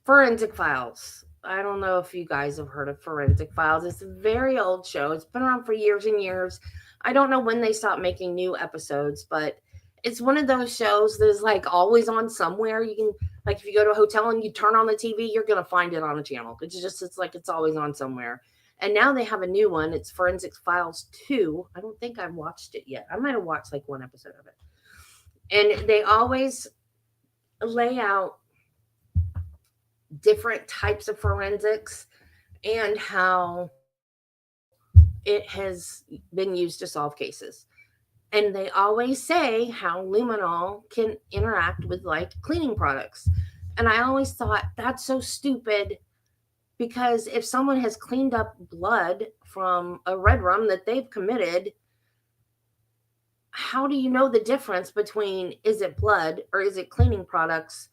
Forensic Files. I don't know if you guys have heard of Forensic Files. It's a very old show. It's been around for years and years. I don't know when they stopped making new episodes, but it's one of those shows that is like always on somewhere. You can, like, if you go to a hotel and you turn on the TV, you're going to find it on a channel. It's like it's always on somewhere. And now they have a new one. It's Forensic Files 2. I don't think I've watched it yet. I might have watched like one episode of it. And they always lay out different types of forensics and how it has been used to solve cases. And they always say how luminol can interact with like cleaning products. And I always thought that's so stupid, because if someone has cleaned up blood from a red rum that they've committed, how do you know the difference between, is it blood or is it cleaning products,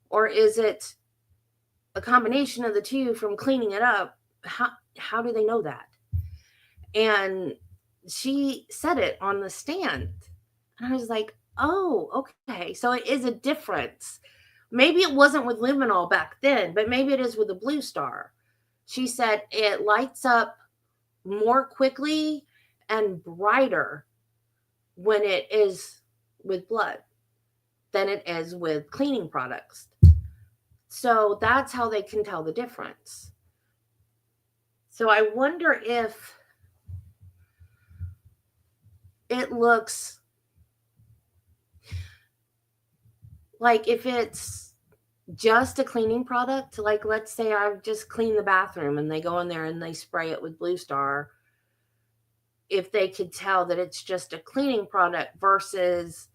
or is it a combination of the two from cleaning it up? How do they know that? And she said it on the stand, and I was like, oh, okay, so it is a difference. Maybe it wasn't with luminol back then, but maybe it is with the Blue Star. She said it lights up more quickly and brighter when it is with blood than it is with cleaning products. So that's how they can tell the difference. So I wonder if it looks like, if it's just a cleaning product, like let's say I've just cleaned the bathroom and they go in there and they spray it with Blue Star, if they could tell that it's just a cleaning product versus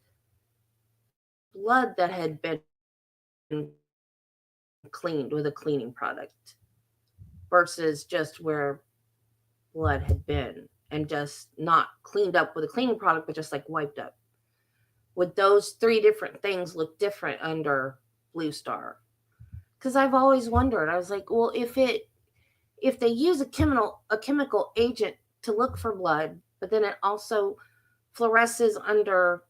blood that had been cleaned with a cleaning product versus just where blood had been and just not cleaned up with a cleaning product, but just like wiped up. Would those three different things look different under Blue Star? Because I've always wondered. I was like, well, if they use a chemical agent to look for blood, but then it also fluoresces under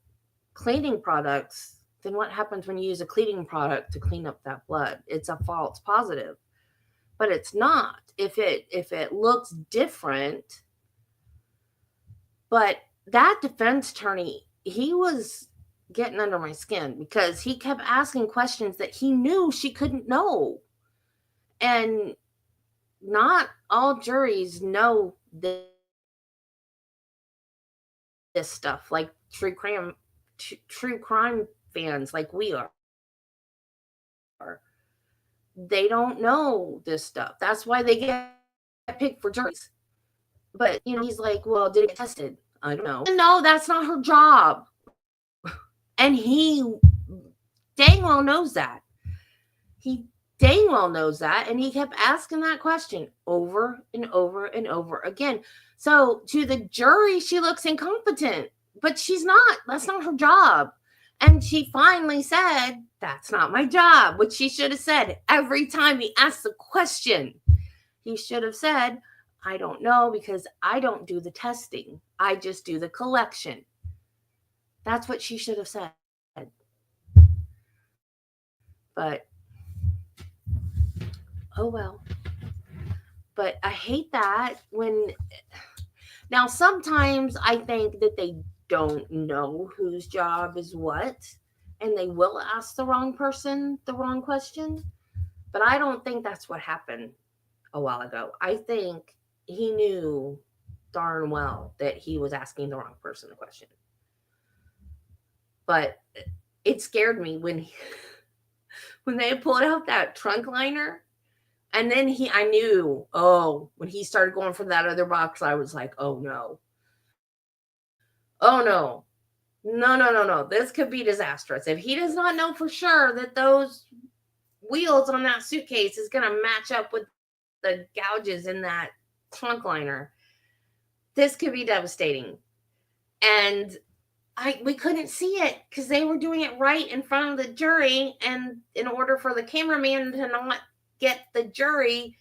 cleaning products, then what happens when you use a cleaning product to clean up that blood? It's a false positive. But it's not. If it looks different. But that defense attorney, he was getting under my skin, because he kept asking questions that he knew she couldn't know. And not all juries know this stuff, like true crime fans like we are. They don't know this stuff. That's why they get picked for juries. But, he's like, well, did it get tested? I don't know. No, that's not her job. And he dang well knows that. He dang well knows that. And he kept asking that question over and over and over again. So to the jury, she looks incompetent, but she's not. That's not her job. And she finally said, that's not my job, which she should have said every time he asked the question. He should have said, I don't know, because I don't do the testing. I just do the collection. That's what she should have said. But, oh well. But I hate that now sometimes I think that they don't know whose job is what, and they will ask the wrong person the wrong question. But I don't think that's what happened a while ago. I think he knew darn well that he was asking the wrong person a question. But it scared me when they pulled out that trunk liner And then I knew, oh, when he started going for that other box, I was like, oh no. Oh no. No. This could be disastrous. If he does not know for sure that those wheels on that suitcase is going to match up with the gouges in that trunk liner, this could be devastating. And we couldn't see it because they were doing it right in front of the jury. And in order for the cameraman to not get the jury,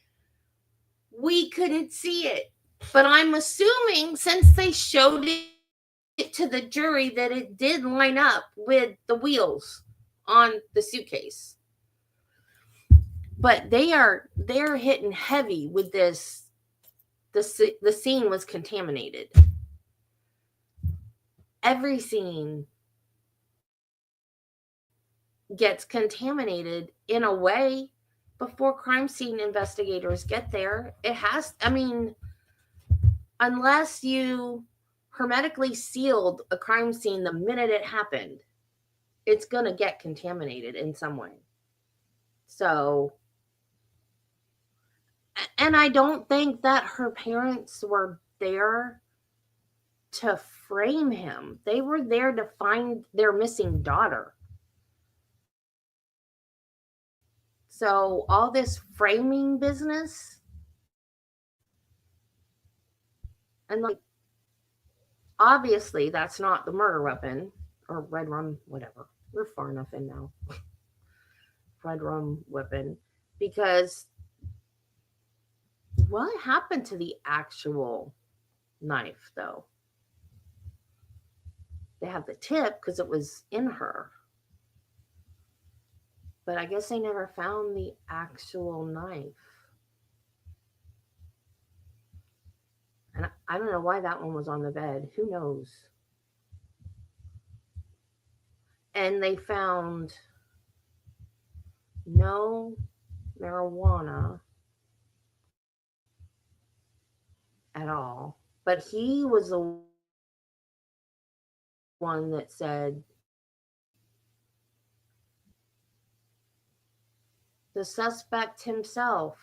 we couldn't see it. But I'm assuming since they showed it to the jury that it did line up with the wheels on the suitcase. But they're hitting heavy with this. The scene was contaminated. Every scene gets contaminated in a way before crime scene investigators get there. It has, I mean, unless you hermetically sealed a crime scene the minute it happened, it's going to get contaminated in some way. So, and I don't think that her parents were there to frame him. They were there to find their missing daughter. So all this framing business, and like, obviously that's not the murder weapon or red rum, whatever. We're far enough in now. Red rum weapon, because what happened to the actual knife though? They have the tip because it was in her. But I guess they never found the actual knife. And I don't know why that one was on the bed. Who knows? And they found no marijuana at all. But he was the one that said the suspect himself.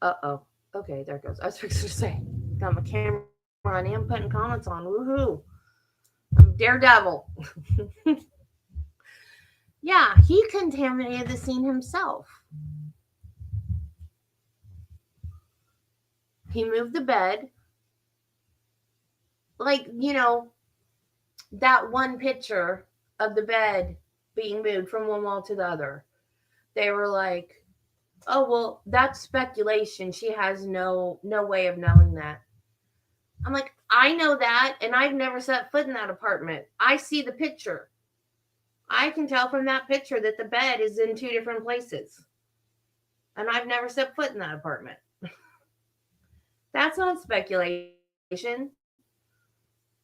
Uh-oh. Okay, there it goes. I was fixing to say, got my camera on and putting comments on. Woohoo. I'm Daredevil. Yeah, he contaminated the scene himself. He moved the bed. Like, you know, that one picture of the bed being moved from one wall to the other. They were like, oh, well, that's speculation. She has no way of knowing that. I'm like, I know that, and I've never set foot in that apartment. I see the picture. I can tell from that picture that the bed is in two different places. And I've never set foot in that apartment. That's not speculation.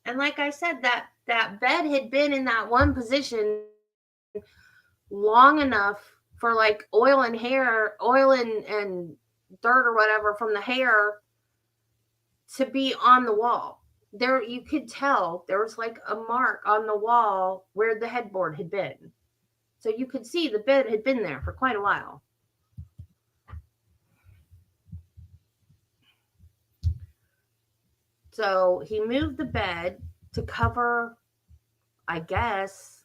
And like I said, that bed had been in that one position long enough for like oil and dirt or whatever from the hair to be on the wall. There, you could tell there was like a mark on the wall where the headboard had been. So you could see the bed had been there for quite a while. So he moved the bed to cover, I guess,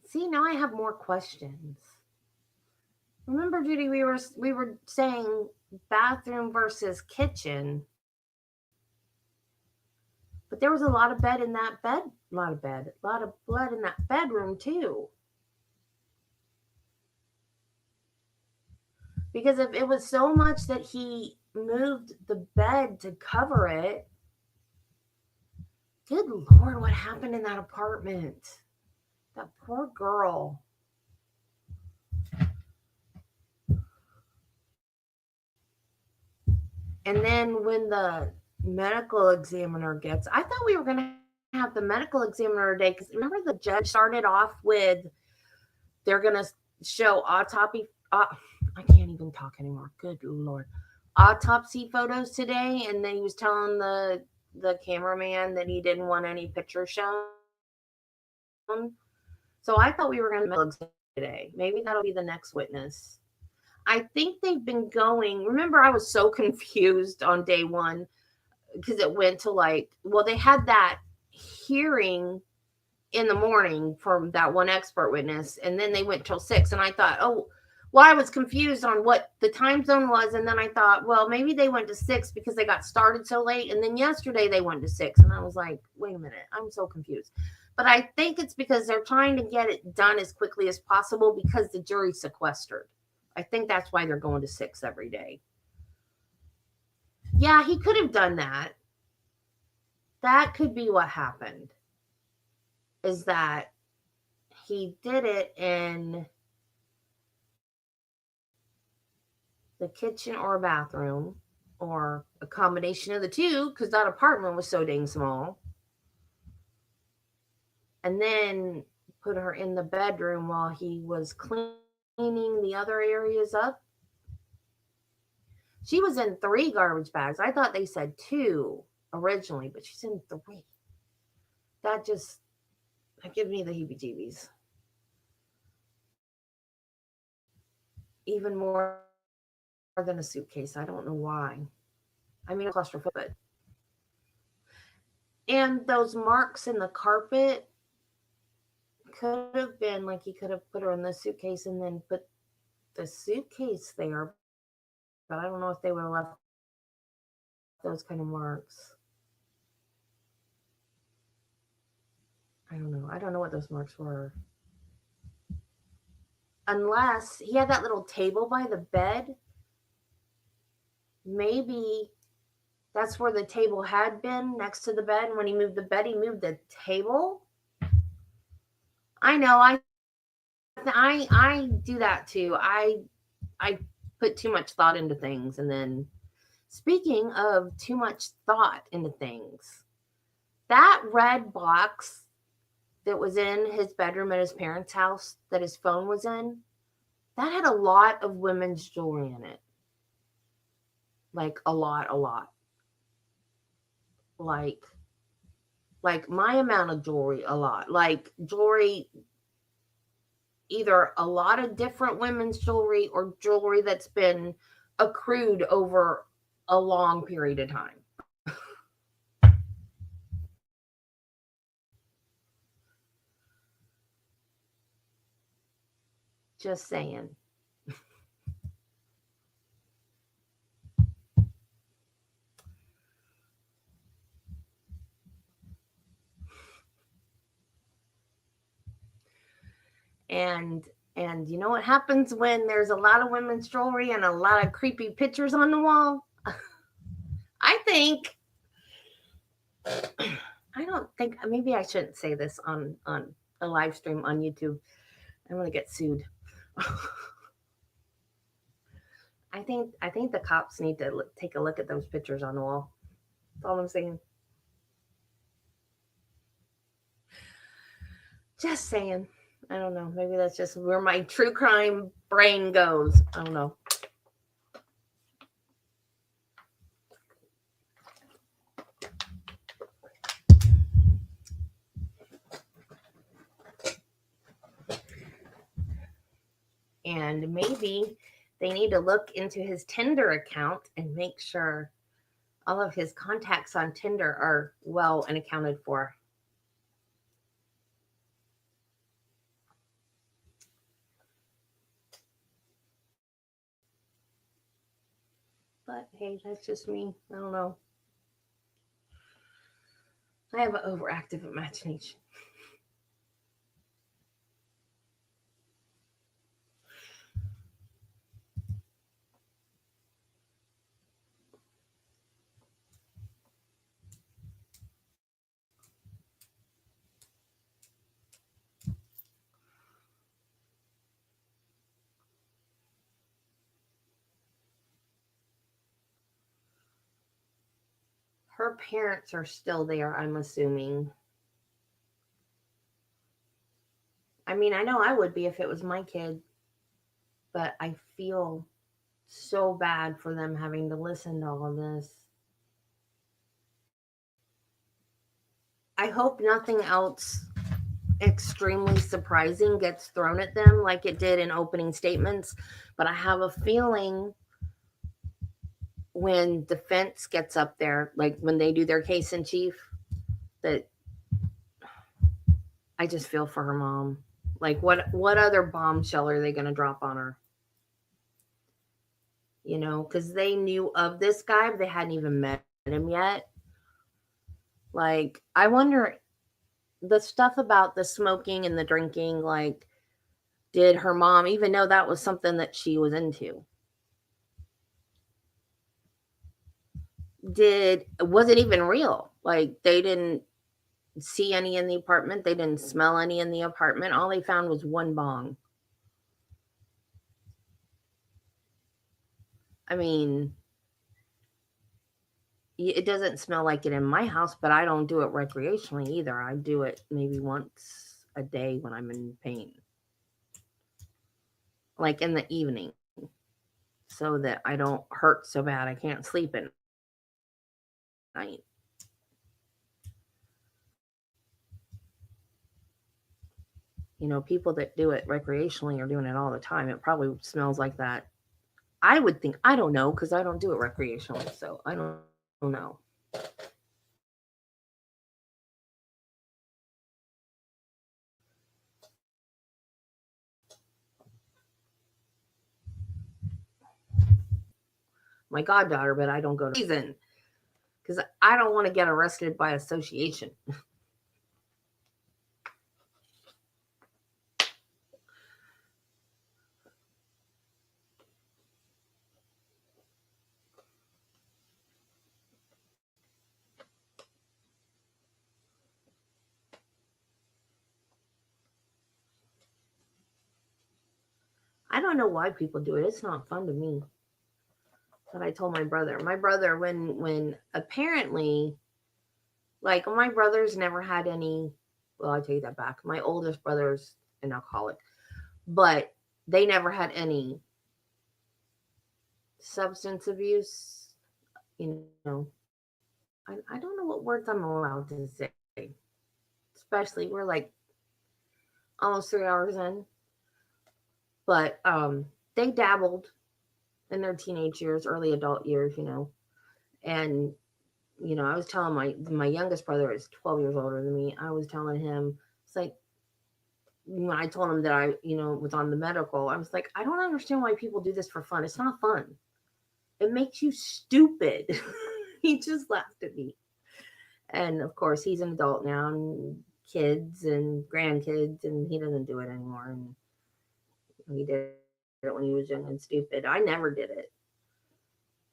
see, now I have more questions. Remember, Judy, we were saying bathroom versus kitchen. But there was a lot of bed in that bed. A lot of blood in that bedroom too. Because if it was so much that he moved the bed to cover it, good Lord, what happened in that apartment? That poor girl. And then when the medical examiner gets, I thought we were going to have the medical examiner today, because remember the judge started off with, they're going to show autopsy. I can't even talk anymore. Good Lord. Autopsy photos today. And then he was telling the cameraman that he didn't want any pictures shown. So I thought we were going to today. Maybe that'll be the next witness. I think they've been going. Remember, I was so confused on day one because it went to like, well, they had that hearing in the morning from that one expert witness, and then they went till 6. And I thought, oh, well, I was confused on what the time zone was. And then I thought, well, maybe they went to 6 because they got started so late. And then yesterday they went to 6. And I was like, wait a minute, I'm so confused. But I think it's because they're trying to get it done as quickly as possible because the jury's sequestered. I think that's why they're going to 6 every day. Yeah, he could have done that. That could be what happened. Is that he did it in the kitchen or bathroom or a combination of the two because that apartment was so dang small. And then put her in the bedroom while he was cleaning the other areas up. She was in 3 garbage bags. I thought they said 2 originally, but she's in 3. That gives me the heebie-jeebies. Even more than a suitcase. I don't know why. I mean, claustrophobic. And those marks in the carpet could have been like he could have put her in the suitcase and then put the suitcase there. But I don't know if they would have left those kind of marks. I don't know. I don't know what those marks were. Unless he had that little table by the bed. Maybe that's where the table had been next to the bed. And when he moved the bed, he moved the table. I know. I do that too. I put too much thought into things. And then speaking of too much thought into things, that red box that was in his bedroom at his parents' house that his phone was in, that had a lot of women's jewelry in it. Like a lot. Like my amount of jewelry, a lot. Like jewelry, either a lot of different women's jewelry or jewelry that's been accrued over a long period of time. Just saying. And you know what happens when there's a lot of women's jewelry and a lot of creepy pictures on the wall? I don't think, maybe I shouldn't say this on a live stream on YouTube. I'm gonna get sued. I think the cops need to take a look at those pictures on the wall. That's all I'm saying. Just saying. I don't know. Maybe that's just where my true crime brain goes. I don't know. And maybe they need to look into his Tinder account and make sure all of his contacts on Tinder are well and accounted for. But hey, that's just me. I don't know. I have an overactive imagination. Her parents are still there, I'm assuming. I mean, I know I would be if it was my kid, but I feel so bad for them having to listen to all of this. I hope nothing else extremely surprising gets thrown at them like it did in opening statements. But I have a feeling when defense gets up there, like when they do their case in chief, that I just feel for her mom. Like what other bombshell are they going to drop on her? You know, because they knew of this guy, but they hadn't even met him yet. Like, I wonder the stuff about the smoking and the drinking, like, did her mom even know that was something that she was into? Was it even real? Like, they didn't see any in the apartment, they didn't smell any in the apartment. All they found was one bong. I mean, it doesn't smell like it in my house, but I don't do it recreationally either. I do it maybe once a day when I'm in pain, like in the evening, so that I don't hurt so bad I can't sleep at night. You know, people that do it recreationally are doing it all the time. It probably smells like that. I would think, I don't know, because I don't do it recreationally, so I don't know. My goddaughter, but I don't go to reason because I don't want to get arrested by association. I don't know why people do it. It's not fun to me. But I told my brother. My brother, when apparently, like my brothers never had any. Well, I take that back. My oldest brother's an alcoholic, but they never had any substance abuse. You know, I don't know what words I'm allowed to say. Especially we're like almost 3 hours in, but they dabbled in their teenage years, early adult years, you know, and I was telling my youngest brother is 12 years older than me. I was telling him, it's like when I told him that I, was on the medical, I was like, I don't understand why people do this for fun. It's not fun. It makes you stupid. He just laughed at me. And of course, he's an adult now, and kids and grandkids, and he doesn't do it anymore. And he did it when he was young and stupid. I never did it.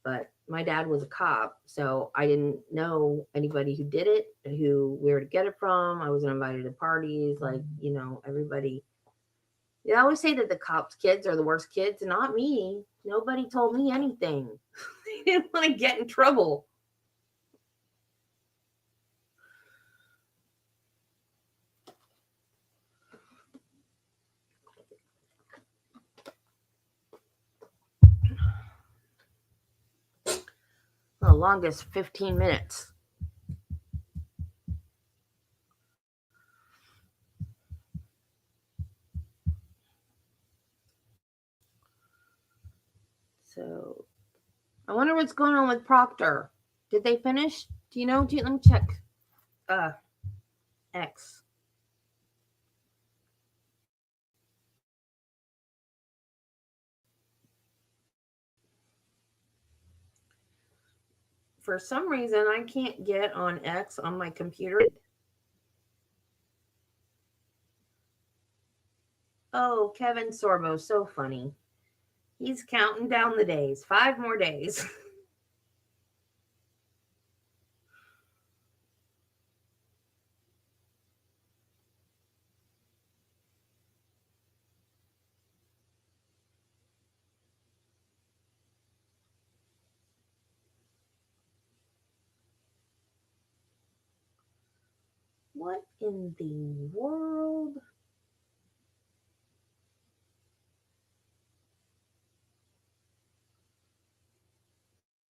But my dad was a cop, so I didn't know anybody who did it, where to get it from. I wasn't invited to parties, like, everybody. They always say that the cops' kids are the worst kids, not me. Nobody told me anything. They didn't want to get in trouble. The longest 15 minutes. So I wonder what's going on with Proctor. Did they finish? Do you know? Let me check. Uh, X. For some reason, I can't get on X on my computer. Oh, Kevin Sorbo, so funny. He's counting down the days. 5 more days. What in the world?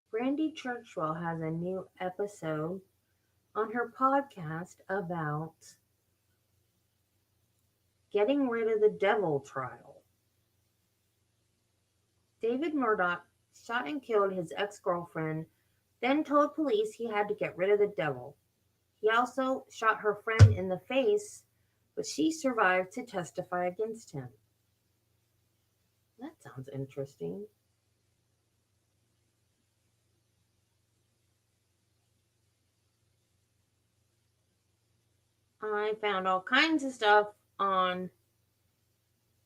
Brandy Churchwell has a new episode on her podcast about Getting rid of the devil trial. David Murdoch shot and killed his ex-girlfriend, then told police he had to get rid of the devil. He also shot her friend in the face, but she survived to testify against him. That sounds interesting. I found all kinds of stuff on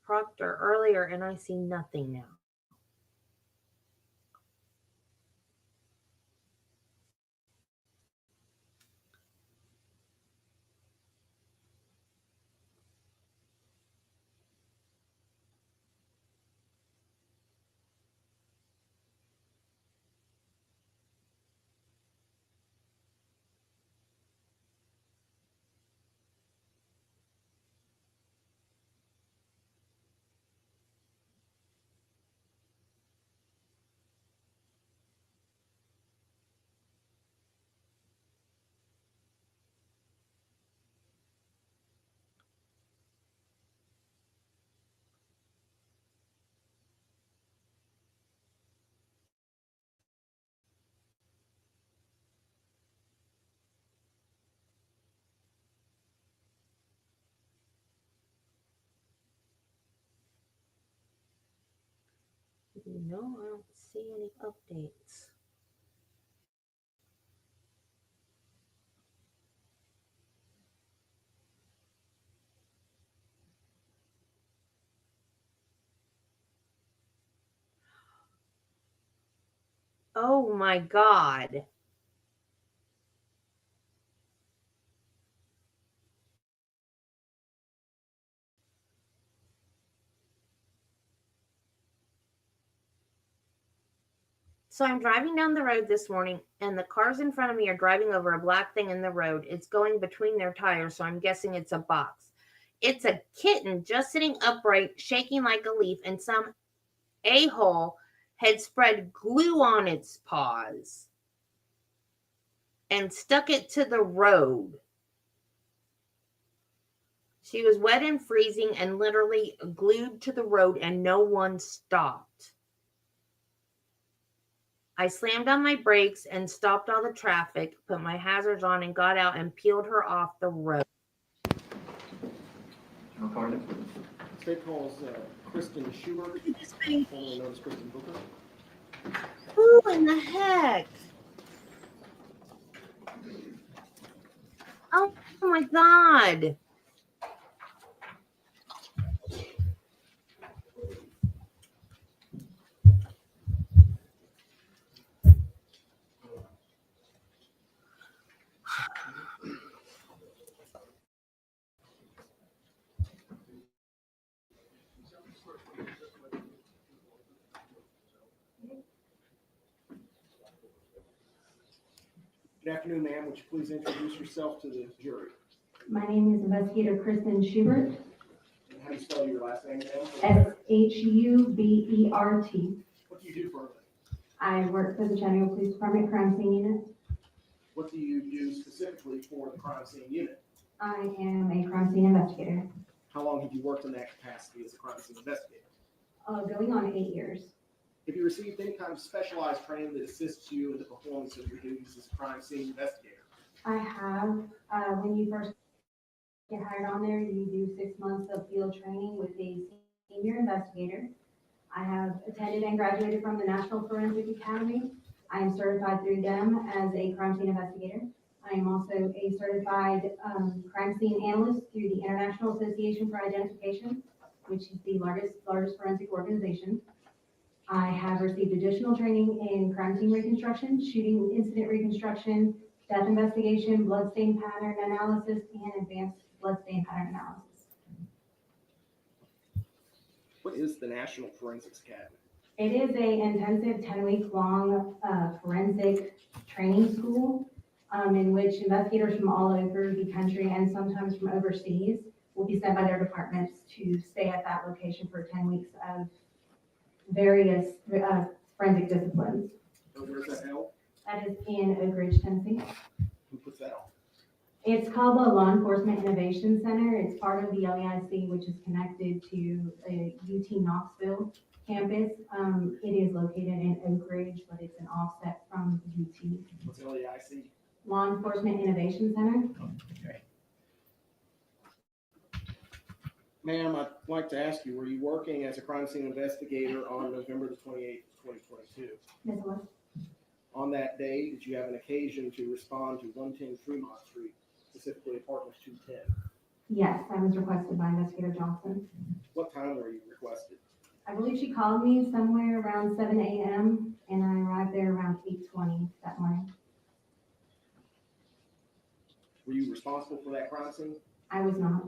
Proctor earlier, and I see nothing now. No, I don't see any updates. Oh my God. So I'm driving down the road this morning, and the cars in front of me are driving over a black thing in the road. It's going between their tires, so I'm guessing it's a box. It's a kitten just sitting upright, shaking like a leaf, and some a-hole had spread glue on its paws and stuck it to the road. She was wet and freezing and literally glued to the road, and no one stopped. I slammed on my brakes and stopped all the traffic, put my hazards on, and got out and peeled her off the road. State calls Kristen Schubert, This thing. formerly known as Kristen Booker. Who in the heck? Oh my God. Good afternoon, ma'am. Would you please introduce yourself to the jury? My name is Investigator Kristen Schubert, And how do you spell your last name, ma'am? Shubert. What do you do for a living? I work for the Chattanooga Police Department Crime Scene Unit. What do you do specifically for the crime scene unit? I am a crime scene investigator, How long have you worked in that capacity as a crime scene investigator? going on 8 years. Have you received any kind of specialized training that assists you in the performance of your duties as a crime scene investigator? I have, when you first get hired on there, you do 6 months of field training with a senior investigator. I have attended and graduated from the National Forensic Academy. I am certified through them as a crime scene investigator. I am also a certified crime scene analyst through the International Association for Identification, which is the largest forensic organization. I have received additional training in crime scene reconstruction, shooting incident reconstruction, death investigation, bloodstain pattern analysis, and advanced bloodstain pattern analysis. What is the National Forensics Academy? It is a intensive 10-week-long forensic training school in which investigators from all over the country and sometimes from overseas will be sent by their departments to stay at that location for 10 weeks of various forensic disciplines. So where's that held? That is in Oak Ridge, Tennessee. Who puts that on? It's called the Law Enforcement Innovation Center. It's part of the LEIC, which is connected to a UT Knoxville campus. It is located in Oak Ridge, but it's an offset from UT. What's LEIC? Law Enforcement Innovation Center. Okay. Ma'am, I'd like to ask you, were you working as a crime scene investigator on November the 28th, 2022? Yes, it was. On that day, did you have an occasion to respond to 110 Fremont Street, specifically apartment 210? Yes, I was requested by Investigator Johnson. What time were you requested? I believe she called me somewhere around 7 a.m. and I arrived there around 8:20 that morning. Were you responsible for that crime scene? I was not.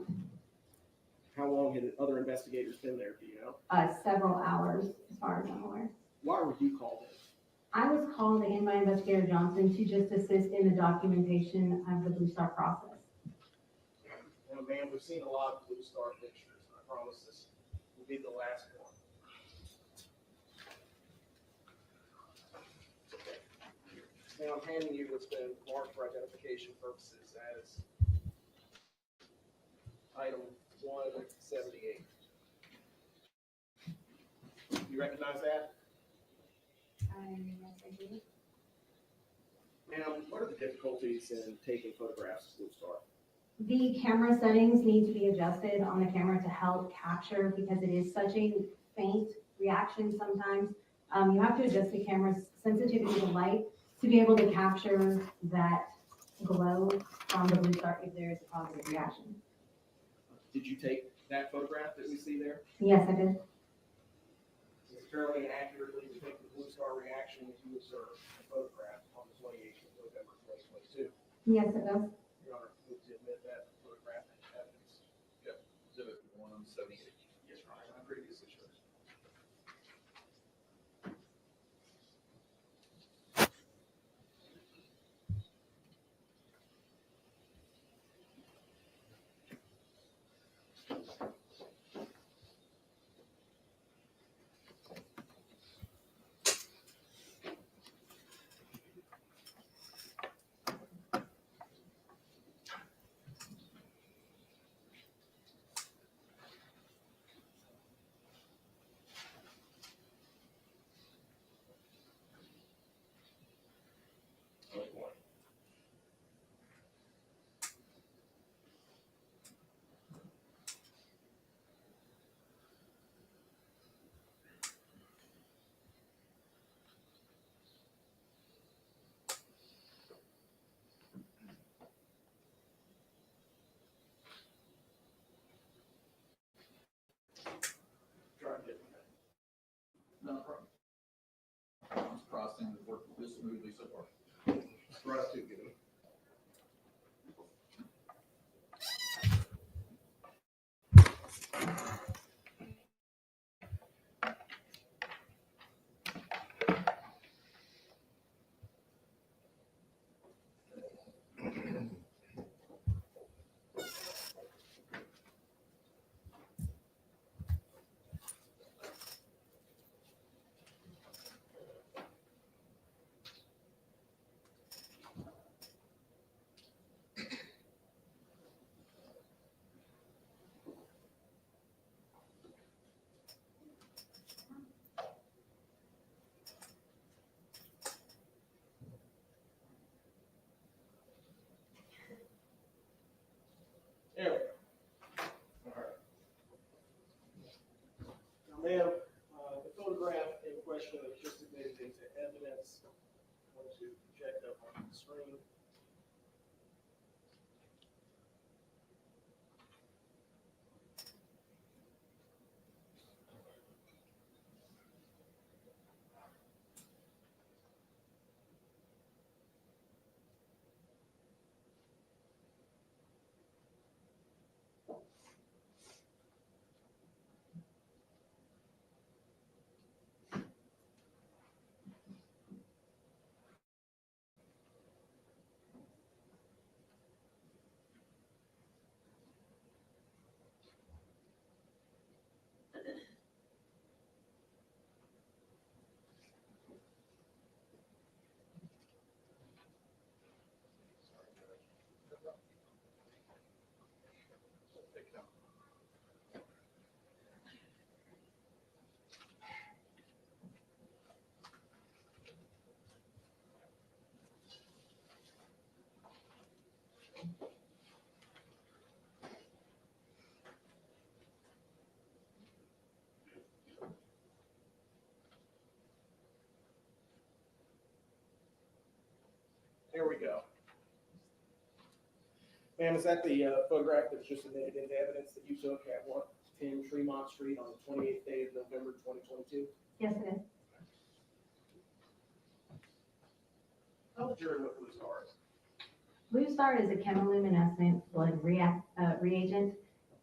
How long had other investigators been there, do you know? Several hours, as far as I'm aware. Why were you called in? I was called in by Investigator Johnson to just assist in the documentation of the Blue Star process. Now, ma'am, we've seen a lot of Blue Star pictures. I promise this will be the last one. Now, I'm handing you what's been marked for identification purposes as item 178. You recognize that? Yes, I do. Ma'am, what are the difficulties in taking photographs of Blue Star? The camera settings need to be adjusted on the camera to help capture because it is such a faint reaction sometimes. You have to adjust the camera's sensitivity to light to be able to capture that glow from the Blue Star if there is a positive reaction. Did you take that photograph that we see there? Yes, I did. Is it fairly and accurately depict the Blue Star reaction that you observed in the photograph on the 28th of November 2022? Yes, it does. Your Honor, move to admit that photograph as evidence. Exhibit 178. Yes, Your Honor, I previously showed. Try to get that. No problem. This processing has worked this smoothly so far. Right up to get him. There we go. Ma'am, is that the photograph that's just admitted into evidence that you took at 110 Tremont Street on the 28th day of November 2022? Yes, it is. Tell the jury what Blue Star is. Blue Star is a chemiluminescent blood reagent,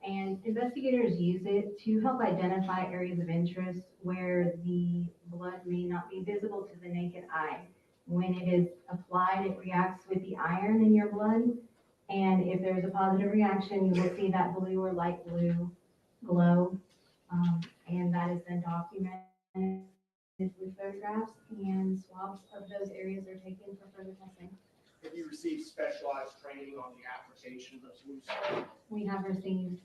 and investigators use it to help identify areas of interest where the blood may not be visible to the naked eye. When it is applied, it reacts with the iron in your blood, and if there's a positive reaction, you will see that blue or light blue glow, and that is then documented with photographs, and swabs of those areas are taken for further testing. Have you received specialized training on the application of Blue Star We have received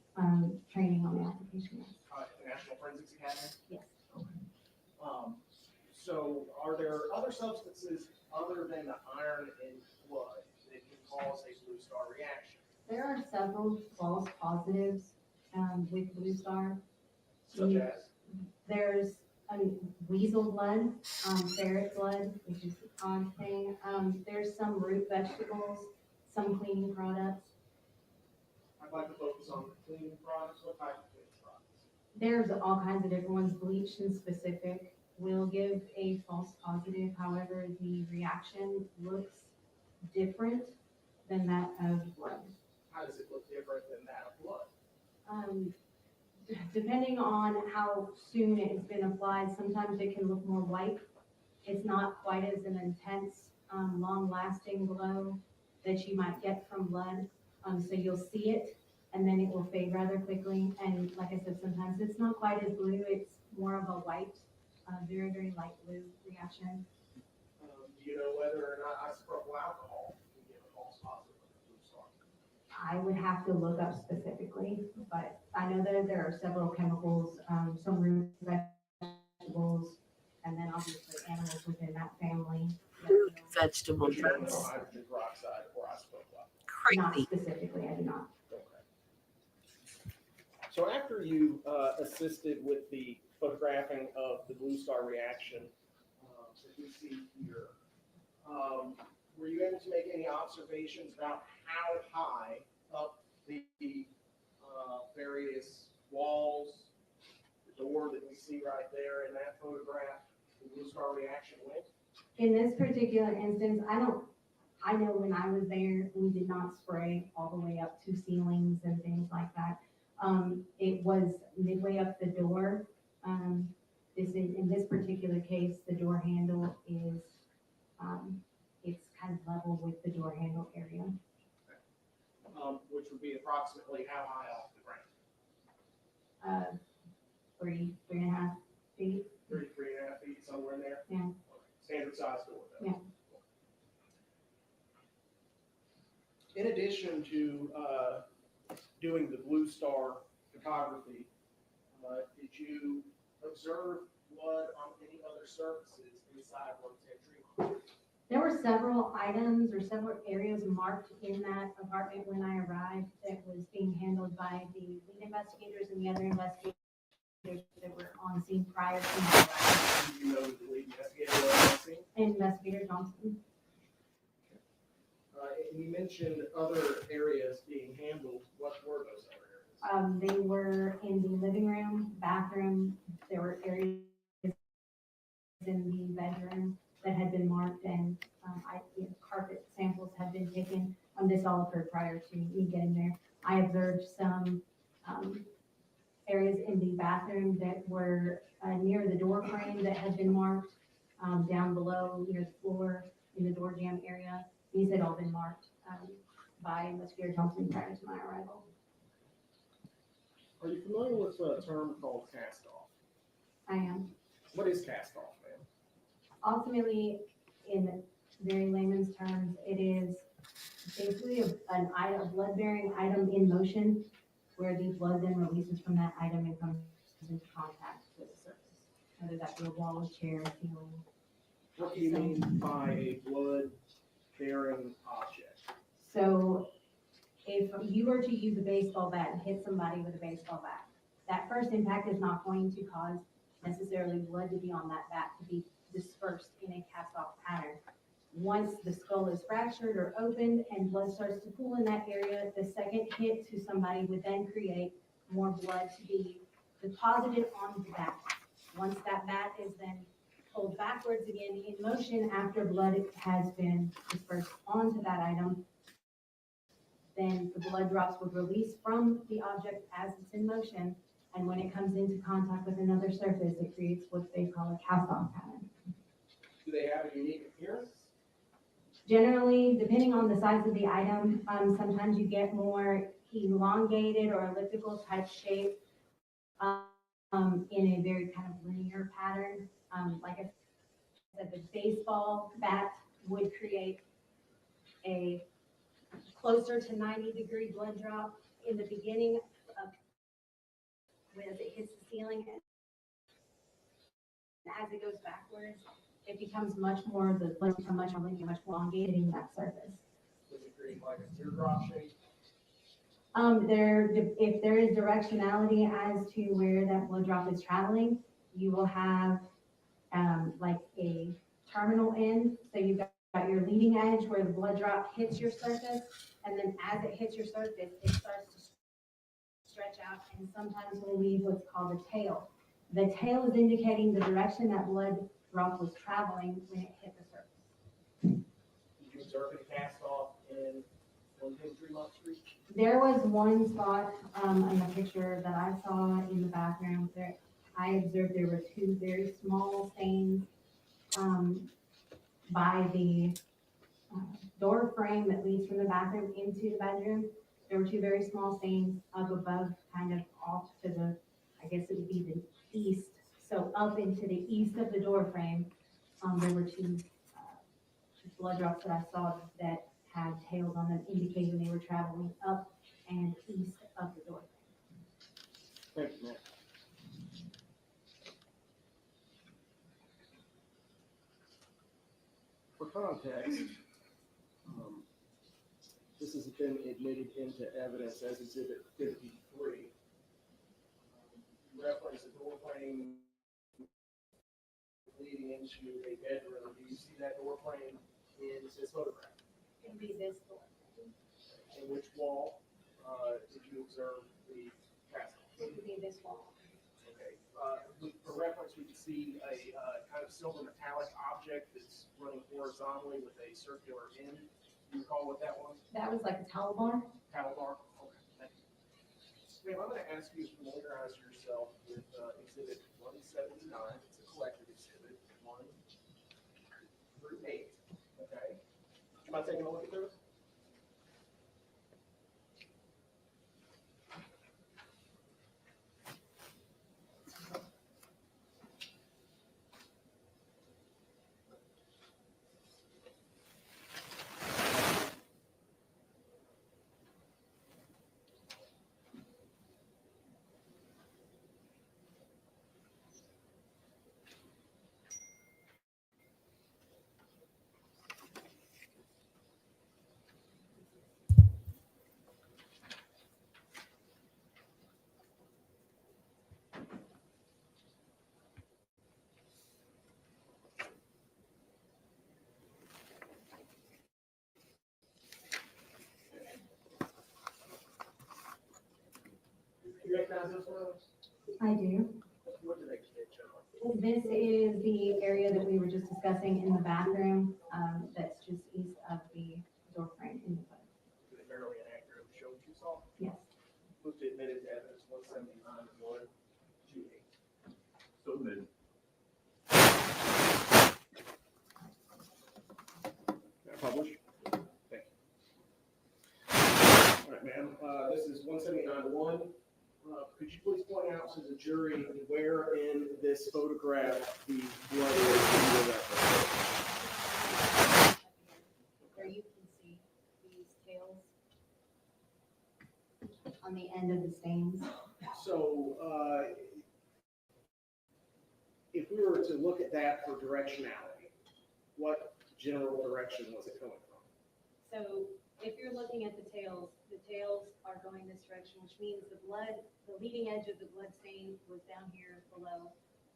training on the application. at the National Forensics Academy? Yes. So are there other substances other than the iron in blood that can cause a Blue Star reaction? There are several false positives with Blue Star. Such as? There's weasel blood, ferret blood, which is a odd thing. There's some root vegetables, some cleaning products. I'd like to focus on the cleaning products. What type of cleaning products? There's all kinds of different ones. Bleach in specific will give a false positive. However, the reaction looks different than that of blood. How does it look different than that of blood? Depending on how soon it's been applied, sometimes it can look more white. It's not quite as an intense, long-lasting glow that you might get from blood. So you'll see it, and then it will fade rather quickly. And like I said, sometimes it's not quite as blue. It's more of a white, very, very light blue reaction. Do you know whether or not isopropyl alcohol can give a false positive of Blue Star? I would have to look up specifically, but I know that there are several chemicals, some root vegetables, and then obviously animals within that family. Vegetable But you don't know drugs. hydrogen peroxide or isopropyl alcohol? Not Crazy. specifically, I do not. Okay. So after you assisted with the photographing of the Blue Star reaction that we see here, were you able to make any observations about how high up the various walls, the door that we see right there in that photograph, the Blue Star reaction went? In this particular instance, I know when I was there, we did not spray all the way up to ceilings and things like that. It was midway up the door. In this particular case, the door handle is, it's kind of level with the door handle area. Which would be approximately how high off the ground? 3.5 feet. 3.5 feet, somewhere in there? Yeah. Standard size door, though? Yeah. In addition to doing the Blue Star photography, did you observe blood on any other surfaces inside 110 Tremont? There were several items or several areas marked in that apartment when I arrived that was being handled by the lead investigators and the other investigators that were on scene prior to my arrival. Do you know who the lead investigator was on scene? Investigator Johnson. And you mentioned other areas being handled. What were those other areas? They were in the living room, bathroom. There were areas in the bedroom that had been marked, and carpet samples had been taken. This all occurred prior to me getting there. I observed some areas in the bathroom that were near the door frame that had been marked, down below near the floor in the door jamb area. These had all been marked by Investigator Johnson prior to my arrival. Are you familiar with a term called cast off? I am. What is cast off, ma'am? Ultimately, in very layman's terms, it is basically a blood-bearing item in motion where the blood then releases from that item and comes into contact with the surface, whether that be a wall, chair, ceiling. What do you mean by a blood-bearing object? So if you were to use a baseball bat and hit somebody with a baseball bat, that first impact is not going to cause necessarily blood to be on that bat to be dispersed in a cast-off pattern. Once the skull is fractured or opened and blood starts to pool in that area, the second hit to somebody would then create more blood to be deposited on the bat. Once that bat is then pulled backwards again in motion after blood has been dispersed onto that item, then the blood drops would release from the object as it's in motion, and when it comes into contact with another surface, it creates what they call a cast-off pattern. Do they have a unique appearance? Generally, depending on the size of the item, sometimes you get more elongated or elliptical type shape in a very kind of linear pattern. Like I said, the baseball bat would create a closer to 90-degree blood drop in the beginning of as it hits the ceiling. And as it goes backwards, it becomes much more, the blood becomes much more linear, much more elongated in that surface. Does it create like a teardrop shape? If there is directionality as to where that blood drop is traveling, you will have like a terminal end. So you've got your leading edge where the blood drop hits your surface, and then as it hits your surface, it starts to stretch out and sometimes will leave what's called a tail. The tail is indicating the direction that blood drop was traveling when it hit the surface. Did you observe any cast off in 110 Tremont Street? There was one spot in the picture that I saw in the bathroom. There, I observed there were two very small stains by the door frame that leads from the bathroom into the bedroom. There were two very small stains up above, kind of off to the, I guess it would be the east. So up into the east of the door frame, there were two blood drops that I saw that had tails on them, indicating they were traveling up and east of the door frame. Thank you, ma'am. For context, this has been admitted into evidence as Exhibit 53. Reference the door frame leading into a bedroom. Do you see that door frame in this photograph? It would be this door. In which wall did you observe the cast? It would be this wall. Okay. For reference, we can see a kind of silver metallic object that's running horizontally with a circular end. Do you recall what that was? That was like a towel bar. Paddle bar? Okay, thank you. Ma'am, I'm going to ask you to familiarize yourself with Exhibit 179. It's a collective exhibit, 1 through 8. Okay? Do you mind taking a look at those? You recognize this one? I do. What do they contain, General? This is the area that we were just discussing in the bathroom, that's just east of the door frame in the photo. Is it fairly inaccurate to show what you saw? Yes. Move to admit it to evidence 179 and 128. So admitted. Can I publish? Thank you. All right, ma'am, this is 179-1. Could you please point out to the jury where in this photograph the blood is in your reference? Where you can see these tails on the end of the stains. So, if we were to look at that for directionality, what general direction was it coming from? So if you're looking at the tails are going this direction, which means the leading edge of the blood stain was down here below,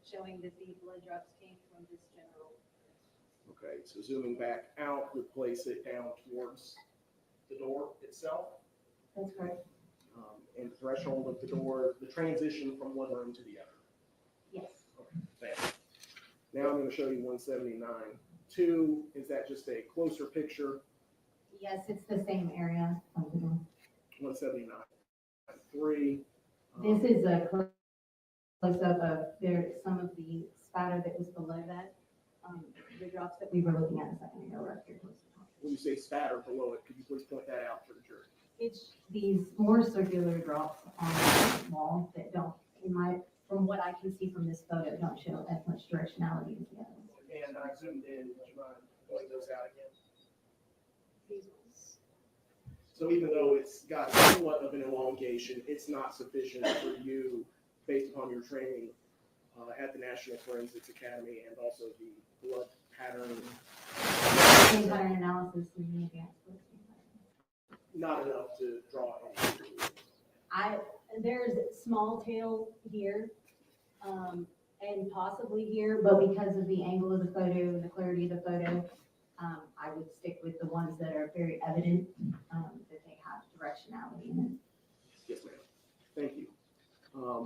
showing that the blood drops came from this general. Okay, so zooming back out, we place it down towards the door itself, That's correct. and the threshold of the door, the transition from one room to the other. Yes. There. Now I'm going to show you 179.2. Is that just a closer picture? Yes, it's the same area of the door. 179.3. This is a close-up of some of the spatter that was below that. The drops that we were looking at a second ago right here. When you say spatter below it, could you please point that out for the jury? It's these more circular drops on the wall that don't, from what I can see from this photo, don't show as much directionality as the other ones. And I zoomed in. Would you mind pointing those out again? These ones. So even though it's got somewhat of an elongation, it's not sufficient for you, based upon your training at the National Forensics Academy and also the blood pattern, Same pattern analysis in the advanced blood stain pattern. not enough to draw any. There's small tail here, and possibly here, but because of the angle of the photo and the clarity of the photo, I would stick with the ones that are very evident, that they have directionality in it. Yes, ma'am. Thank you.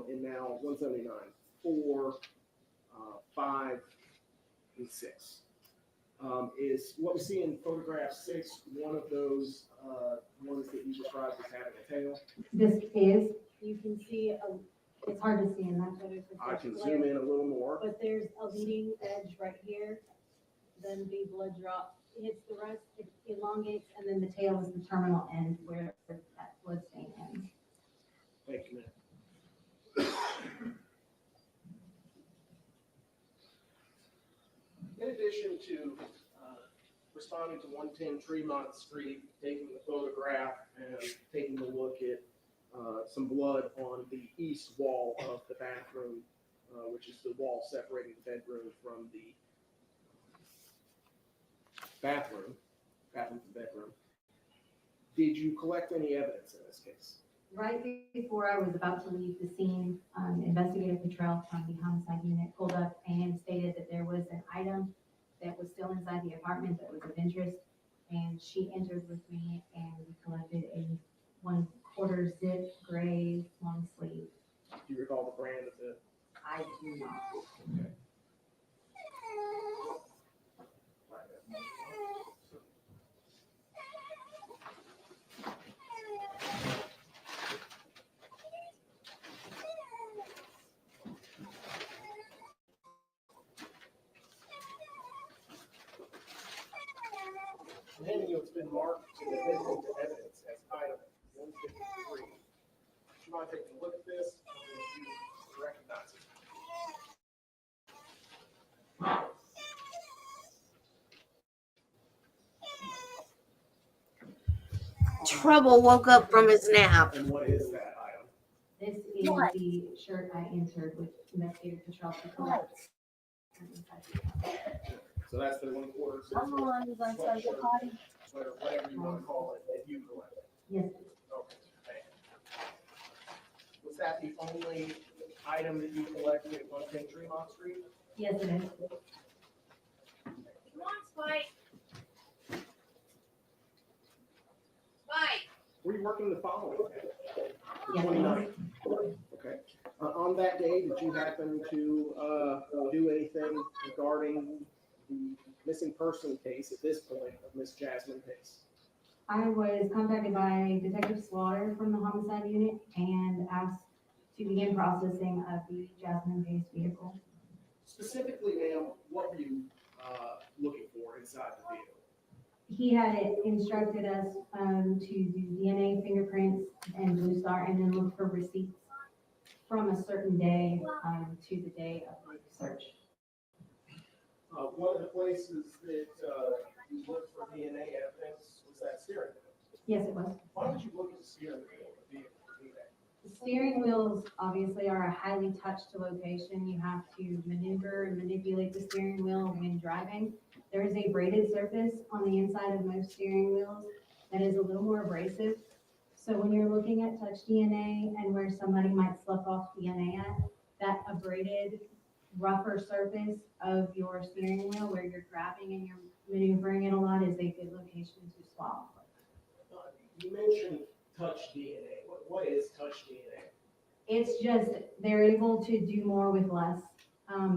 And now 179.4, 5, and 6. Is what we see in photograph 6 one of those ones that you described as having a tail? This is, you can see, it's hard to see in that photo. because I there's can glare, zoom in a little more. But there's a leading edge right here, then the blood drop hits the rest, it elongates, and then the tail is the terminal end where that blood stain ends. Thank you, ma'am. In addition to responding to 110 Tremont Street, taking the photograph and taking a look at some blood on the east wall of the bathroom, which is the wall separating the bedroom from the bathroom from bedroom, did you collect any evidence in this case? Right before I was about to leave the scene, Investigator Petrell from the homicide unit pulled up and stated that there was an item that was still inside the apartment that was of interest. And she entered with me and we collected a 1/4 zip gray long sleeve. Do you recall the brand of the? I do not. Handing you, it's been marked to the admitting to evidence as item 153. Would you mind taking a look at this? And you recognize it. Trouble woke up from his nap. And what is that item? This is What? the shirt I entered with Investigator Petrell to collect. So that's the 1/4 zip Oh, I was outside the potty. sweater, whatever you want to call it, that you collected. Yes, Okay. Thank you. Was that the only item that you collected at 110 Tremont Street? yes, it is. Come on, Spike. Spike. Were you working the following day? The Yes, 29th? Okay. On that day, did you happen to do anything regarding the missing person case at this point of Miss Jasmine Pace? I was contacted by Detective Slaughter from the homicide unit and asked to begin processing of the Jasmine Pace vehicle. Specifically, ma'am, what were you looking for inside the vehicle? He had instructed us to do DNA, fingerprints, and Blue Star, and then look for receipts from a certain day to the day of the search. One of the places that you looked for DNA evidence was that steering wheel. Yes, it was. Why would you look at the steering wheel of the vehicle to do that? Steering wheels obviously are a highly touched location. You have to maneuver and manipulate the steering wheel when driving. There is a braided surface on the inside of most steering wheels that is a little more abrasive. So when you're looking at touch DNA and where somebody might slough off DNA at, that abraded, rougher surface of your steering wheel where you're grabbing and you're maneuvering it a lot is a good location to swap. You mentioned touch DNA. What is touch DNA? It's just, they're able to do more with less.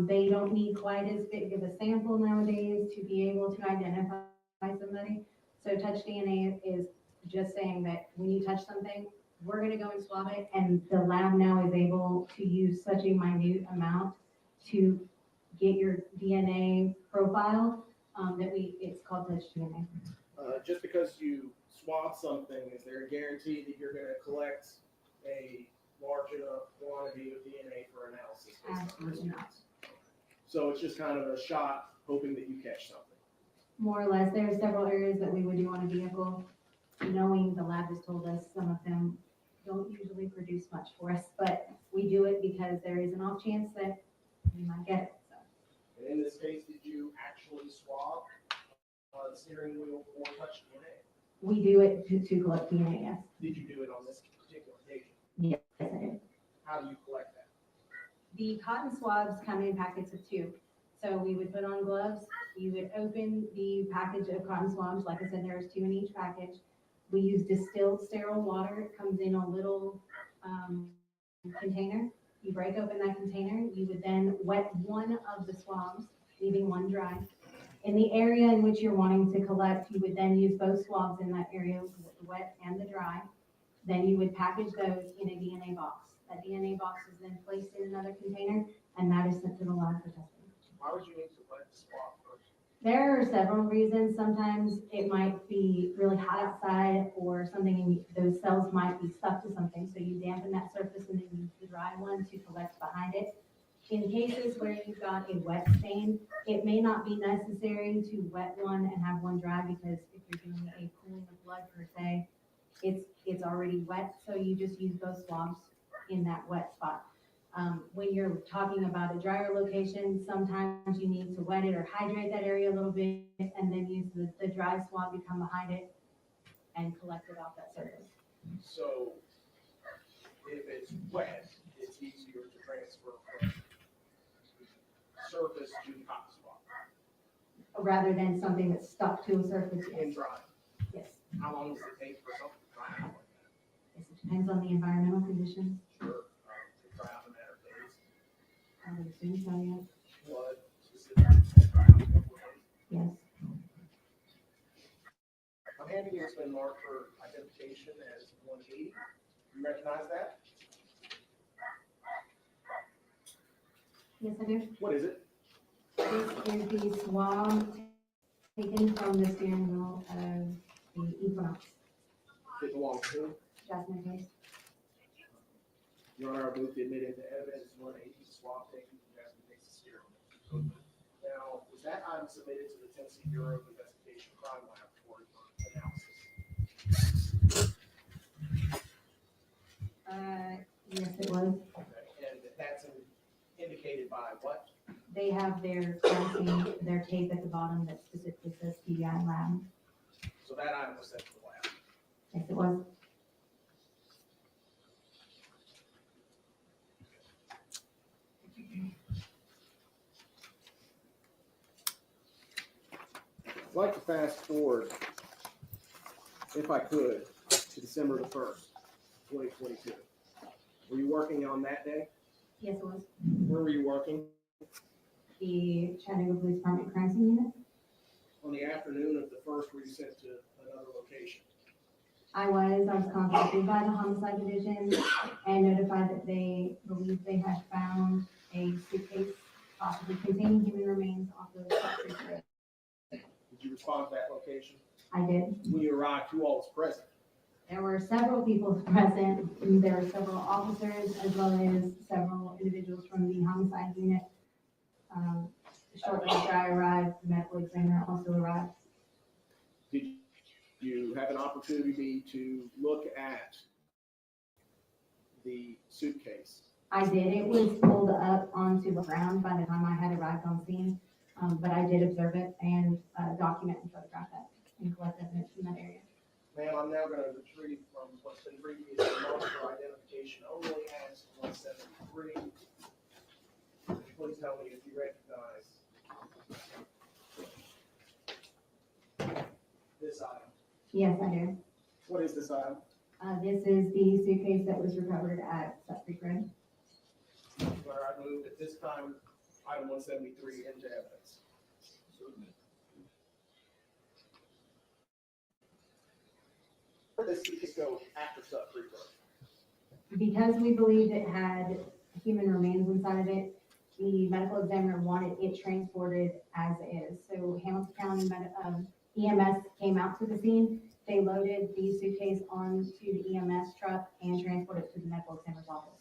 They don't need quite as big of a sample nowadays to be able to identify somebody. So touch DNA is just saying that when you touch something, we're gonna go and swab it, and the lab now is able to use such a minute amount to get your DNA profile, it's called touch DNA. Just because you swab something, is there a guarantee that you're gonna collect a large enough quantity of DNA for analysis? based on Absolutely not. results? So it's just kind of a shot, hoping that you catch something. More or less, there are several areas that we would do on a vehicle, knowing the lab has told us some of them don't usually produce much for us, but we do it because there is an off chance that we might get it, so. And in this case, did you actually swab the steering wheel for touch DNA? We do it to collect DNA, yes. Did you do it on this particular occasion? Yes, I did. How do you collect that? The cotton swabs come in packets of 2. So we would put on gloves, you would open the package of cotton swabs, like I said, there's 2 in each package. We use distilled sterile water, it comes in a little container. You break open that container, you would then wet one of the swabs, leaving one dry. In the area in which you're wanting to collect, you would then use both swabs in that area, the wet and the dry. Then you would package those in a DNA box. That DNA box is then placed in another container, and that is sent to the lab for testing. Why would you need to wet the swab first? There are several reasons. Sometimes it might be really hot outside or something, and those cells might be stuck to something. So you dampen that surface and then use the dry one to collect behind it. In cases where you've got a wet stain, it may not be necessary to wet one and have one dry, because if you're doing a pooling of blood per se, it's already wet. So you just use both swabs in that wet spot. When you're talking about a drier location, sometimes you need to wet it or hydrate that area a little bit, and then use the dry swab to come behind it and collect it off that surface. So if it's wet, it's easier to transfer from surface to cotton swab Rather than something that's stuck to a surface, and yes. dry. Yes. How long does it take for something to dry out like that? Yes, it depends on the environmental conditions. Sure, to dry out in a matter of days. I would assume so, yes. Blood specifically, dry out in a couple of days. Yes. I'm handing you, it's been marked for identification as 180. You recognize that? Yes, I do. What is it? This is the swab taken from the steering wheel of the Equinox, It belongs to whom? Jasmine Pace. Your Honor, I move to admit into evidence 180 swab taken from Jasmine Pace's steering wheel. Now, was that item submitted to the Tennessee Bureau of Investigation Crime Lab for analysis? Yes, it was. Okay, and that's indicated by what? They have their tracing, their tape at the bottom that specifically says PBI lab. So that item was sent to the lab. Yes, it was. I'd like to fast forward, if I could, to December the 1st, 2022. Were you working on that day? Yes, it was. Where were you working? The Chattanooga Police Department crime scene unit. On the afternoon of the 1st, were you sent to another location? I was contacted by the homicide division and notified that they believed they had found a suitcase possibly containing human remains off of Creek Road. Did you respond to that location? I did. When you arrived, who all was present? There were several people present. There were several officers as well as several individuals from the homicide unit. Shortly after I arrived, the medical examiner also arrived. Did you have an opportunity to look at the suitcase? I did. It was pulled up onto the ground by the time I had arrived on scene. But I did observe it and document and photograph that and collect evidence from that area. Ma'am, I'm now gonna retrieve from what's been previously marked for identification only as 173. Please tell me if you recognize this item. Yes, I do. What is this item? This is the suitcase that was recovered at Sup Creek Road. Where I move at this time, item 173 into evidence. Where did this suitcase go after Sup Creek Road? Because we believed it had human remains inside of it, the medical examiner wanted it transported as is. So Hamilton County EMS came out to the scene. They loaded the suitcase onto the EMS truck and transported it to the medical examiner's office.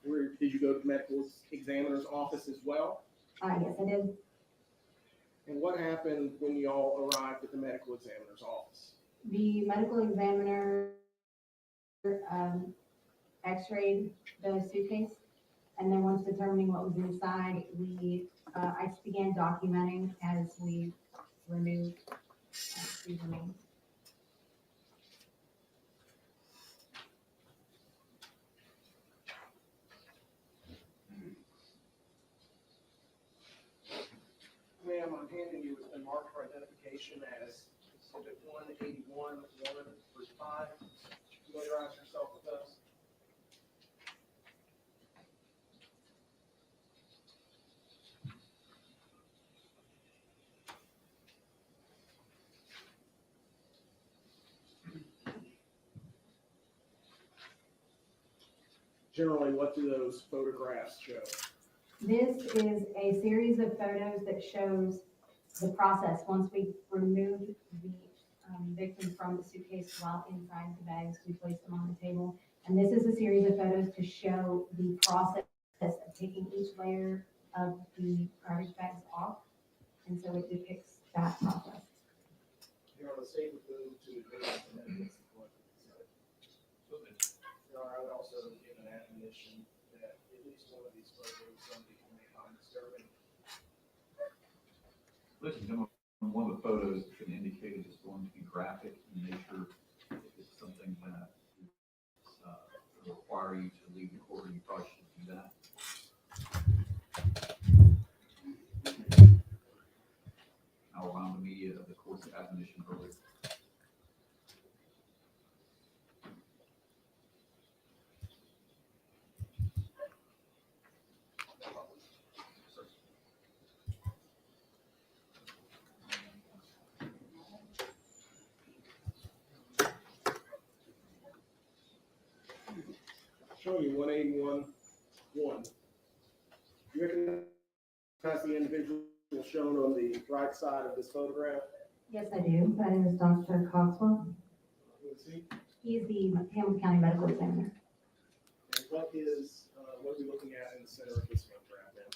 Where did you go to the medical examiner's office as well? Yes, I did. And what happened when you all arrived at the medical examiner's office? The medical examiner x-rayed the suitcase, and then once determining what was inside, I began documenting as we removed the remains. Ma'am, I'm handing you what's been marked for identification as Exhibit 181, 1 through 5. Familiarize yourself with those. Generally, what do those photographs show? This is a series of photos that shows the process once we removed the victim from the suitcase while inside the bags. We placed them on the table. And this is a series of photos to show the process of taking each layer of the garbage bags off. And so it depicts that process. You're on the state would move to advance the evidence. I would also give an admonition that at least one of these photos some people may find disturbing. Ladies and gentlemen, one of the photos can indicate it's going to be graphic in nature. If it's something that will require you to leave the court, you probably should do that. I'll allow the media of the court's admonition earlier. Showing you 181-1. You recognize the individual shown on the right side of this photograph? Yes, I do. That is Dr. Cogswell. Who is he? He is the Hamilton County Medical Examiner. And what are we looking at in the center of this photograph now?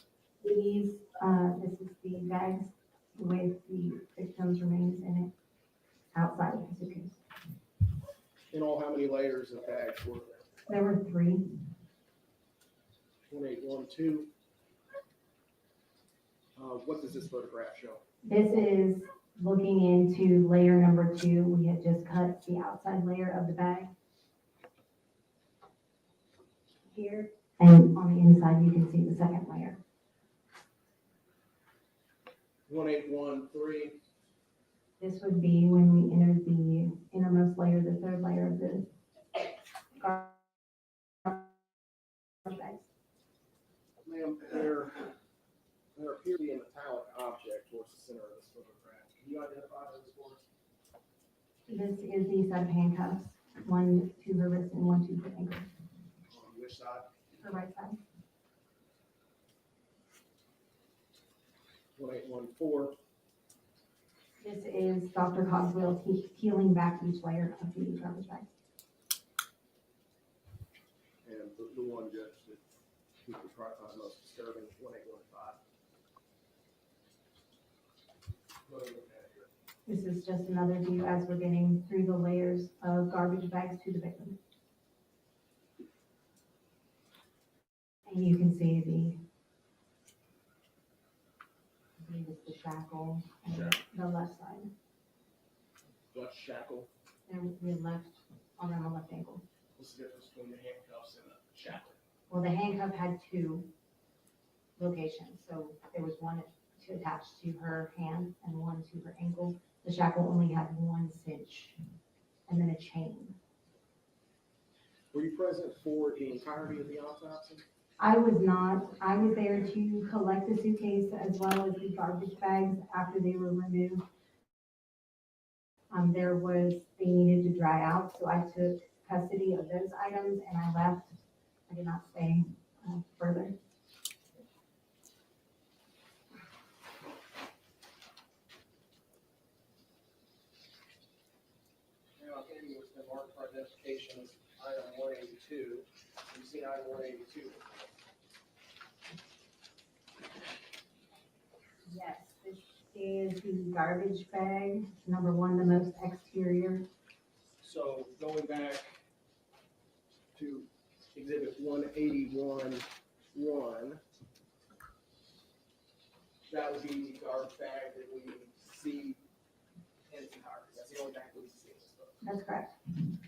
This is the bags with the victim's remains in it outside of the suitcase. In all, how many layers of bags were there? There were 3. 181-2. What does this photograph show? This is looking into layer number 2. We had just cut the outside layer of the bag here, and on the inside you can see the second layer. 181-3. This would be when we entered the innermost layer, the third layer of the garbage bags. Ma'am, there appears to be a metallic object towards the center of this photograph. Can you identify those for us? This is the set of handcuffs, one to her wrist and one to her ankle, On which side? her right side. 181-4. This is Dr. Cogswell peeling back each layer of the garbage bag. And the one judge that people probably find most disturbing, 181-5. What are we looking at here? This is just another view as we're getting through the layers of garbage bags to the victim. And you can see I believe it's the shackle on the left side, Dutch shackle. and the left, around the left ankle. What's the difference between the handcuffs and the shackle? Well, the handcuff had two locations, so there was one to attach to her hand and one to her ankle. The shackle only had one cinch and then a chain. Were you present for the entirety of the autopsy? I was not. I was there to collect the suitcase as well as the garbage bags after they were removed. They needed to dry out, so I took custody of those items and I left. I did not stay further. Now, Andy, what's been marked for identification is item 182. You've seen item 182. Yes, this is the garbage bag, number one, the most exterior. So going back to exhibit 181-1, that would be the garbage bag that we see in its entirety. That's the only bag we see in this photo. That's correct. And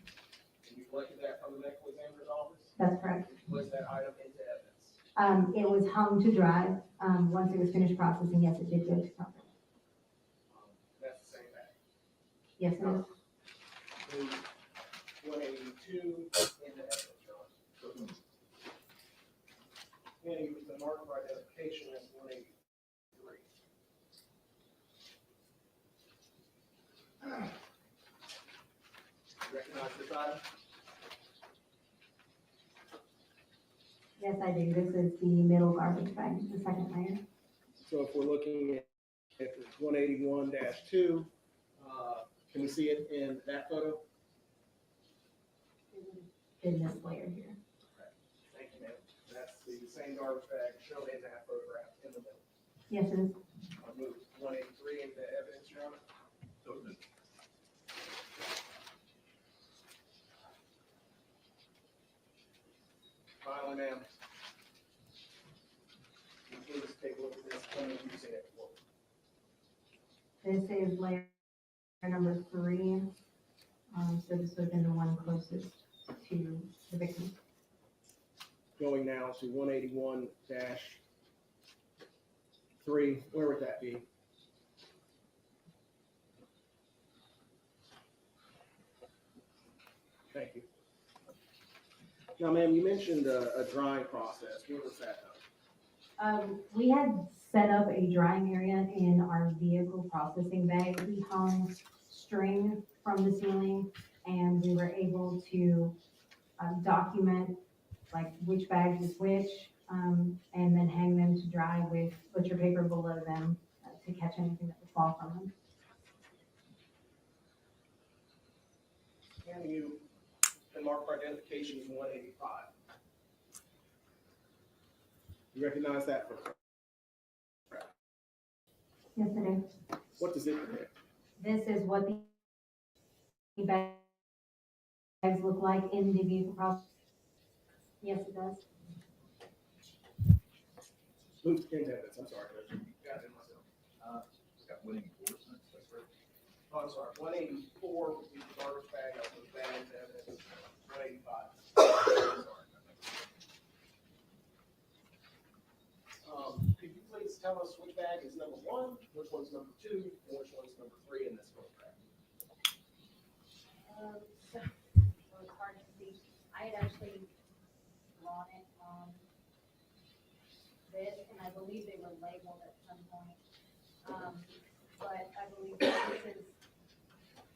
you collected that from the medical examiner's office? That's correct. Did you place that item into evidence? It was hung to dry. Once it was finished processing, yes, it did go to property. That's the same bag. Yes, it is. Move 182 into evidence, Your Honor. Andy, with the mark for identification as 183. Recognize this item? Yes, I do. This is the middle garbage bag, the second layer. So if we're looking at 181-2, can we see it in that photo? In this layer here. Thank you, ma'am. That's the same garbage bag shown in that photograph in the middle. Yes, it is. I'll move 183 into evidence, Your Honor. Finally, ma'am. Please take a look at this plan and use it for. This is layer number 3. So this would have been the one closest to the victim. Going now to 181-3, where would that be? Thank you. Now, ma'am, you mentioned a drying process. What was that? We had set up a drying area in our vehicle processing bay. We hung string from the ceiling and we were able to document like which bag was which, and then hang them to dry with butcher paper below them to catch anything that would fall from them. Can you, and mark for identification is 185. You recognize that for? Yes, it is. What does it depict? This is what the bags look like in the vehicle process. Yes, it does. Move into evidence, I'm sorry. Got it myself. It's got winning endorsements, that's right. Oh, I'm sorry, 184 would be the garbage bag, I'll move that into evidence, 185. Sorry. Could you please tell us which bag is number 1, which one's number 2, and which one's number 3 in this photograph? So it was hard to see. I had actually drawn it on this, and I believe they were labeled at some point. But I believe this is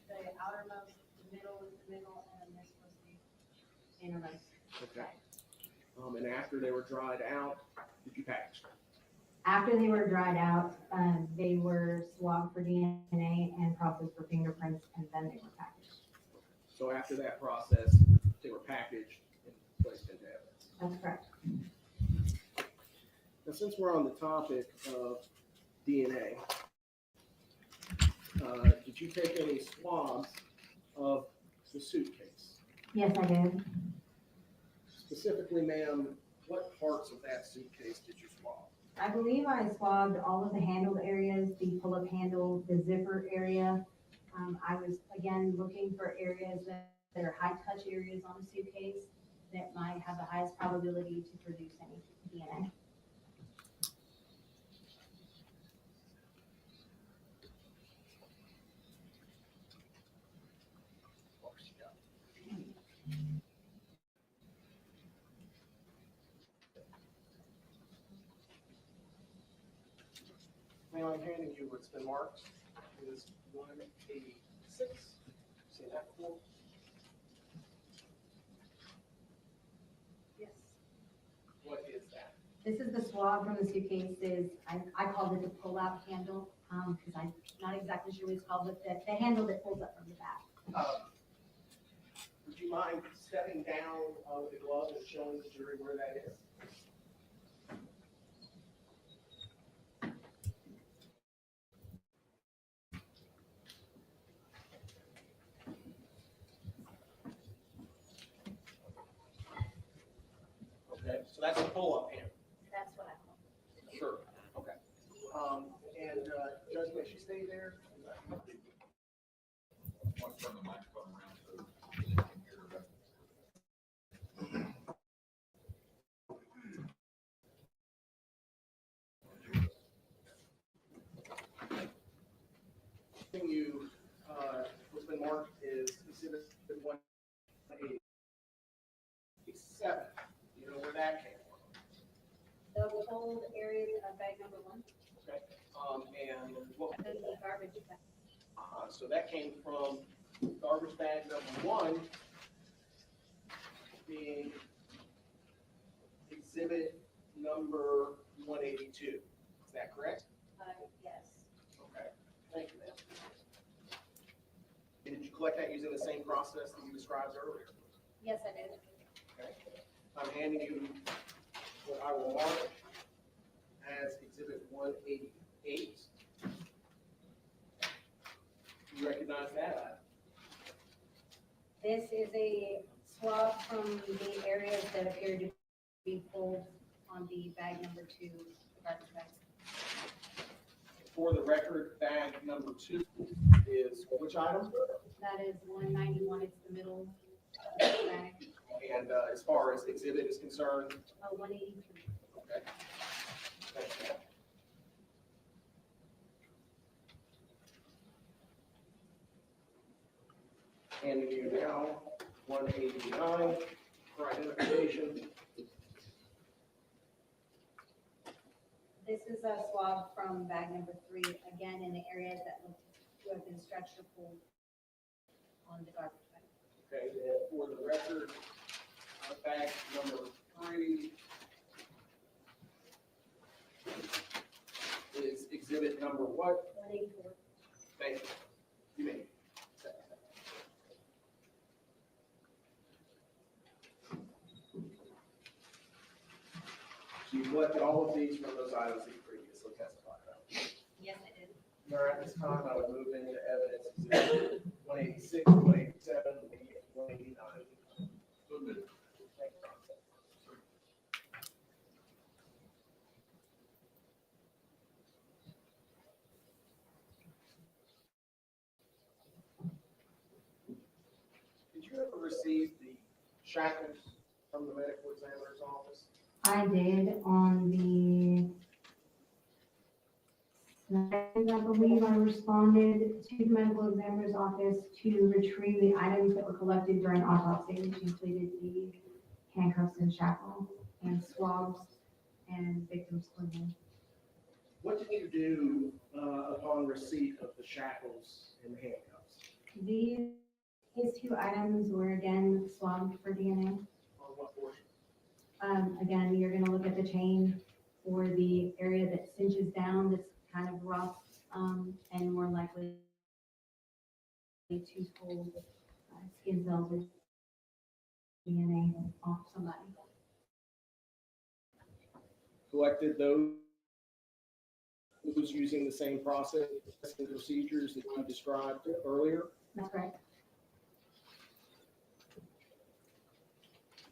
the outermost, the middle is the middle, and this was the innermost. Okay. And after they were dried out, did you package them? After they were dried out, they were swabbed for DNA and processed for fingerprints, and then they were packaged. So after that process, they were packaged and placed into evidence. That's correct. Now, since we're on the topic of DNA, did you take any swabs of the suitcase? Yes, I did. Specifically, ma'am, What parts of that suitcase did you swab? I believe I swabbed all of the handled areas, the pull-up handle, the zipper area. I was, again, looking for areas that are high-touch areas on the suitcase that might have the highest probability to produce any DNA. Now I'm handing you what's been marked is 186. See that form? Yes. What is that? This is the swab from the suitcases. I called it the pull-out handle, because I'm not exactly sure what it's called, but the handle that pulls up from the back. Would you mind stepping down with the glove and showing the jury where that is? Okay, so that's a pull-up hand. That's what I call it. Sure. Okay. And Judge, may she stay there? Want to turn the microphone around so they can hear better. Thing you, what's been marked is exhibit 187. You know where that came from? The withhold areas of bag number 1, Okay. And what, the garbage bag. so that came from garbage bag number 1 being exhibit number 182. Is that correct? Yes. Okay. Thank you, ma'am. And did you collect that using the same process that you described earlier? Yes, I did. Okay. I'm handing you what I will mark as exhibit 188. You recognize that? This is a swab from the areas that appear to be pulled on the bag number 2, the garbage bag. For the record, bag number 2 is which item? That is 191, it's the middle of the bag. And as far as exhibit is concerned, 183. okay. Thank you. Handing you now 189 for identification. This is a swab from bag number 3, again, in the areas that look to have been stretched or pulled on the garbage bag. Okay, and for the record, bag number 3 is exhibit number what? 184. Thank you. You may. So you collected all of these from those items that you previously testified about. Yes, I did. All right, at this time, I would move into evidence exhibit 186, 187, 189. Good. Thank you. Did you ever receive the shackles from the medical examiner's office? I did on the, I believe I responded to the medical examiner's office to retrieve the items that were collected during autopsy, which included the handcuffs and shackles and swabs and victim's clothing. What did you do upon receipt of the shackles and the handcuffs? These two items were again swabbed for DNA. On what portion? Again, you're gonna look at the chain for the area that cinches down, that's kind of rough, and more likely to hold skin cells or DNA off somebody. Collected those using the same process and procedures that you described earlier? That's correct.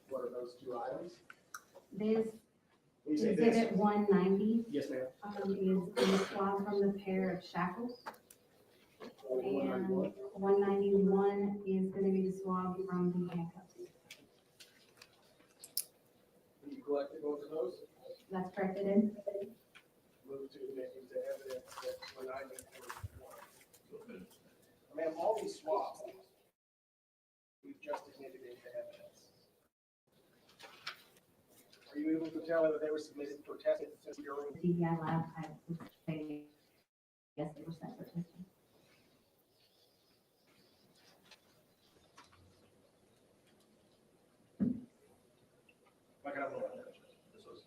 What are those two items? This When you say this, exhibit 190 yes, ma'am. is the swab from the pair of shackles. And 191. 191 is going to be the swab from the handcuffs. You collected both of those? That's correct, it is. Move to admit into evidence that 191. Ma'am, all these swabs, we've just admitted into evidence. Are you able to tell whether they were submitted for testing since you're The DVI lab, I would say, yes, they were sent for testing. Like, I don't know what this was.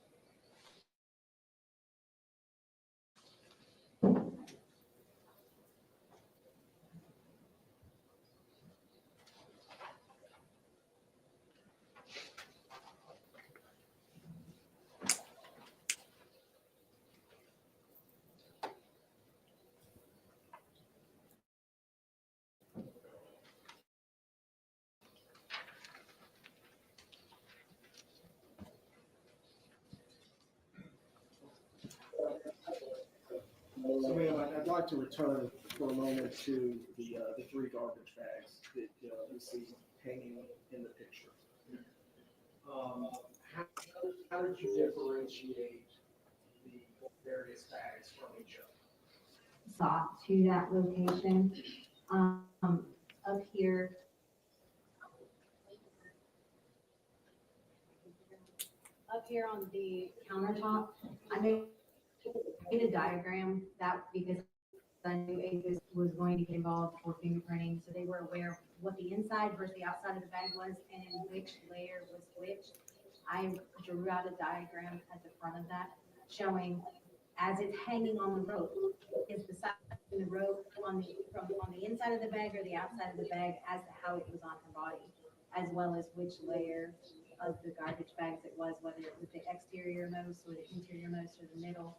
So, ma'am, I'd like to return for a moment to the three garbage bags that you see hanging in the picture. How did you differentiate the various bags from each other? Sought to that location. Up here. Up here on the countertop, I made a diagram that because I knew Avis was going to get involved for fingerprinting, so they were aware of what the inside versus the outside of the bag was and in which layer was which. I drew out a diagram at the front of that showing as it's hanging on the rope, is the side of the rope on the inside of the bag or the outside of the bag as to how it was on her body, as well as which layer of the garbage bags it was, whether it was the exterior most or the interior most or the middle.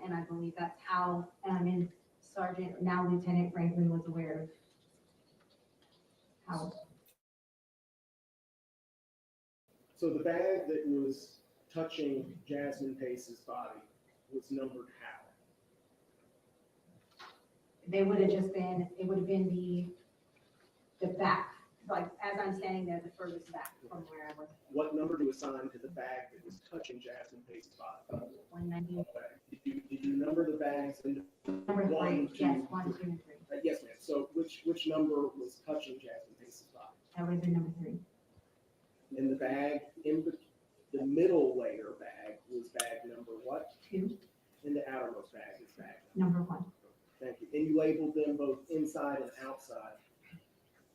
And I believe that's how, and Sergeant, now Lieutenant Franklin was aware of how. So the bag that was touching Jasmine Pace's body was numbered how? They would have just been, it would have been the back, like as I'm standing there, the furthest back from where I was. What number to assign to the bag that was touching Jasmine Pace's body? 190. Did you number the bags into Number one, three, two, yes, 1, 2, and 3. yes, ma'am. So which number was touching Jasmine Pace's body? That would have been number 3. And the bag the middle layer bag was bag number what? 2, And the outermost bag is bag number 1. Thank you. And you labeled them both inside and outside.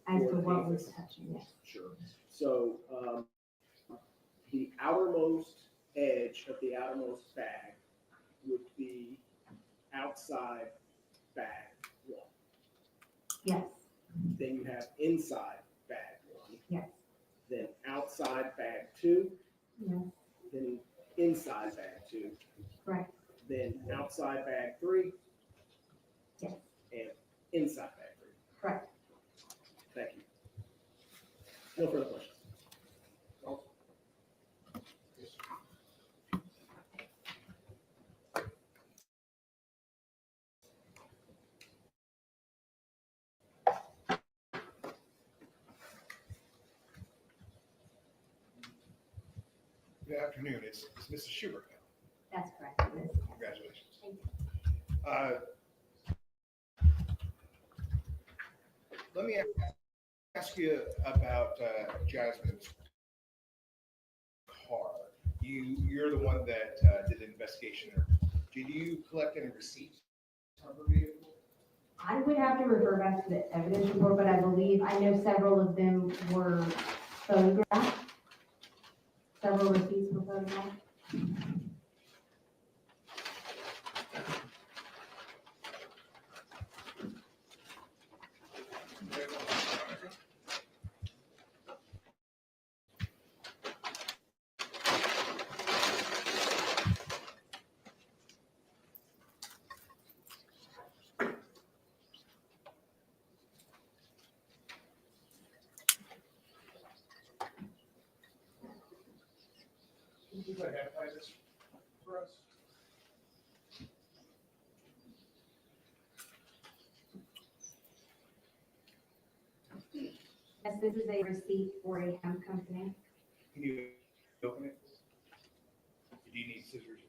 As For to the what was cases. touching, yes. Sure. So the outermost edge of the outermost bag would be outside bag 1. Yes, Then you have inside bag 1. yes, Then outside bag 2. yes, Then inside bag 2. correct, Then outside bag 3. yes, And inside bag 3. correct. Thank you. No further questions. Good afternoon, it's Mrs. Schubert now. That's correct. It is. Congratulations. Thank Let me ask you about Jasmine's car. You're the one that did the investigation. Did you collect any receipts on her vehicle? I would have to refer back to the evidence report, but I believe, I know several of them were photographed. Several receipts were photographed. You can identify this for us? Yes, this is a receipt for a hemp company. Can you open it? Do you need scissors?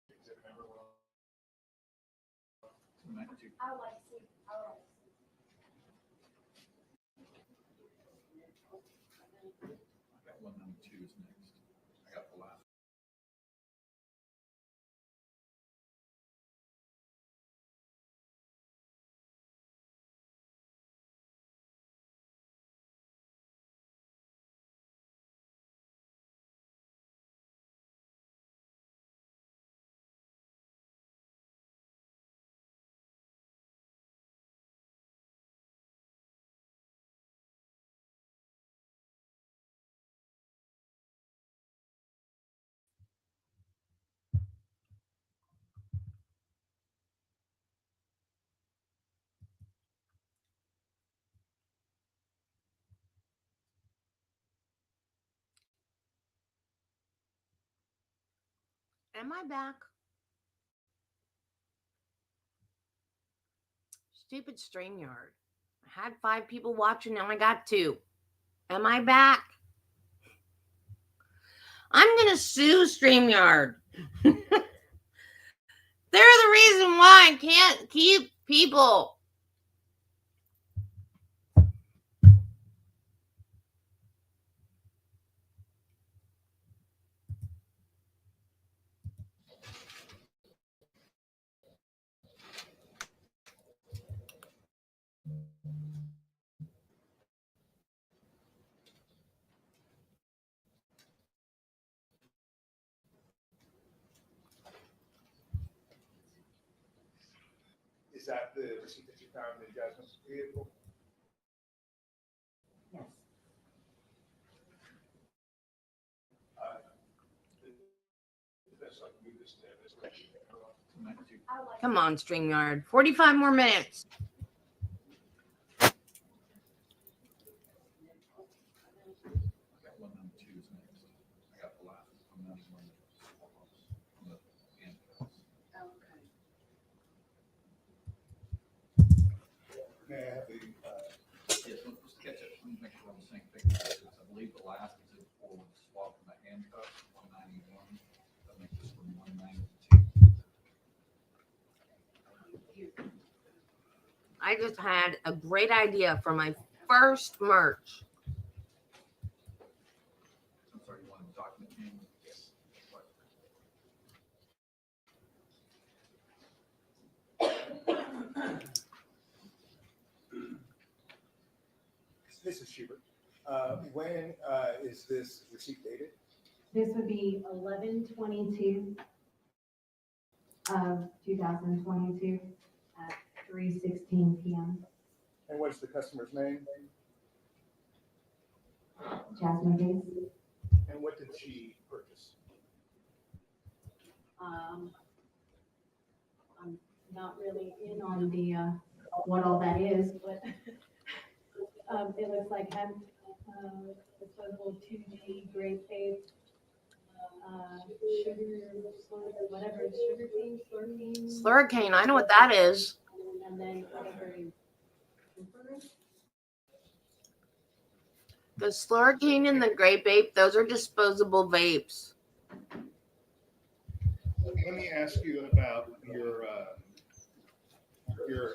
Exhibit number one. I would like to see, I would like to see. I got 192 is next. I got the last. Am I back? Stupid StreamYard. I had 5 people watching, now I got 2. Am I back? I'm gonna sue StreamYard. They're the reason why I can't keep people. Is that the receipt that you found in Jasmine's vehicle? Yes. That's like move this to this question. 292. I would like. Come on, StreamYard. 45 more minutes. I got 192 is next. I got the last. I'm not even on the handcuffs. May I have the, Yes, let's catch up. Let me make sure we're on the same page. last exhibit 4 was swapped from the handcuffs, 191. That makes this one 192. I just had a great idea for my first merch. I'm sorry, you want a document name? Yes. What? Mrs. Schubert, when is this receipt dated? This would be 11/22 of 2022 at 3:16 PM. And what's the customer's name? Jasmine Pace. And what did she purchase? I'm not really in on the, what all that is, but, it looks like hemp, disposable 2G grape vape, sugar, whatever, sugar cane, slurpine. Slurricane, I know what that is. And then whatever. The Slurricane and the grape vape, those are disposable vapes. Let me ask you about your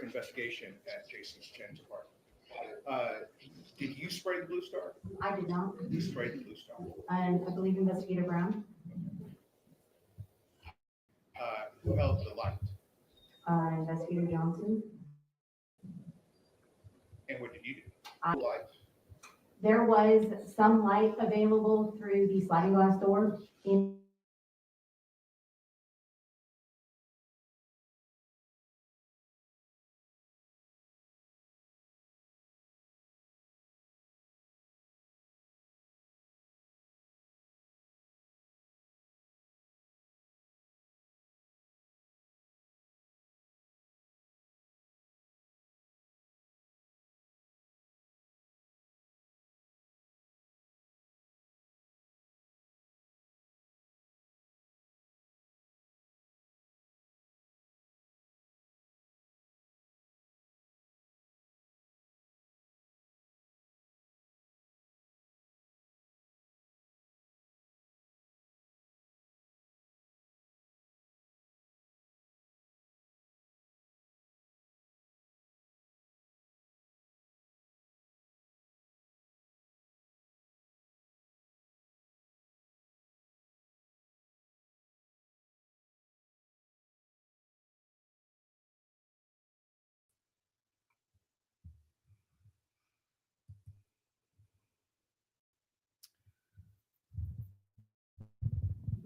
investigation at Jason Chen's apartment. Did you spray the Blue Star? I did not, You sprayed the Blue Star. and I believe Investigator Brown, Who held the light? Investigator Johnson. And what did you do? I- Light. There was some light available through the sliding glass door in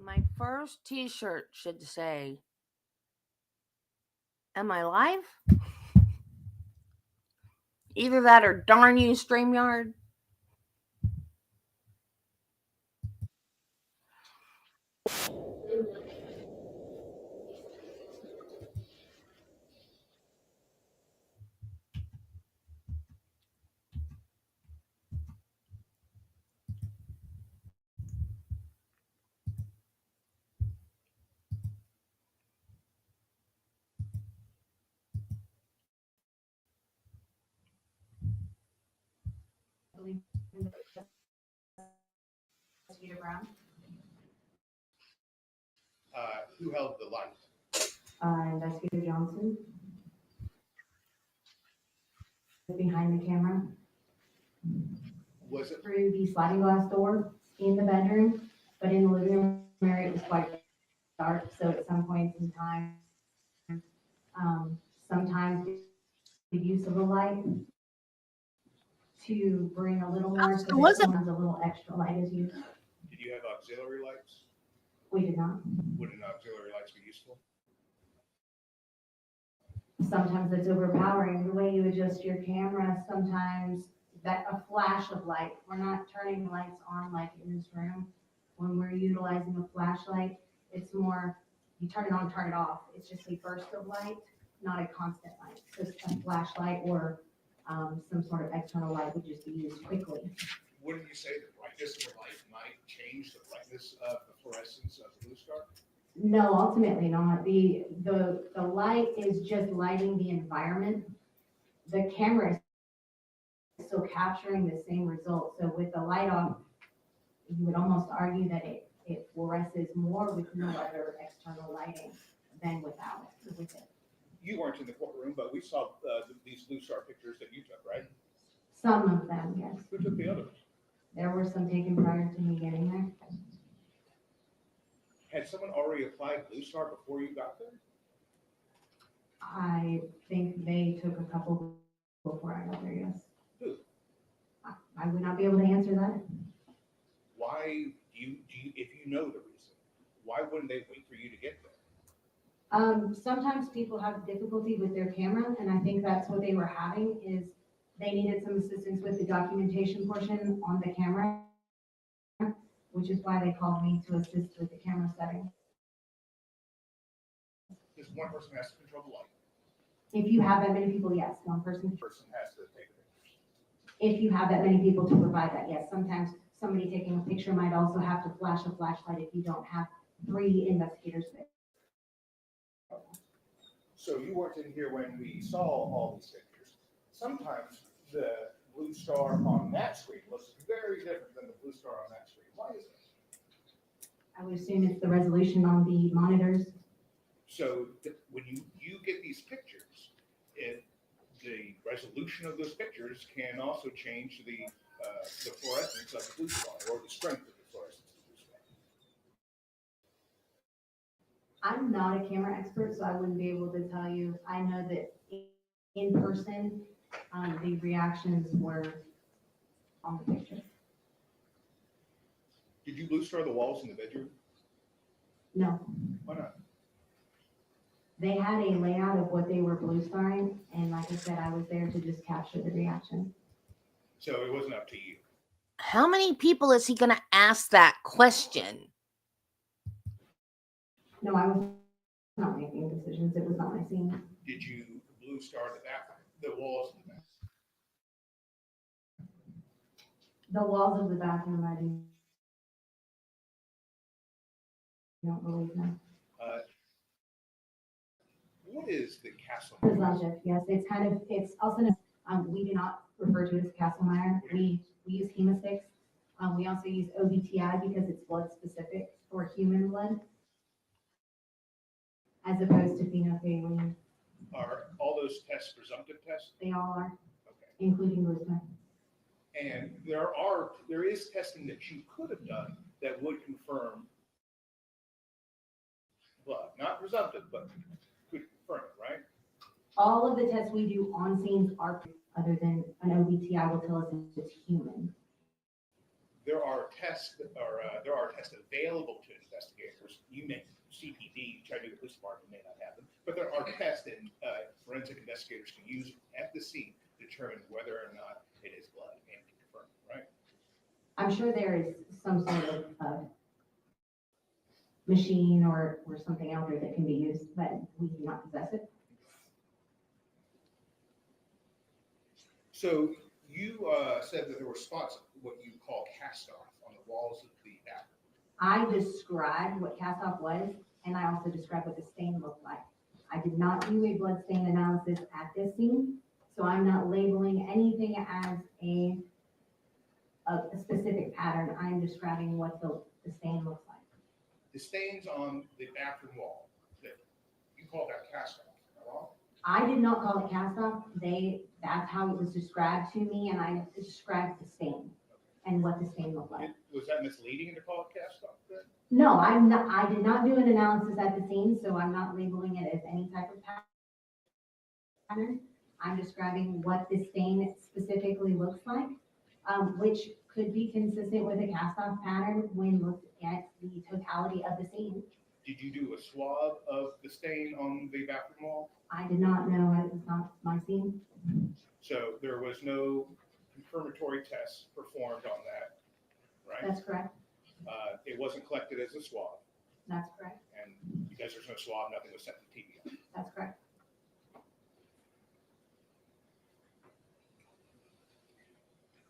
My first t-shirt should say, "Am I live?" Either that or "Darn you, StreamYard." I believe Investigator Brown, Who held the light? Investigator Johnson. Behind the camera Was it? through the sliding glass door in the bedroom, but in the living room area it was quite dark, so at some points in time, sometimes the use of the light to bring a little more, so It was that sometimes a little extra light is used. Did you have auxiliary lights? We did not. Would an auxiliary lights be useful? Sometimes it's overpowering, the way you adjust your camera, sometimes that a flash of light, we're not turning lights on like in this room. When we're utilizing a flashlight, it's more, you turn it on, turn it off. It's just a burst of light, not a constant light. So a flashlight or some sort of external light would just be used quickly. Wouldn't you say the brightness of the light might change the brightness of the fluorescence of the Blue Star? No, ultimately not. The light is just lighting the environment. The camera is still capturing the same result. So with the light off, you would almost argue that it fluoresces more with no other external lighting than without it, with it. You weren't in the courtroom, but we saw these Blue Star pictures that you took, right? Some of them, yes. Who took the others? There were some taken prior to me getting there. Had someone already applied Blue Star before you got there? I think they took a couple before I got there, yes. Who? I would not be able to answer that. Why if you know the reason, why wouldn't they wait for you to get there? Sometimes people have difficulty with their camera, and I think that's what they were having, is they needed some assistance with the documentation portion on the camera, which is why they called me to assist with the camera setting. Because one person has to control the light. If you have that many people, yes, one person. Person has to take the pictures. If you have that many people to provide that, yes. Sometimes somebody taking a picture might also have to flash a flashlight if you don't have 3 investigators there. So you weren't in here when we saw all these pictures. Sometimes the Blue Star on that screen looks very different than the Blue Star on that screen. Why is that? I would assume it's the resolution on the monitors. So when you get these pictures, the resolution of those pictures can also change the fluorescence of the Blue Star, or the strength of the fluorescence of the Blue Star. I'm not a camera expert, so I wouldn't be able to tell you. I know that in person, the reactions were on the picture. Did you Blue Star the walls in the bedroom? No, Why not? they had a layout of what they were blue starring, and like I said, I was there to just capture the reaction. So it wasn't up to you. How many people is he going to ask that question? No, I was not making decisions. It was not my scene. Did you Blue Star the bathroom, the walls of the bathroom? The walls of the bathroom, I do not believe no. What is the castle? The subject, yes, it's also, we do not refer to it as Castlemire. We use hemosticks. We also use OBTI because it's blood specific for human blood, as opposed to phenolphthalein. Are all those tests presumptive tests? They all are, Okay. including Lisbon. And there is testing that you could have done that would confirm blood, not presumptive, but could confirm it, right? All of the tests we do on scenes are, other than an OBTI will tell us if it's human. There are tests available to investigators. You may CPD, try to do the police department, may not have them, but there are tests that forensic investigators can use at the scene to determine whether or not it is blood and confirm it, right? I'm sure there is some sort of machine or something out there that can be used, but we do not possess it. So you said that there were spots, what you call cast off, on the walls of the bathroom. I described what cast off was, and I also described what the stain looked like. I did not do a blood stain analysis at this scene, so I'm not labeling anything as a specific pattern. I'm describing what the stain looks like. The stains on the bathroom wall, that you call that cast off, am I wrong? I did not call it cast off. That's how it was described to me, and I described the stain and what the stain looked like. Was that misleading to call it cast off then? No, I did not do an analysis at the scene, so I'm not labeling it as any type of pattern. I'm describing what the stain specifically looks like, which could be consistent with a cast-off pattern when looked at the totality of the scene. Did you do a swab of the stain on the bathroom wall? I did not know, it was not my scene. So there was no confirmatory tests performed on that, right? That's correct. It wasn't collected as a swab, That's correct. and because there's no swab, nothing was sent to TBI. That's correct.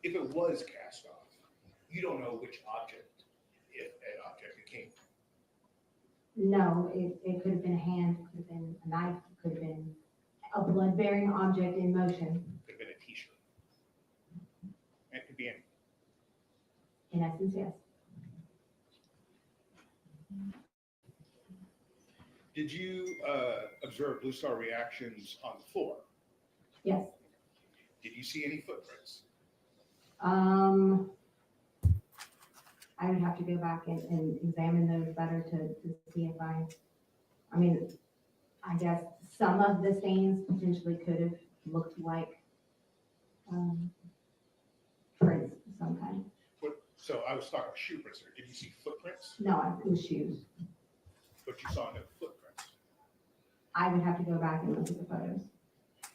If it was cast off, you don't know which object, if an object it came from. No, it could have been a hand, could have been a knife, could have been a blood-bearing object in motion. Could have been a t-shirt. And it could be anything. In essence, yes. Did you observe Blue Star reactions on the floor? Yes. Did you see any footprints? I would have to go back and examine those better to see if I mean, I guess some of the stains potentially could have looked like, prints of some kind. So I was talking shoe prints here. Did you see footprints? No, it was shoes. But you saw no footprints. I would have to go back and look at the photos.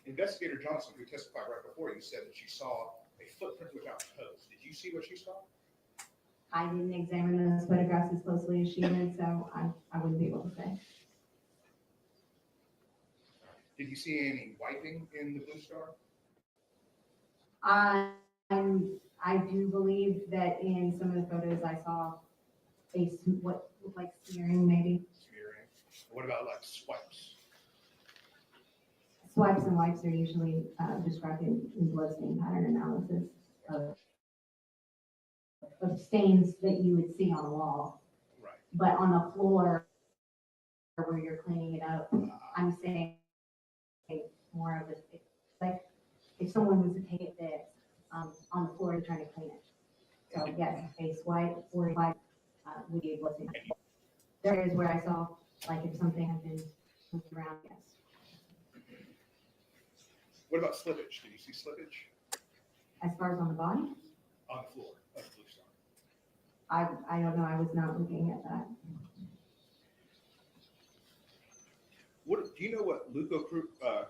Investigator Johnson, who testified right before you, said that she saw a footprint without toes. Did you see what she saw? I didn't examine those photographs as closely as she did, so I wouldn't be able to say. Did you see any wiping in the Blue Star? I do believe that in some of the photos I saw what looked like smearing maybe. Smearing. What about like swipes? Swipes and wipes are usually described in blood stain pattern analysis of stains that you would see on a wall. Right. But on the floor where you're cleaning it up, I'm saying more of it, like if someone was to take it there on the floor and trying to clean it. So yes, a swipe or a wipe would be a blood stain. There is where I saw, like if something had been moved around, yes. What about slippage? Did you see slippage As far as on the body, on the floor of the Blue Star? I don't know, I was not looking at that. What do you know what leucocrystal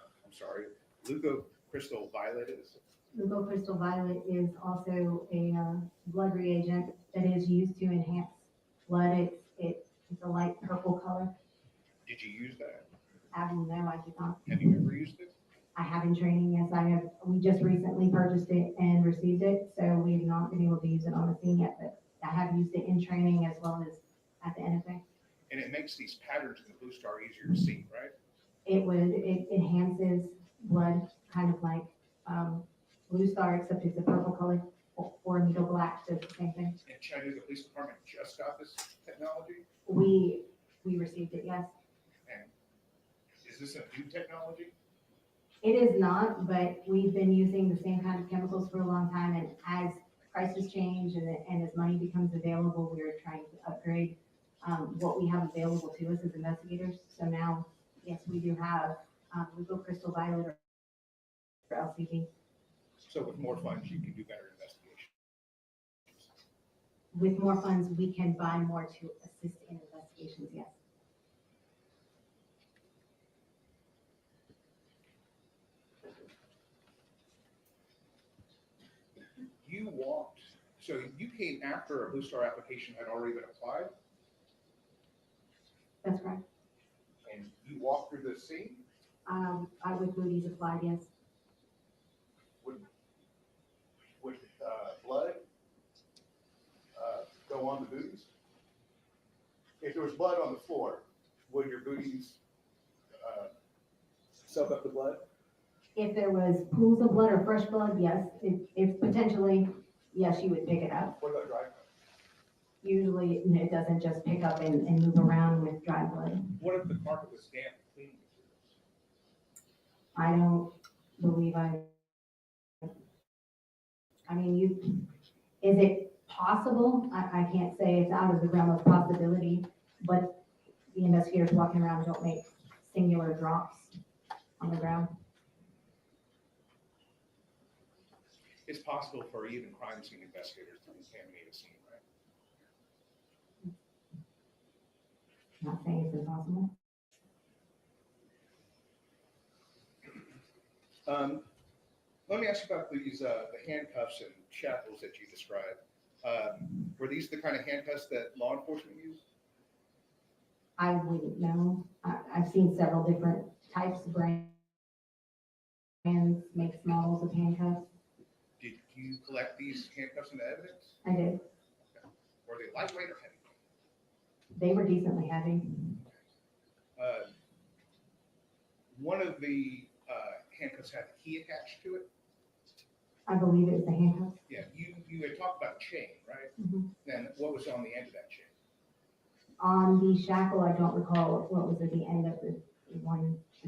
violet is? Leucocrystal violet is also a blood reagent that is used to enhance blood. It's a light purple color. Did you use that? No, I did not. Have you ever used it? I have in training, yes, I have. We just recently purchased it and received it, so we've not been able to use it on the scene yet, but I have used it in training as well as at the NFA. And it makes these patterns in the Blue Star easier to see, right? It enhances blood, kind of like Blue Star, except it's a purple color, or needle black, so it's the same thing. And Chattanooga Police Department just got this technology? We received it, yes. And is this a new technology? It is not, but we've been using the same kind of chemicals for a long time, and as prices change and as money becomes available, we're trying to upgrade what we have available to us as investigators. So now, yes, we do have leucocrystal violet or LCD. So with more funds, you can do better investigations. With more funds, we can buy more to assist in investigations, yes. So you came after a Blue Star application had already been applied, That's correct. and you walked through the scene? I would booties applied, yes. Would blood go on the booties? If there was blood on the floor, would your booties soak up the blood? If there was pools of blood or fresh blood, yes. If potentially, yes, you would pick it up. What about dry blood? Usually it doesn't just pick up and move around with dry blood. What if the carpet was damp with cleaning materials? I don't believe I mean, is it possible? I can't say it's out of the realm of possibility, but the investigators walking around don't make singular drops on the ground. It's possible for even crime scene investigators to contaminate a scene, right? Not saying it's impossible. Let me ask you about these the handcuffs and shackles that you described. Were these the kind of handcuffs that law enforcement used? I wouldn't know. I've seen several different types of brands, makes, models of handcuffs. Did you collect these handcuffs into evidence? I did. Were they lightweight or heavy? They were decently heavy. One of the handcuffs had a key attached to it. I believe it was the handcuffs. Yeah, you had talked about chain, right? Mhm. Then what was on the end of that chain? On the shackle, I don't recall what was at the end of the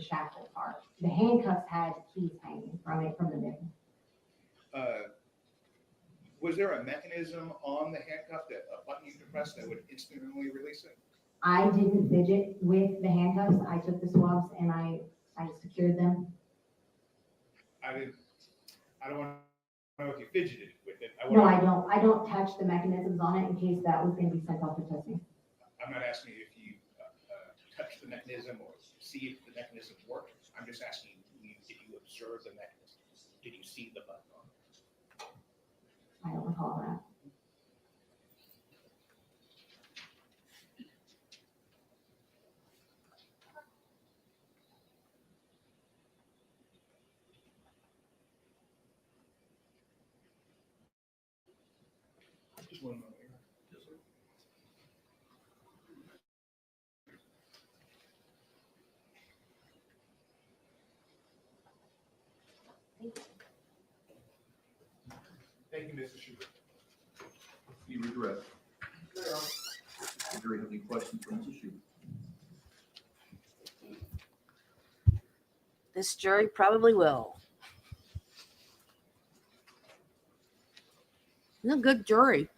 shackle part. The handcuffs had keys hanging from it from the middle. Was there a mechanism on the handcuff, that a button you could press that would instantly release it? I didn't fidget with the handcuffs. I took the swabs and I secured them. I don't want to know if you fidgeted with it. No, I don't touch the mechanisms on it in case that was going to be sent off for testing. I'm not asking you if you touch the mechanism or see if the mechanism worked. I'm just asking you, did you observe the mechanism? Did you see the button on it? I don't recall that. Just one moment here. Yes, sir. Thank you, Mr. Schubert. You regret. Does jury have any questions for Mrs. Schubert? This jury probably will. It's a good jury.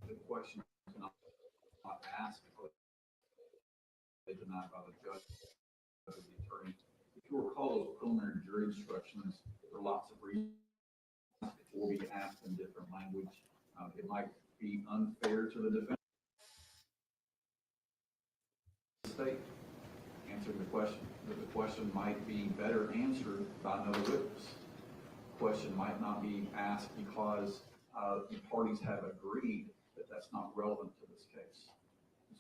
The question is not asked, they denied by the judge, or the attorney, because you'll recall those preliminary jury instructions, there are lots of reasons before we ask in different language. It might be unfair to the defense. State answering the question, but the question might be better answered by another witness. The question might not be asked because the parties have agreed that that's not relevant to this case.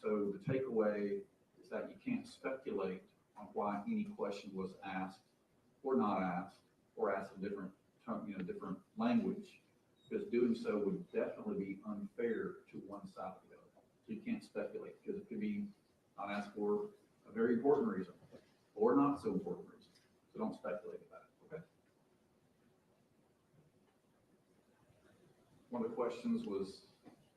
So the takeaway is that you can't speculate on why any question was asked or not asked, or asked in different different language, because doing so would definitely be unfair to one side or the other. So you can't speculate, because it could be not asked for a very important reason or not so important reason. So don't speculate about it, okay? One of the questions was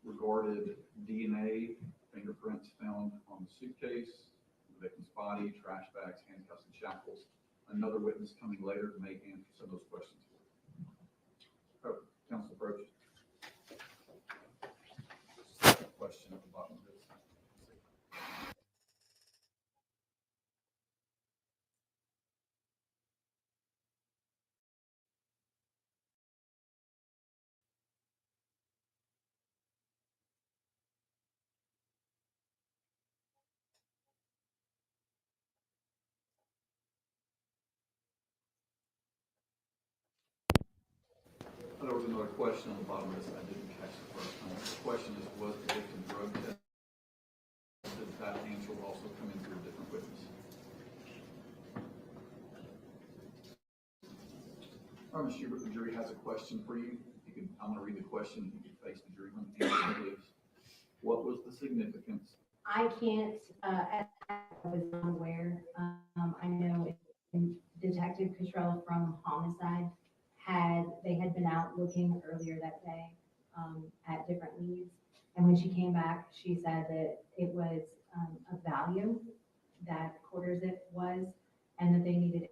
regarded DNA fingerprints found on the suitcase, the victim's body, trash bags, handcuffs, and shackles. Another witness coming later may answer some of those questions for you. Oh, counsel approach. Question at the bottom of this. There was another question on the bottom of this I didn't catch the first time. The question is, was the victim drug tested? That answer will also come in through a different witness. All right, Mr. Hubert, the jury has a question for you. I'm going to read the question. You can face the jury when the answer leaves. What was the significance? I can't, I was not aware. I know Detective Cottrell from Homicide they had been out looking earlier that day at different leads. And when she came back, she said that it was a value that quarter zip was, and that they needed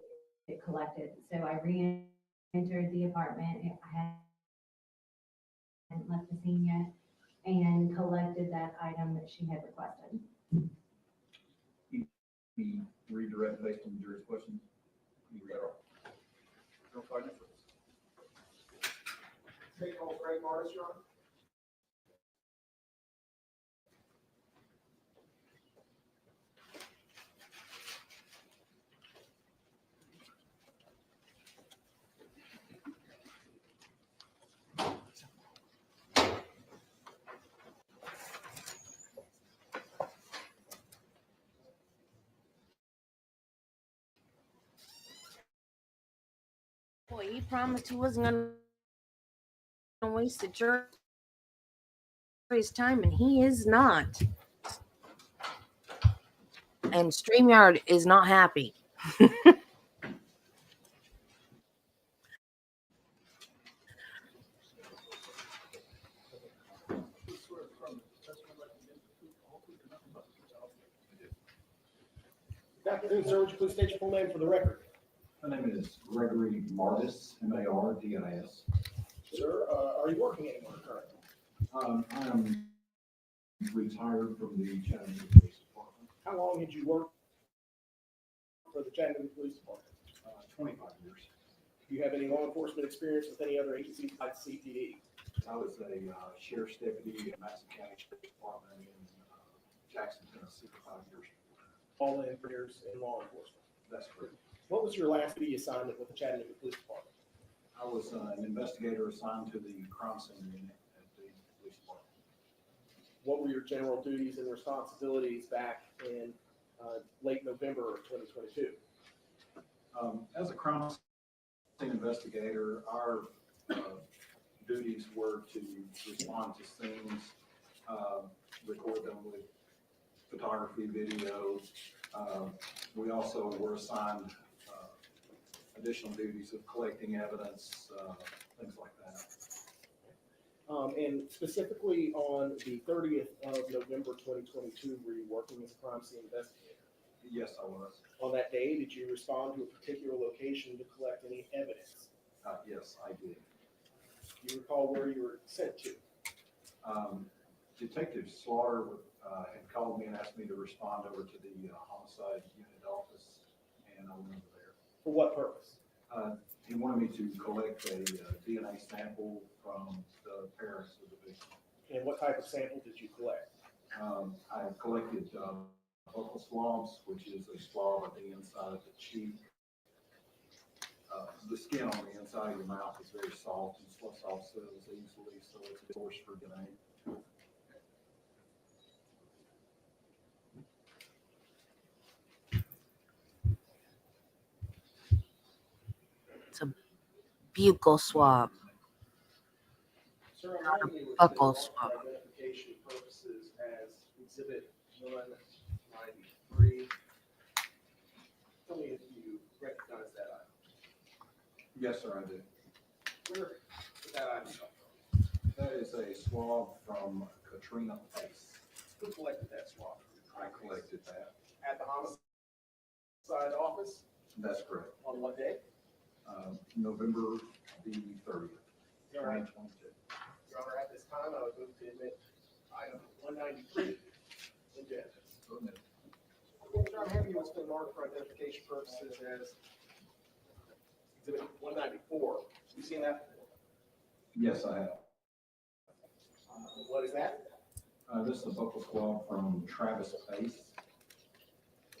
it collected. So I re-entered the apartment. I hadn't left the scene yet, and collected that item that she had requested. Be redirect based on the jury's questions. Take call Craig Morris, Your Honor. Boy, he promised he wasn't going to waste the jury's time, and he is not. And StreamYard is not happy. Good afternoon, sir. Would you please state your full name for the record? My name is Gregory Mardis, Mardis. Sir, are you working anywhere currently? I am retired from the Chattanooga Police Department, How long did you work for the Chattanooga Police Department? 25 years. Do you have any law enforcement experience with any other agencies like CPD? I was a sheriff's deputy in Madison County Sheriff's Department in Jackson, Tennessee for 5 years. All in years in law enforcement. That's correct. What was your last duty assignment with the Chattanooga Police Department? I was an investigator assigned to the crime scene unit at the police department. What were your general duties and responsibilities back in late November of 2022? As a crime scene investigator, our duties were to respond to scenes, record them with photography, video. We also were assigned additional duties of collecting evidence, things like that. And specifically on the 30th of November 2022, were you working as a crime scene investigator? Yes, I was. On that day, did you respond to a particular location to collect any evidence? Yes, I did. Do you recall where you were sent to? Detective Slaughter had called me and asked me to respond over to the homicide unit office, and I went over there. For what purpose? He wanted me to collect a DNA sample from the parents of the victim. And what type of sample did you collect? I collected buccal swabs, which is a swab of the inside of the cheek. The skin on the inside of your mouth is very soft and sloughs off cells easily, so it's a source for DNA. It's a buccal swab. Sir, Not a I'm having you buccal for swab. identification purposes as Exhibit 193. Tell me if you recognize that item. Yes, sir, I do. Where did that item come from? That is a swab from Katrina Pace. Who collected that swab? I collected that. At the homicide office? That's correct. On what day? November the 30th, Your Honor, 2022. Your Honor, at this time, I would move to admit item 193 into evidence. Go ahead. Sir, I'm having you what's been marked for identification purposes as Exhibit 194. You seen that before? Yes, I have. What is that? This is a buccal swab from Travis Pace.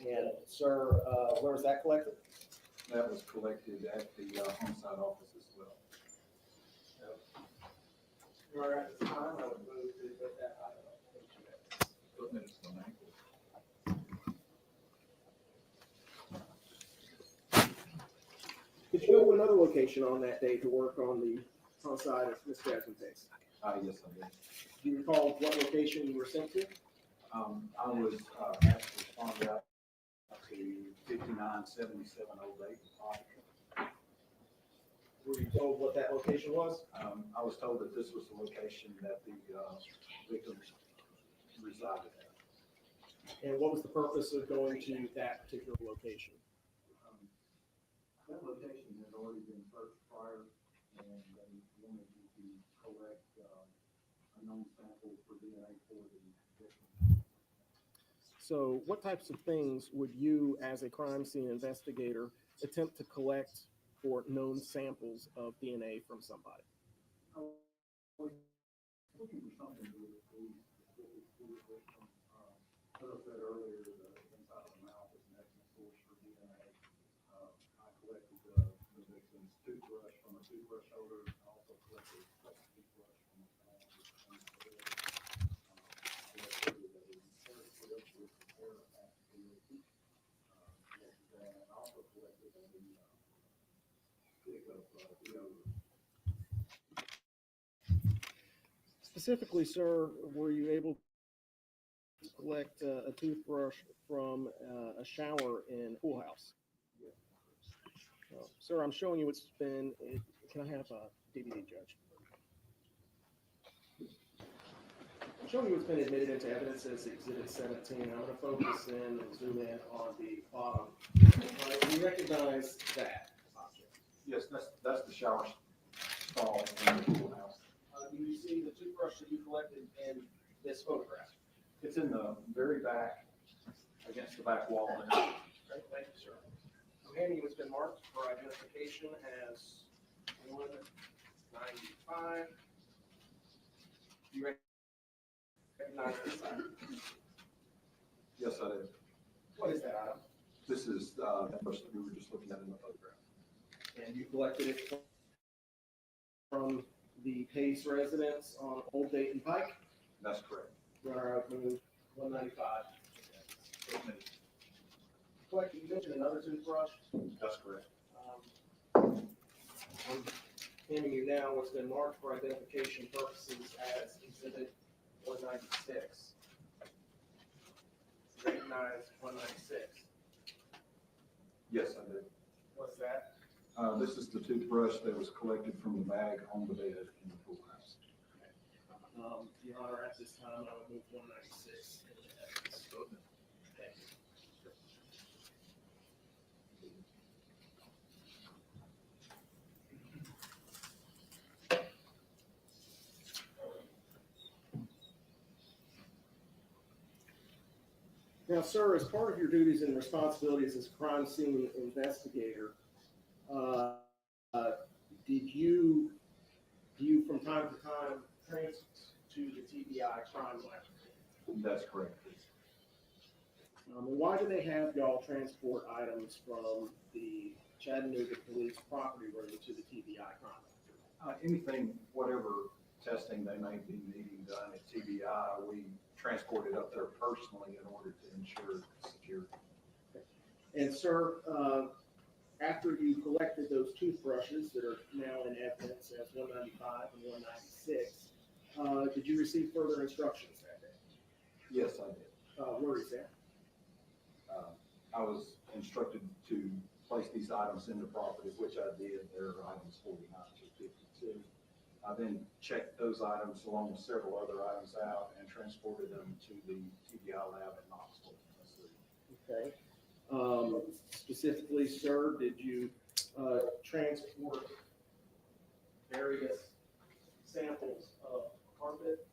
And sir, where was that collected? That was collected at the homicide office as well. Your Honor, at this time, I would move to admit that item into evidence. Go ahead, Mr. Knapp. Did you go to another location on that day to work on the homicide of Miss Jasmine Pace? Yes, I did. Do you recall what location you were sent to? I was asked to respond out to 5977 Old Lake. Were you told what that location was? I was told that this was the location that the victim resided at. And what was the purpose of going to that particular location? That location had already been searched prior, and they wanted you to collect a known sample for DNA for the victim. So what types of things would you, as a crime scene investigator, attempt to collect for known samples of DNA from somebody? I was looking for something to do with the specific to the victim. As I said earlier, the inside of the mouth is an excellent source for DNA. I collected the victim's toothbrush from a toothbrush holder. I also collected a toothbrush from a phone. I collected a hair clip with hair attached to it. And I also collected a stick of deodorant. Specifically, sir, were you able to collect a toothbrush from a shower in a pool house? Sir, I'm showing you what's been, can I have a DVD, Judge? I'm showing you what's been admitted into evidence as Exhibit 17. I'm going to focus in and zoom in on the bottom. Do you recognize that object? Yes, that's the shower stall in the pool house. Do you see the toothbrush that you collected in this photograph? It's in the very back, against the back wall. Great, thank you, sir. I'm handing you what's been marked for identification as 195. Do you recognize this item? Yes, I do. What is that item? This is the person we were just looking at in the photograph. And you collected it from the Pace residence on Old Dayton Pike? That's correct. Runner out move 195. Collected, you mentioned another toothbrush. That's correct. I'm handing you now what's been marked for identification purposes as Exhibit 196. Recognize 196. Yes, I do. What's that? This is the toothbrush that was collected from the bag on the bed in the pool house. Your Honor, at this time, I would move 196 into evidence. Thank you. Now, sir, as part of your duties and responsibilities as a crime scene investigator, Do you from time to time transfer to the TBI crime lab? That's correct. And why do they have y'all transport items from the Chattanooga Police property room to the TBI crime lab? Anything, whatever testing they may be needing done at TBI, we transport it up there personally in order to ensure security. And sir, after you collected those toothbrushes that are now in evidence as 195 and 196, did you receive further instructions that day? Yes, I did. Where is that? I was instructed to place these items in the property, which I did. They're items 49 to 52. I then checked those items along with several other items out and transported them to the TBI lab in Knoxville, Tennessee. Okay. Specifically, sir, did you transport various samples of carpet?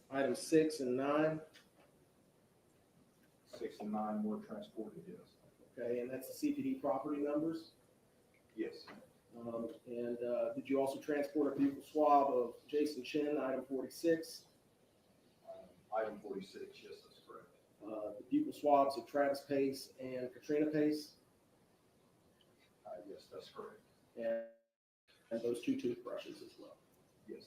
Items 6 and 9. 6 and 9 were transported, yes. Okay, and that's the CPD property numbers. Yes. And did you also transport a buccal swab of Jason Chen, item 46? Item 46, yes, that's correct. The buccal swabs of Travis Pace and Katrina Pace? Yes, that's correct. And those 2 toothbrushes as well. Yes.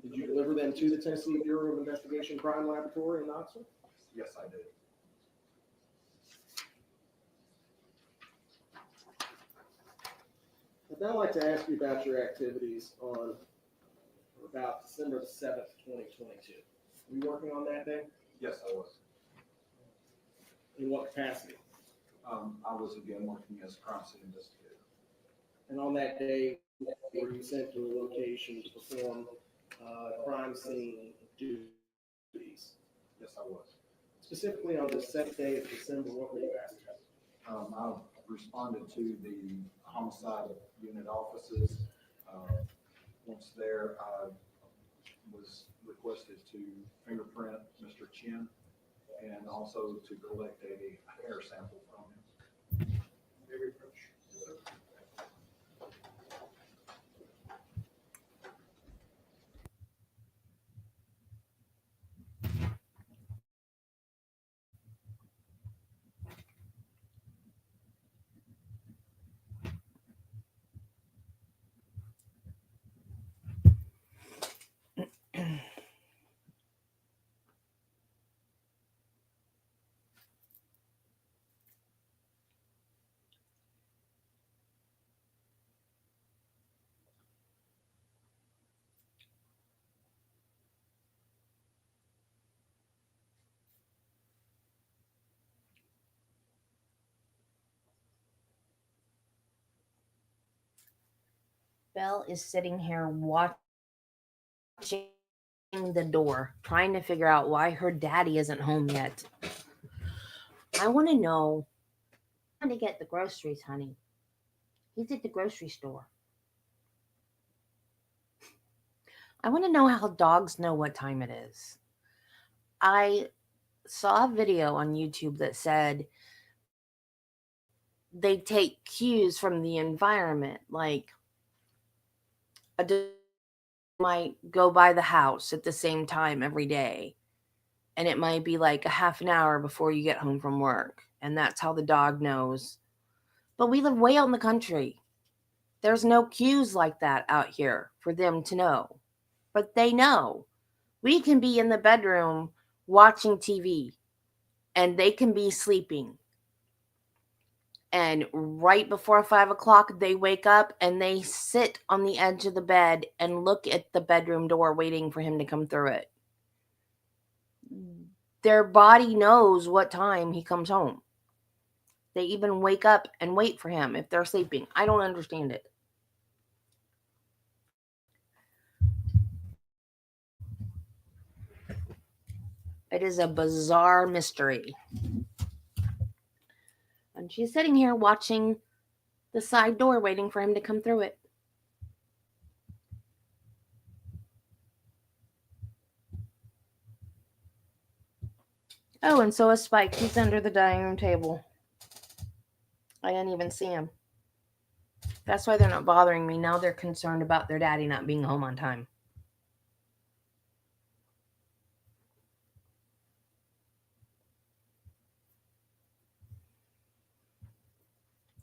Did you deliver them to the Tennessee Bureau of Investigation Crime Laboratory in Knoxville? Yes, I did. I'd now like to ask you about your activities on or about December the 7th, 2022. Were you working on that day? Yes, I was. In what capacity? I was again working as a crime scene investigator. And on that day, were you sent to a location to perform crime scene duties? Yes, I was. Specifically on the 7th day of December, what were you asked about? I responded to the homicide unit offices. Once there, I was requested to fingerprint Mr. Chen and also to collect a hair sample from him. Very fresh. Belle is sitting here watching the door, trying to figure out why her daddy isn't home yet. I want to know. I'm trying to get the groceries, honey. He's at the grocery store. I want to know how dogs know what time it is. I saw a video on YouTube that said they take cues from the environment, like a dog might go by the house at the same time every day, and it might be like a half an hour before you get home from work, and that's how the dog knows. But we live way out in the country. There's no cues like that out here for them to know, but they know. We can be in the bedroom watching TV and they can be sleeping, and right before 5 o'clock they wake up and they sit on the edge of the bed and look at the bedroom door waiting for him to come through it. Their body knows what time he comes home. They even wake up and wait for him if they're sleeping. I don't understand it. It is a bizarre mystery. And she's sitting here watching the side door waiting for him to come through it. Oh, and so is Spike. He's under the dining room table. I didn't even see him. That's why they're not bothering me. Now they're concerned about their daddy not being home on time.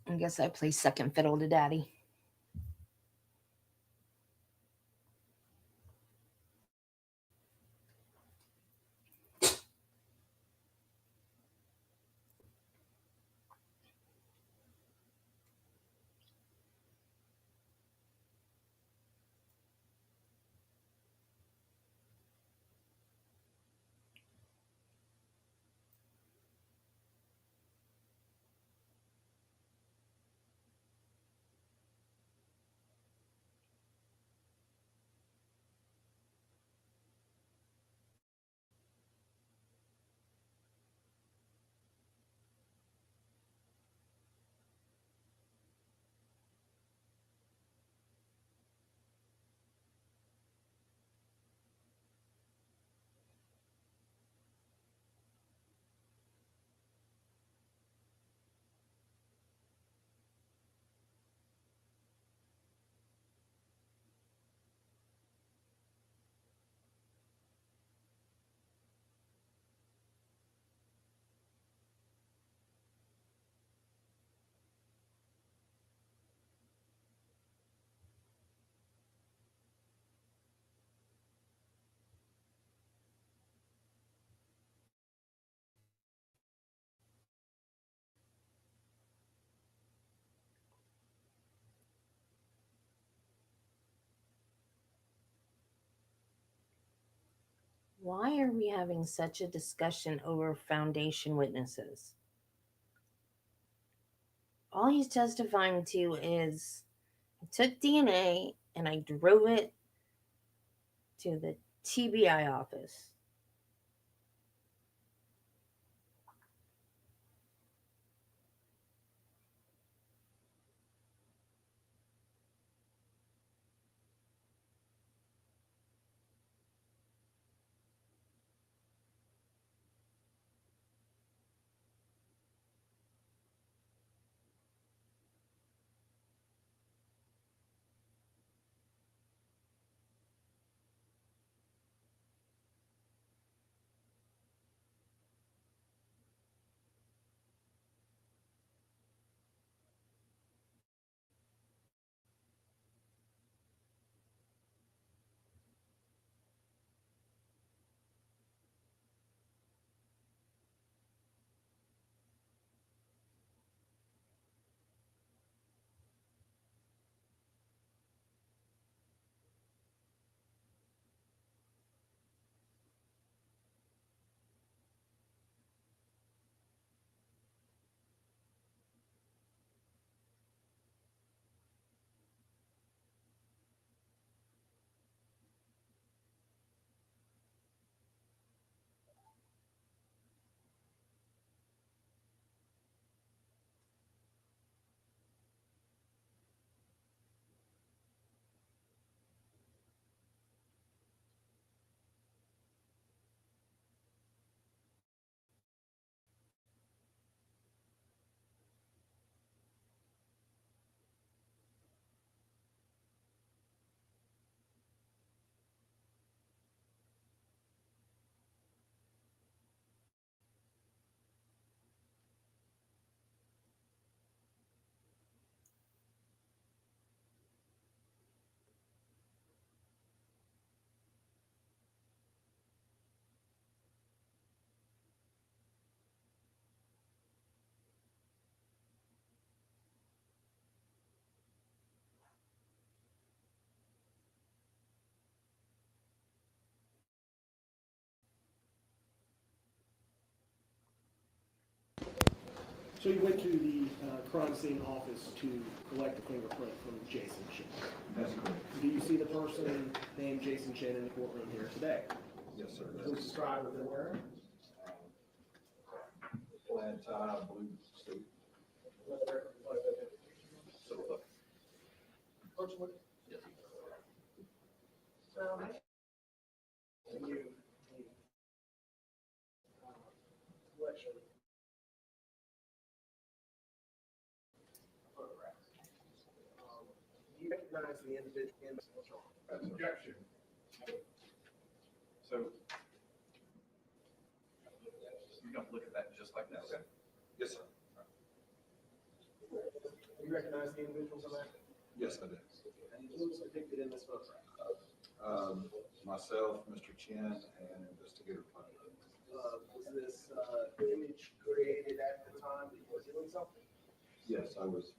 I guess I play second fiddle to daddy. Why are we having such a discussion over foundation witnesses? All he's testifying to is I took DNA and I drove it to the TBI office. So you went to the crime scene office to collect a fingerprint from Jason Chen. That's correct. Do you see the person named Jason Chen in the courtroom here today? Yes, sir. Please describe what they're wearing. Plaid tie, blue suit. So, yes. And you the individual. Objection. So you don't look at that just like that. Yes, sir. Do you recognize the individuals on that? Yes, I do. And who's depicted in this photograph? Myself, Mr. Chen, and Investigator Putnam. Was this image created at the time that you were doing something? Yes, I was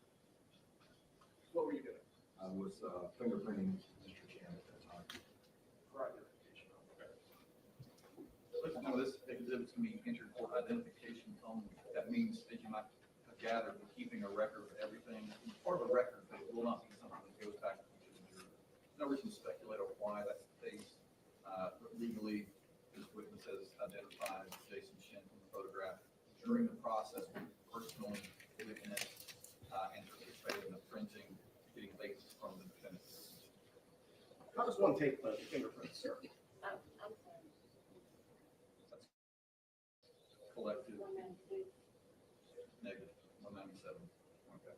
What were you doing? fingerprinting Mr. Chen at that time. For identification. Listen, no, this exhibit's gonna be entered for identification only. That means that you might have gathered, we're keeping a record of everything, part of a record, but it will not be something that goes back to the jury. No reason to speculate on why that's the case. But legally, this witness has identified Jason Chen from the photograph. During the process, we personally witnessed and participated in the printing, getting basis from the defendant. How does one take the fingerprints, sir? Collected. Negative, 197. Okay.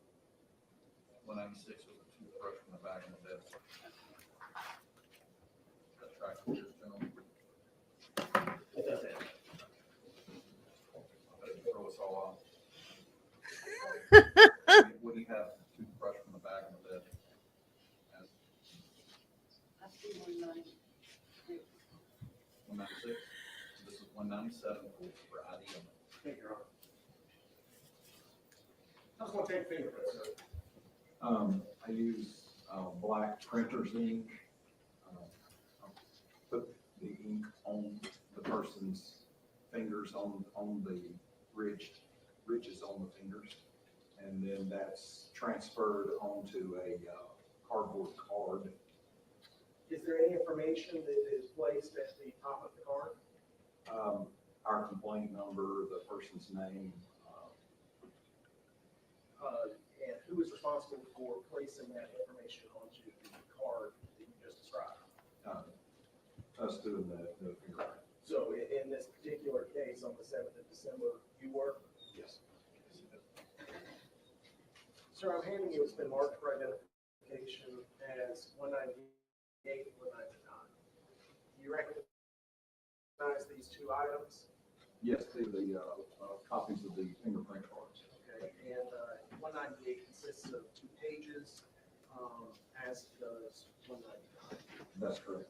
196 was a toothbrush from the back of the bed. That track here, gentlemen. It does it. That'd throw us all off. What do you have? Toothbrush from the back of the bed. As I see 196. 196. This is 197 for ID only. Thank you, Your Honor. How does one take fingerprints, sir? I use black printer's ink. I'll put the ink on the person's fingers, on the ridges on the fingers. And then that's transferred onto a cardboard card. Is there any information that is placed at the top of the card? Our complaint number, the person's name. And who is responsible for placing that information onto the card that you just described? Us doing the fingerprint. So in this particular case, on the 7th of December, you were? Yes. Sir, I'm handing you, it's been marked for identification as 198 and 199. Do you recognize these two items? Yes, the copies of the fingerprint cards. Okay, and 198 consists of 2 pages, as does 199. That's correct.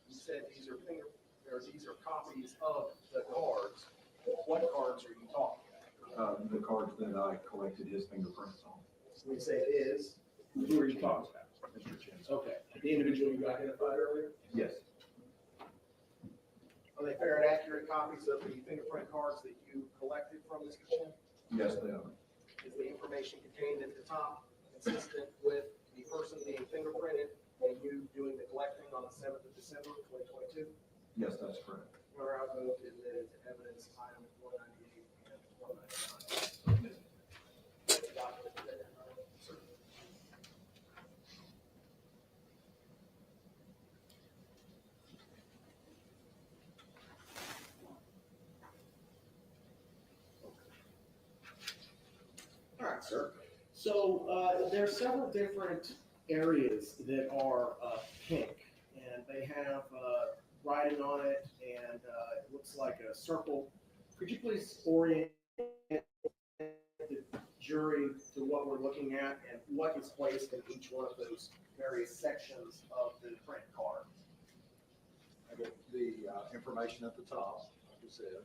You said these are copies of the cards. What cards are you talking about? The cards that I collected his fingerprints on. When you say it is, who are you talking about? Mr. Chen. Okay, the individual you identified earlier? Yes. Are they fair and accurate copies of the fingerprint cards that you collected from Mr. Chen? Yes, they are. Is the information contained at the top consistent with the person being fingerprinted and you doing the collecting on the 7th of December, 2022? Yes, that's correct. Where I moved to admit into evidence item 198 and 199. All right, sir. So there are several different areas that are pink, and they have writing on it, and it looks like a circle. Could you please orient the jury to what we're looking at and what is placed in each one of those various sections of the print card? I got the information at the top, like you said.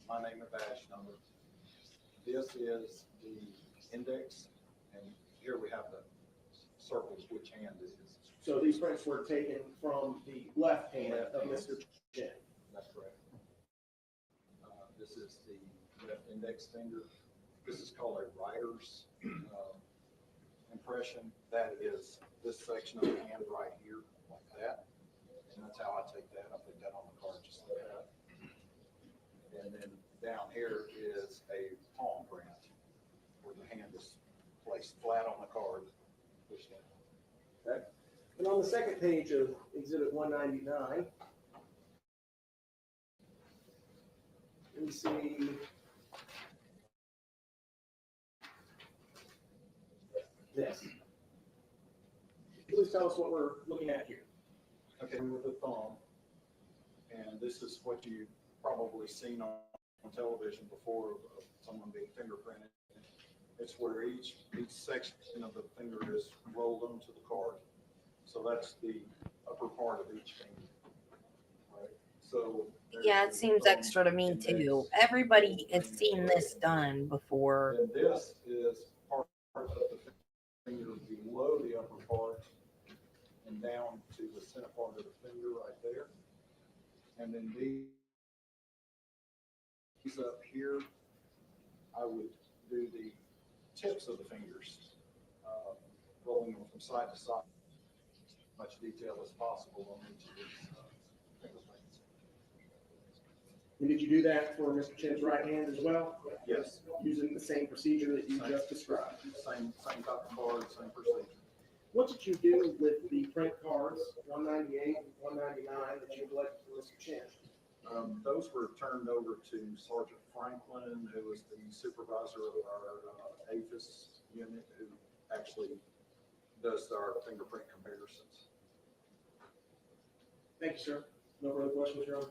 My name and badge number. This is the index, and here we have the circles, which hand it is. So these prints were taken from the left hand of Mr. Chen. That's correct. This is the left index finger. This is called a writer's impression. That is this section of the hand right here, like that. And that's how I take that. I put that on the card just like that. And then down here is a palm print, where the hand is placed flat on the card, pushed down. Okay. And on the second page of Exhibit 199, we see this. Please tell us what we're looking at here. Okay, with the thumb, and this is what you've probably seen on television before of someone being fingerprinted. It's where each section of the finger is rolled onto the card. So that's the upper part of each finger. Right. So Yeah, it seems extra to me too. Everybody has seen this done before. And this is part of the finger below the upper part and down to the center part of the finger right there. And then these up here, I would do the tips of the fingers, rolling them from side to side, as much detail as possible on each of these fingerprints. And did you do that for Mr. Chen's right hand as well? Yes. Using the same procedure that you just described? Same type of card, same procedure. What did you do with the print cards, 198 and 199, that you collected from Mr. Chen? Those were turned over to Sergeant Franklin, who was the supervisor of our APHIS unit, who actually does our fingerprint comparisons. Thank you, sir. No further questions, Your Honor?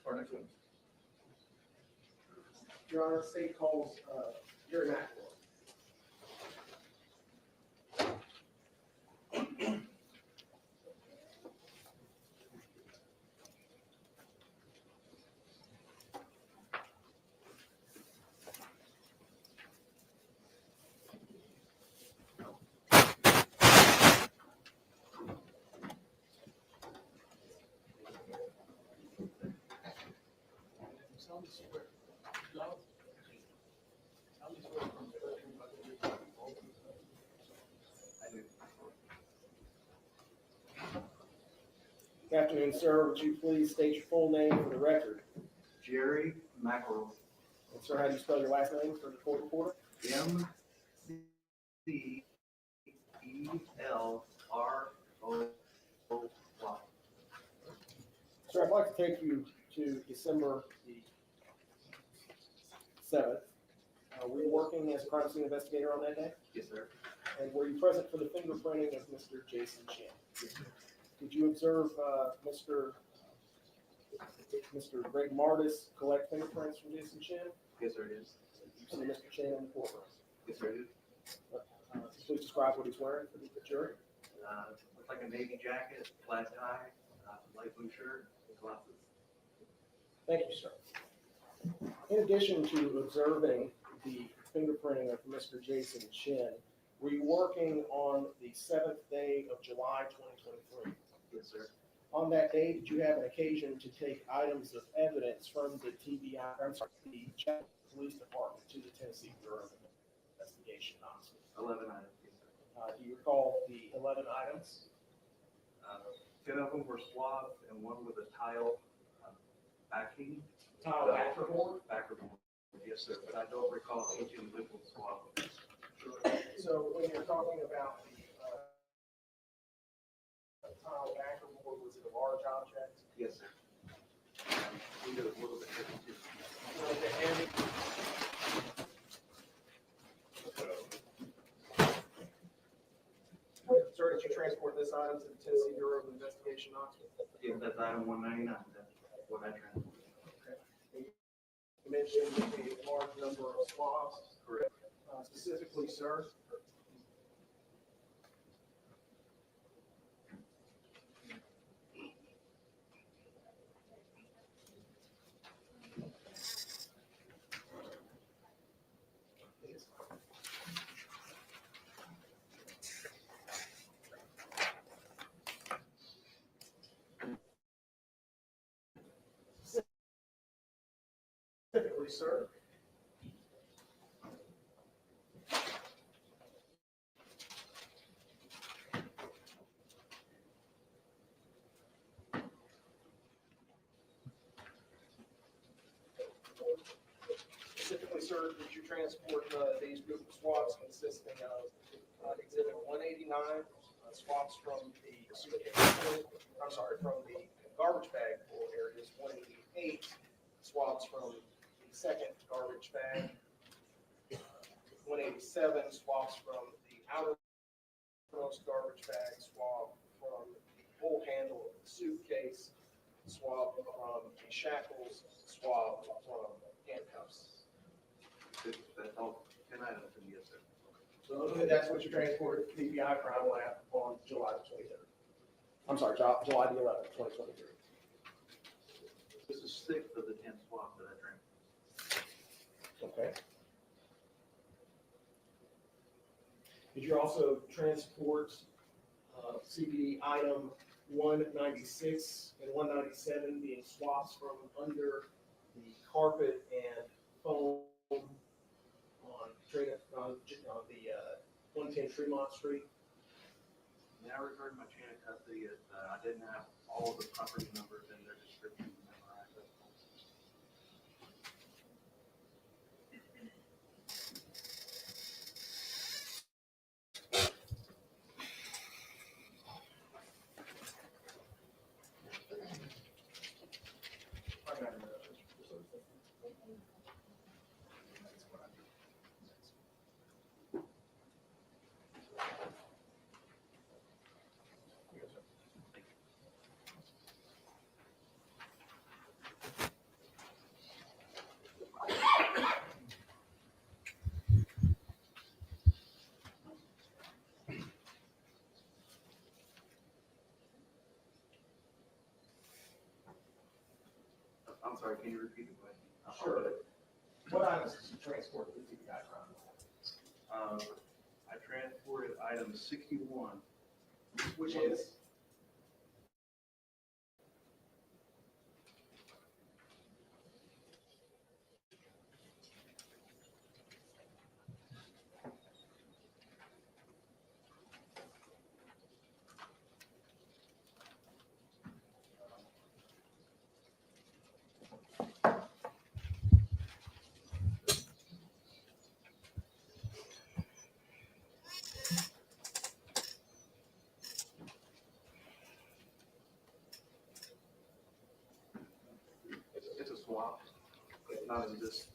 Our next one. Your Honor, state calls Jerry McElroy. Good afternoon, sir. Would you please state your full name for the record? Jerry McElroy. And sir, how do you spell your last name for the court reporter? McElroy. Sir, I'd like to take you to December the 7th. Were you working as a crime scene investigator on that day? Yes, sir. And were you present for the fingerprinting of Mr. Jason Chen? Yes, sir. Did you observe Mr. Greg Martis collect fingerprints from Jason Chen? Yes, sir, it is. You see Mr. Chen in the courtroom? Yes, sir, it is. Please describe what he's wearing for the jury. Looks like a navy jacket, flat tie, light blue shirt, and glasses. Thank you, sir. In addition to observing the fingerprinting of Mr. Jason Chen, were you working on the 7th day of July 2023? Yes, sir. On that day, did you have an occasion to take items of evidence from the the Chattanooga Police Department to the Tennessee Bureau of Investigation office? 11 items, yes, sir. Do you recall the 11 items? 10 of them were swabbed and one was a tile backing. Tile backerboard? Backerboard, yes, sir, but I don't recall each individual swab. So when you're talking about the tile backerboard, was it a large object? Yes, sir. We did a little bit different too. Sir, did you transport this item to the Tennessee Bureau of Investigation office? Yes, that's item 199, that's what I transported. You mentioned a large number of swabs. Correct. Specifically, sir? Specifically, sir? sir, did you transport these group of swabs consisting of exhibit 189, swabs from the suitcase, I'm sorry, from the garbage bag full areas, 188 swabs from the second garbage bag, 187 swabs from the outermost garbage bag, swab from the whole handle of the suitcase, swab from the shackles, swab from handcuffs. That's all 10 items, and yes, sir. So that's what you transported to PPI Crime Lab on July the 23rd. I'm sorry, July the 11th, 2023. This is 6 of the 10 swabs that I drank. Okay. Did you also transport CBD item 196 and 197 being swaps from under the carpet and foam on the 110 Tremont Street? Now regarding my chain of custody, I didn't have all of the property numbers and their descriptions memorized. I'm sorry, can you repeat the question? Sure. What items did you transport to the PPI Crime Lab? I transported item 61, Which is? it's a swab. It's not in this.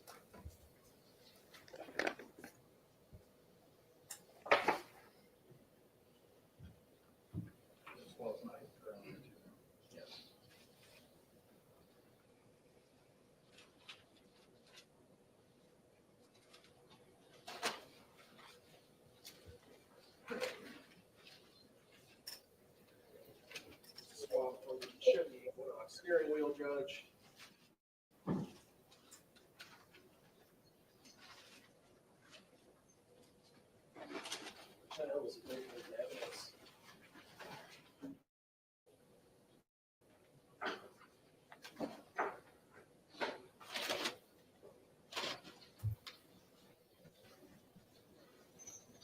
Yes. Swab from the Chevy steering wheel, Judge. That was good evidence.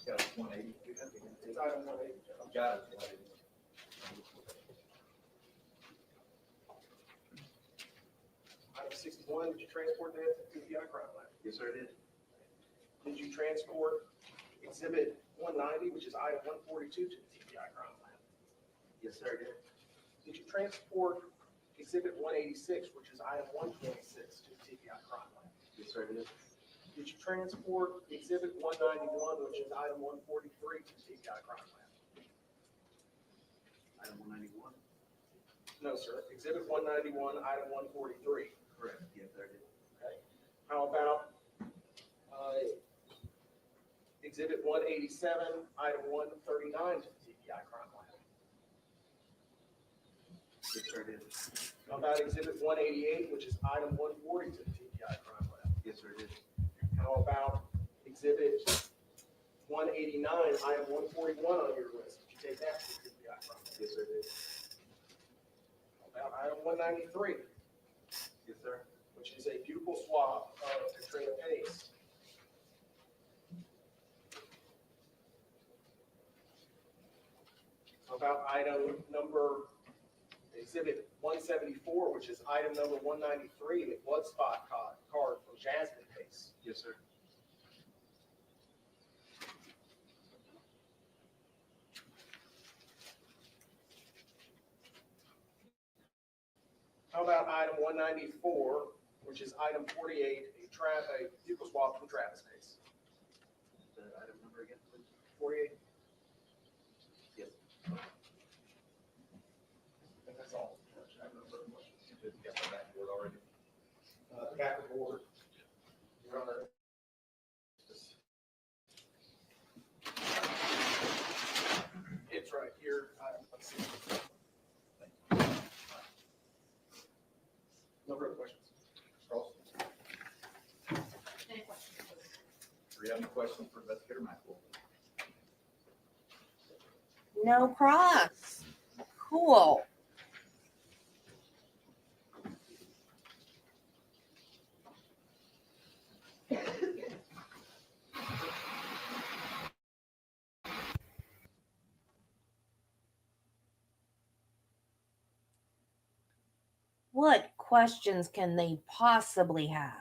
Got 180. It's item 180. Judge. Got it. 180. Item 61, did you transport that to PPI Crime Lab? Yes, sir, it is. Did you transport exhibit 190, which is item 142 to the TPI Crime Lab? Yes, sir, it is. Did you transport exhibit 186, which is item 126 to the TPI Crime Lab? Yes, sir, it is. Did you transport exhibit 191, which is item 143 to the TPI Crime Lab? Item 191. No, sir. Exhibit 191, item 143. Correct. Yes, sir, it is. Okay. How about exhibit 187, item 139 to the TPI Crime Lab? Yes, sir, it is. How about exhibit 188, which is item 140 to the TPI Crime Lab? Yes, sir, it is. How about exhibit 189, item 141 on your list? Did you take that to the TPI Crime Lab? Yes, sir, it is. How about item 193, Yes, sir. which is a pupil swab of Katrina Pace? How about item number, exhibit 174, which is item number 193, the blood spot card from Jasmine Pace? Yes, sir. How about item 194, which is item 48, a vehicle swap from Travis Pace? The item number again, please? 48? Yes. I think that's all. I have no further questions. Got the backboard already. The back of the board. You're on the- It's right here. Let's see. No further questions. Ross, Any questions? do you have any questions for Investigator Maxwell? No cross. Cool. What questions can they possibly have?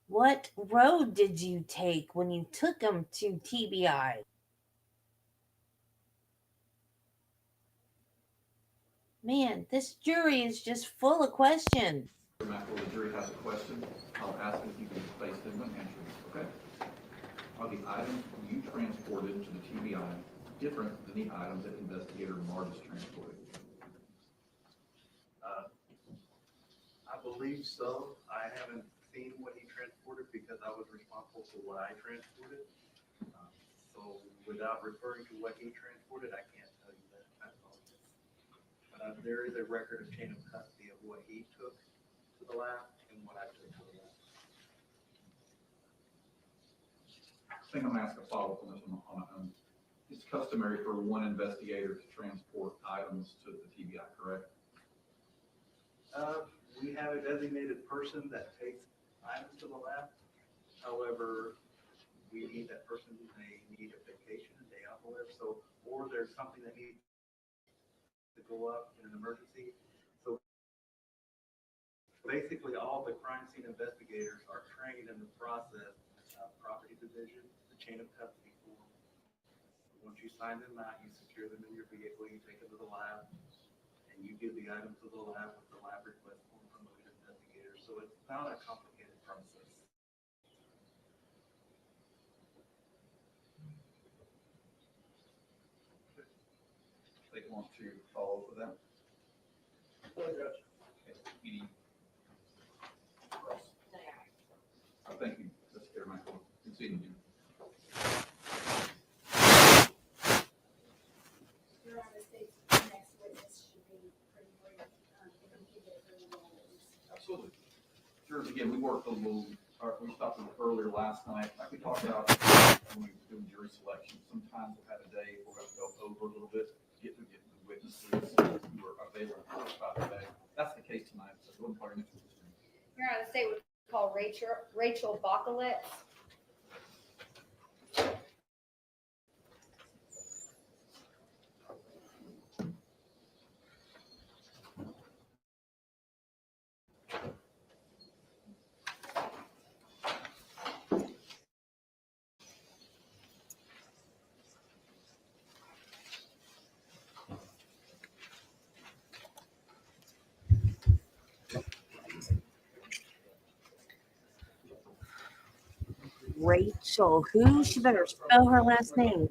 What road did you take when you took them to TBI? Man, this jury is just full of questions. Mr. Maxwell, the jury has a question. I'll ask if you can place them and answer it, okay? Are the items you transported to the TBI different than the items that Investigator Martis transported? I believe so. I haven't seen what he transported because I was responsible for what I transported. So without referring to what he transported, I can't tell you that. I apologize. But there is a record of chain of custody of what he took to the lab and what I took to the lab. I think I'm gonna ask a follow-up on this one. It's customary for one investigator to transport items to the TBI, correct? We have a designated person that takes items to the lab. However, we need that person, they need a vacation, a day off, or whatever, so, or there's something that needs to go up in an emergency. So basically, all the crime scene investigators are trained in the process, property division, the chain of custody form. Once you sign them out, you secure them in your vehicle, you take them to the lab, and you give the item to the lab with the lab request form from the lead investigator. So it's not a complicated process. They want to follow up with that? Okay, any? Ross? Thank you, Investigator Maxwell. Good seeing you. Your Honor, the state's next witness should be pretty brief, if we could get through the rules. Absolutely. Jurors, again, we worked a little, we stopped a little earlier last night, like we talked about when we were doing jury selection. Sometimes we'll have a day where we'll go over a little bit, get the witnesses who are available to testify today. That's the case tonight, so go ahead and call your next witness. Your Honor, the state would call Rachel Bacalet. Rachel, who? She better spell her last name.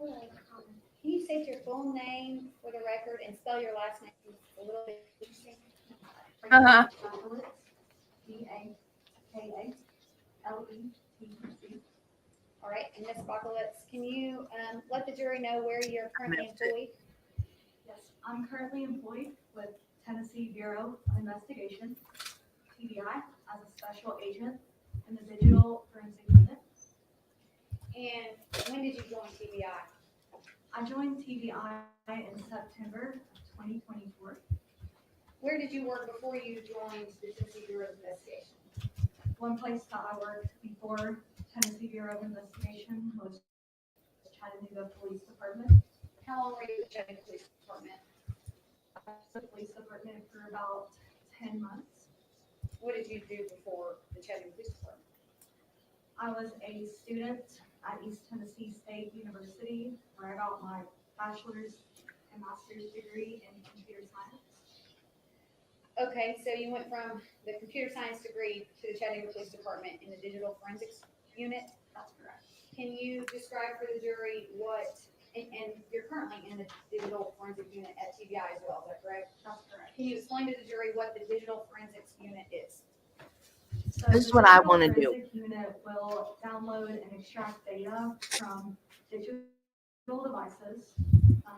Can you state your full name for the record and spell your last name a little bit? Uh-huh. Bacaletz. All right, and Ms. Bacaletz, can you let the jury know where you're currently employed? Yes, I'm currently employed with Tennessee Bureau of Investigation, TBI, as a special agent in the Digital Forensic Unit. And when did you join TBI? I joined TBI in September of 2024. Where did you work before you joined the Tennessee Bureau of Investigation? One place that I worked before Tennessee Bureau of Investigation was Chattanooga Police Department. How long were you with Chattanooga Police Department? I was at the police department for about 10 months. What did you do before the Chattanooga Police Department? I was a student at East Tennessee State University, where I got my bachelor's and master's degree in computer science. Okay, so you went from the computer science degree to the Chattanooga Police Department in the digital forensics unit. That's correct. Can you describe for the jury what, and you're currently in the digital forensic unit at TBI as well, is that correct? That's correct. Can you explain to the jury what the digital forensics unit is? So This is the what I digital wanna do. forensic Unit will download and extract data from digital devices.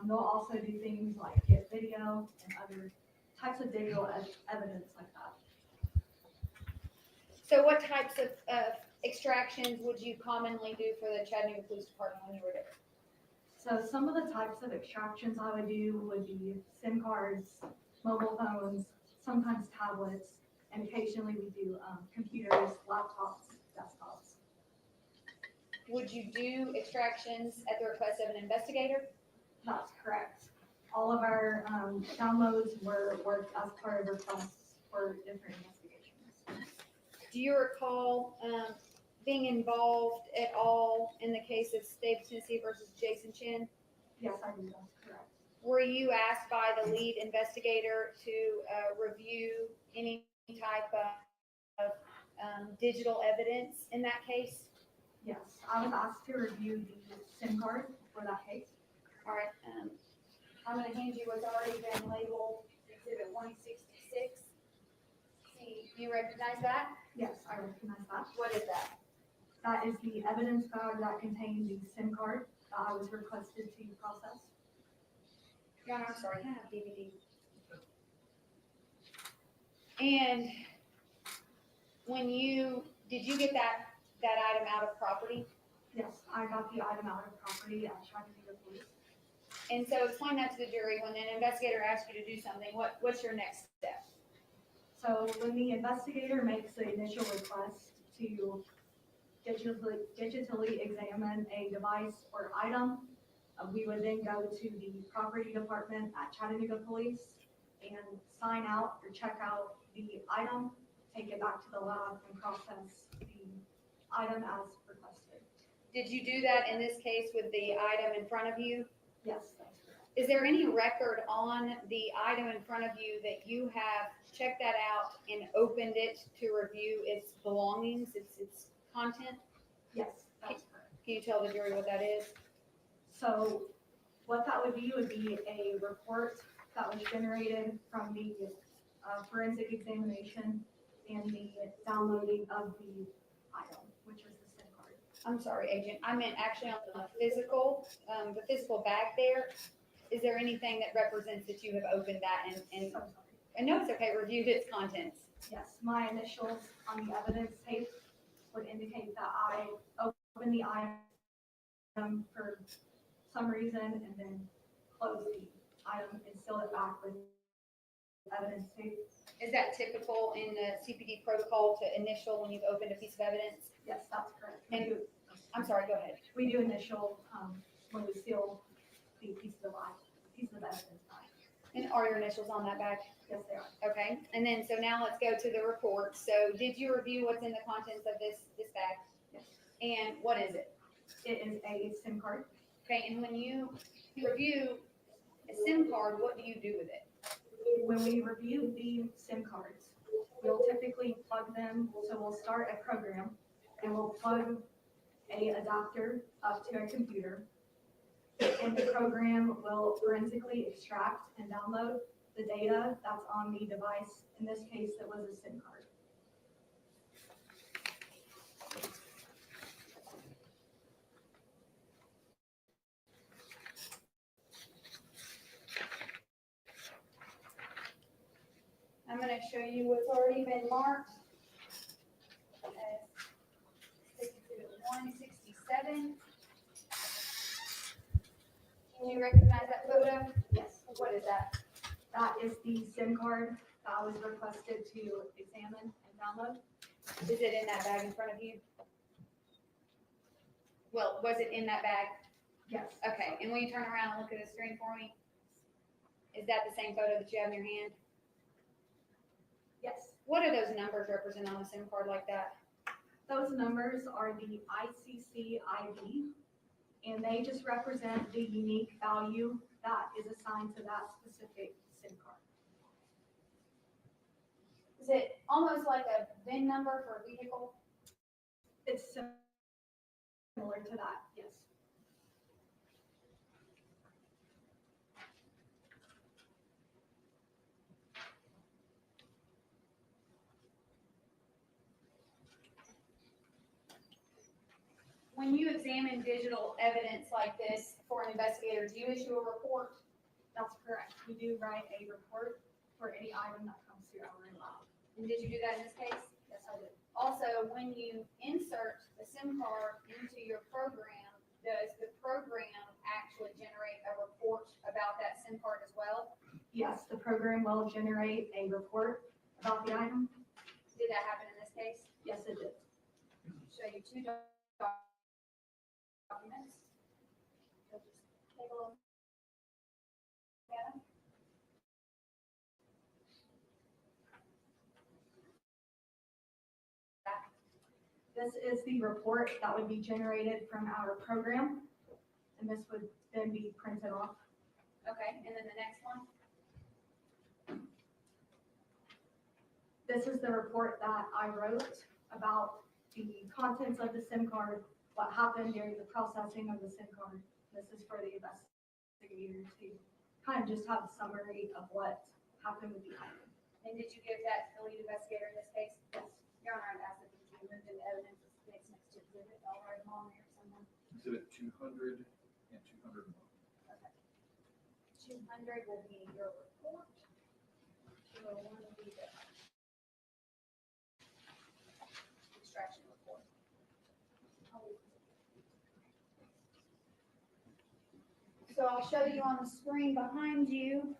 They'll also do things like get video and other types of digital evidence like that. So what types of extractions would you commonly do for the Chattanooga Police Department when you were there? So some of the types of extractions I would do would be SIM cards, mobile phones, sometimes tablets, and occasionally we do computers, laptops, desktops. Would you do extractions at the request of an investigator? That's correct. All of our downloads were worked as part of requests for different investigations. Do you recall being involved at all in the case of Davidson versus Jason Chen? Yes, I do, that's correct. Were you asked by the lead investigator to review any type of digital evidence in that case? Yes, I was asked to review the SIM card for that case. All right, I'm gonna hand you what's already been labeled Exhibit 166. See, do you recognize that? Yes, I recognize that. What is that? That is the evidence bag that contained the SIM card that I was requested to process. Your Honor, I'm sorry, can I have DVD? And did you get that item out of property? Yes, I got the item out of property at Chattanooga Police. And so explain that to the jury, when an investigator asks you to do something, what's your next step? So when the investigator makes the initial request to digitally examine a device or item, we would then go to the property department at Chattanooga Police and sign out or check out the item, take it back to the lab and process the item as requested. Did you do that in this case with the item in front of you? Yes, that's correct. Is there any record on the item in front of you that you have checked that out and opened it to review its belongings, its content? Yes, that's correct. Can you tell the jury what that is? So what that would be a report that was generated from the forensic examination and the downloading of the item, which was the SIM card. I'm sorry, Agent, I meant actually on the physical bag there. Is there anything that represents that you have opened that and So sorry. I know it's okay, reviewed its contents? Yes, my initials on the evidence tape would indicate that I opened the item for some reason and then closed the item and sealed it back with evidence tape. Is that typical in the CPD protocol to initial when you've opened a piece of evidence? Yes, that's correct. And- I'm sorry, go ahead. We do initial when we seal the piece of evidence back. And are your initials on that bag? Yes, they are. Okay, and then, so now let's go to the report. So did you review what's in the contents of this bag? Yes. And what is it? It is a SIM card. Okay, and when you review a SIM card, what do you do with it? When we review the SIM cards, we'll typically plug them. So we'll start a program and we'll plug a adapter up to a computer. And the program will forensically extract and download the data that's on the device. In this case, it was a SIM card. I'm gonna show you what's already been marked. Exhibit 167. Can you recognize that photo? Yes. What is that? That is the SIM card that I was requested to examine and download. Is it in that bag in front of you? Well, was it in that bag? Yes. Okay, and when you turn around and look at the screen for me, is that the same photo that you have in your hand? Yes. What do those numbers represent on a SIM card like that? Those numbers are the ICC ID, and they just represent the unique value that is assigned to that specific SIM card. Is it almost like a VIN number for a vehicle? It's similar to that, yes. When you examine digital evidence like this for an investigator, do you issue a report? That's correct. We do write a report for any item that comes through our lab. And did you do that in this case? Yes, I did. Also, when you insert the SIM card into your program, does the program actually generate a report about that SIM card as well? Yes, the program will generate a report about the item. Did that happen in this case? Yes, it did. Show you two documents. So just take a look at them. This is the report that would be generated from our program, and this would then be printed off. Okay, and then the next one? This is the report that I wrote about the contents of the SIM card, what happened during the processing of the SIM card. This is for the investigator to kind of just have a summary of what happened with the item. And did you give that to the lead investigator in this case? Yes. Your Honor, I'd ask that these be moved into evidence as next to exhibit. I'll write them on there somewhere. Exhibit 200 and 201. Okay. 200 will be your report. 201 will be the extraction report. So I'll show you on the screen behind you.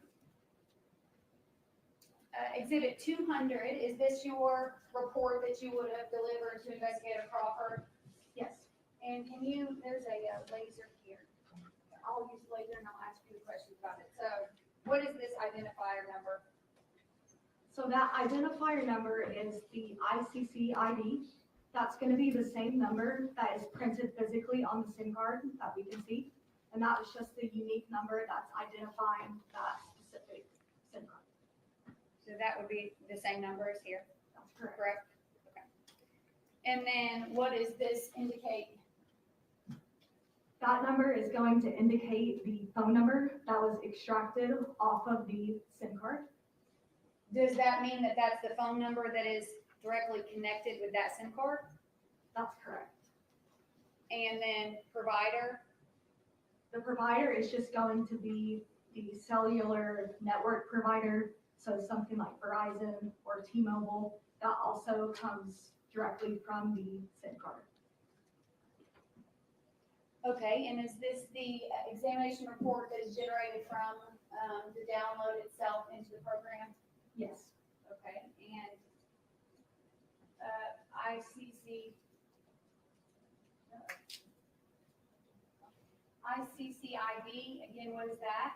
Exhibit 200, is this your report that you would have delivered to Investigator Crawford? Yes. And can you, there's a laser here. I'll use laser and I'll ask you questions about it. So what is this identifier number? So that identifier number is the ICC ID. That's going to be the same number that is printed physically on the SIM card that we can see. And that is just the unique number that's identifying that specific SIM card. So that would be the same number as here, That's correct. correct? Okay. And then what does this indicate? That number is going to indicate the phone number that was extracted off of the SIM card. Does that mean that that's the phone number that is directly connected with that SIM card? That's correct. And then provider? The provider is just going to be the cellular network provider. So something like Verizon or T-Mobile, that also comes directly from the SIM card. Okay, and is this the examination report that is generated from the download itself into the program? Yes. Okay, and ICC ID, again, what is that?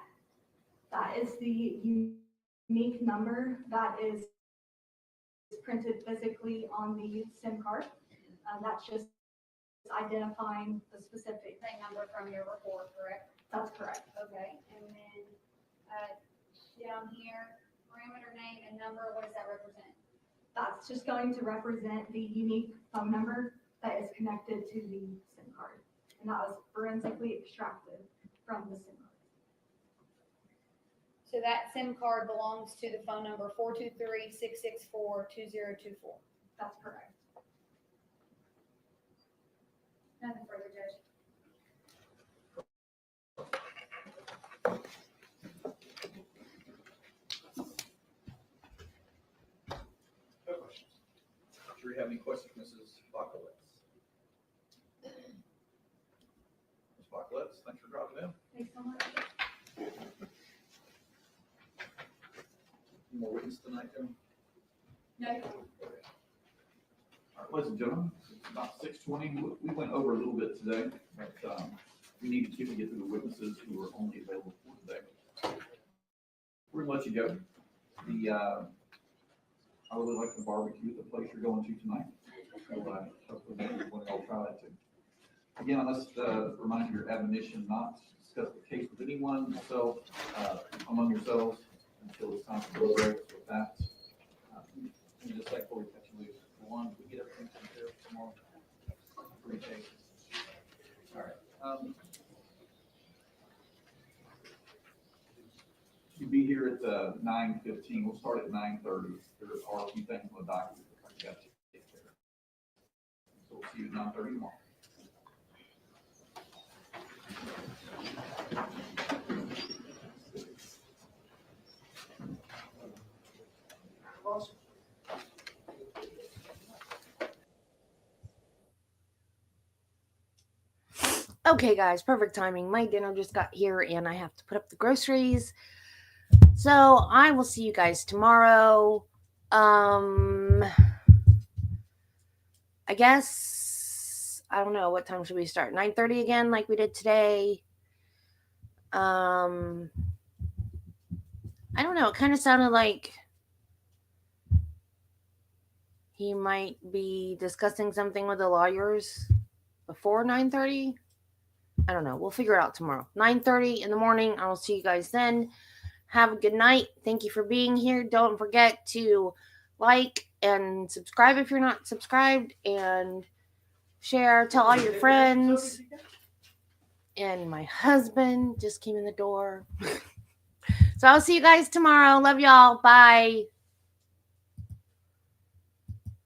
That is the unique number that is printed physically on the SIM card. That's just identifying the specific. Same number from your report, correct? That's correct. Okay, and then down here, parameter name and number, what does that represent? That's just going to represent the unique phone number that is connected to the SIM card. And that was forensically extracted from the SIM card. So that SIM card belongs to the phone number 423-664-2024. That's correct. Nothing further, Judge. No questions. Do you have any questions, Mrs. Bakalets? Ms. Bakalets, thanks for dropping in. Thanks so much. Any more witnesses tonight, Jim? No. Okay. All right, ladies and gentlemen, it's about 6:20. We went over a little bit today, but we need to keep to get through the witnesses who are only available for today. We're gonna let you go. I really like the barbecue at the place you're going to tonight. So hopefully everyone will try that too. Again, let's remind you your admonition not to discuss the case with anyone among yourselves until it's time to deliberate with that. And just like before we cut you loose, one, we get everything taken care of tomorrow. Three cases. All right. You'll be here at 9:15. We'll start at 9:30. There are a few things on the document that you got to take care of. So we'll see you at 9:30 tomorrow. Okay, guys, perfect timing. My dinner just got here and I have to put up the groceries. So I will see you guys tomorrow. I guess, I don't know, what time should we start? 9:30 again, like we did today. I don't know. It kind of sounded like he might be discussing something with the lawyers before 9:30. I don't know. We'll figure it out tomorrow. 9:30 in the morning. I will see you guys then. Have a good night. Thank you for being here. Don't forget to like and subscribe if you're not subscribed, and share. Tell all your friends. And my husband just came in the door. So I'll see you guys tomorrow. Love y'all. Bye.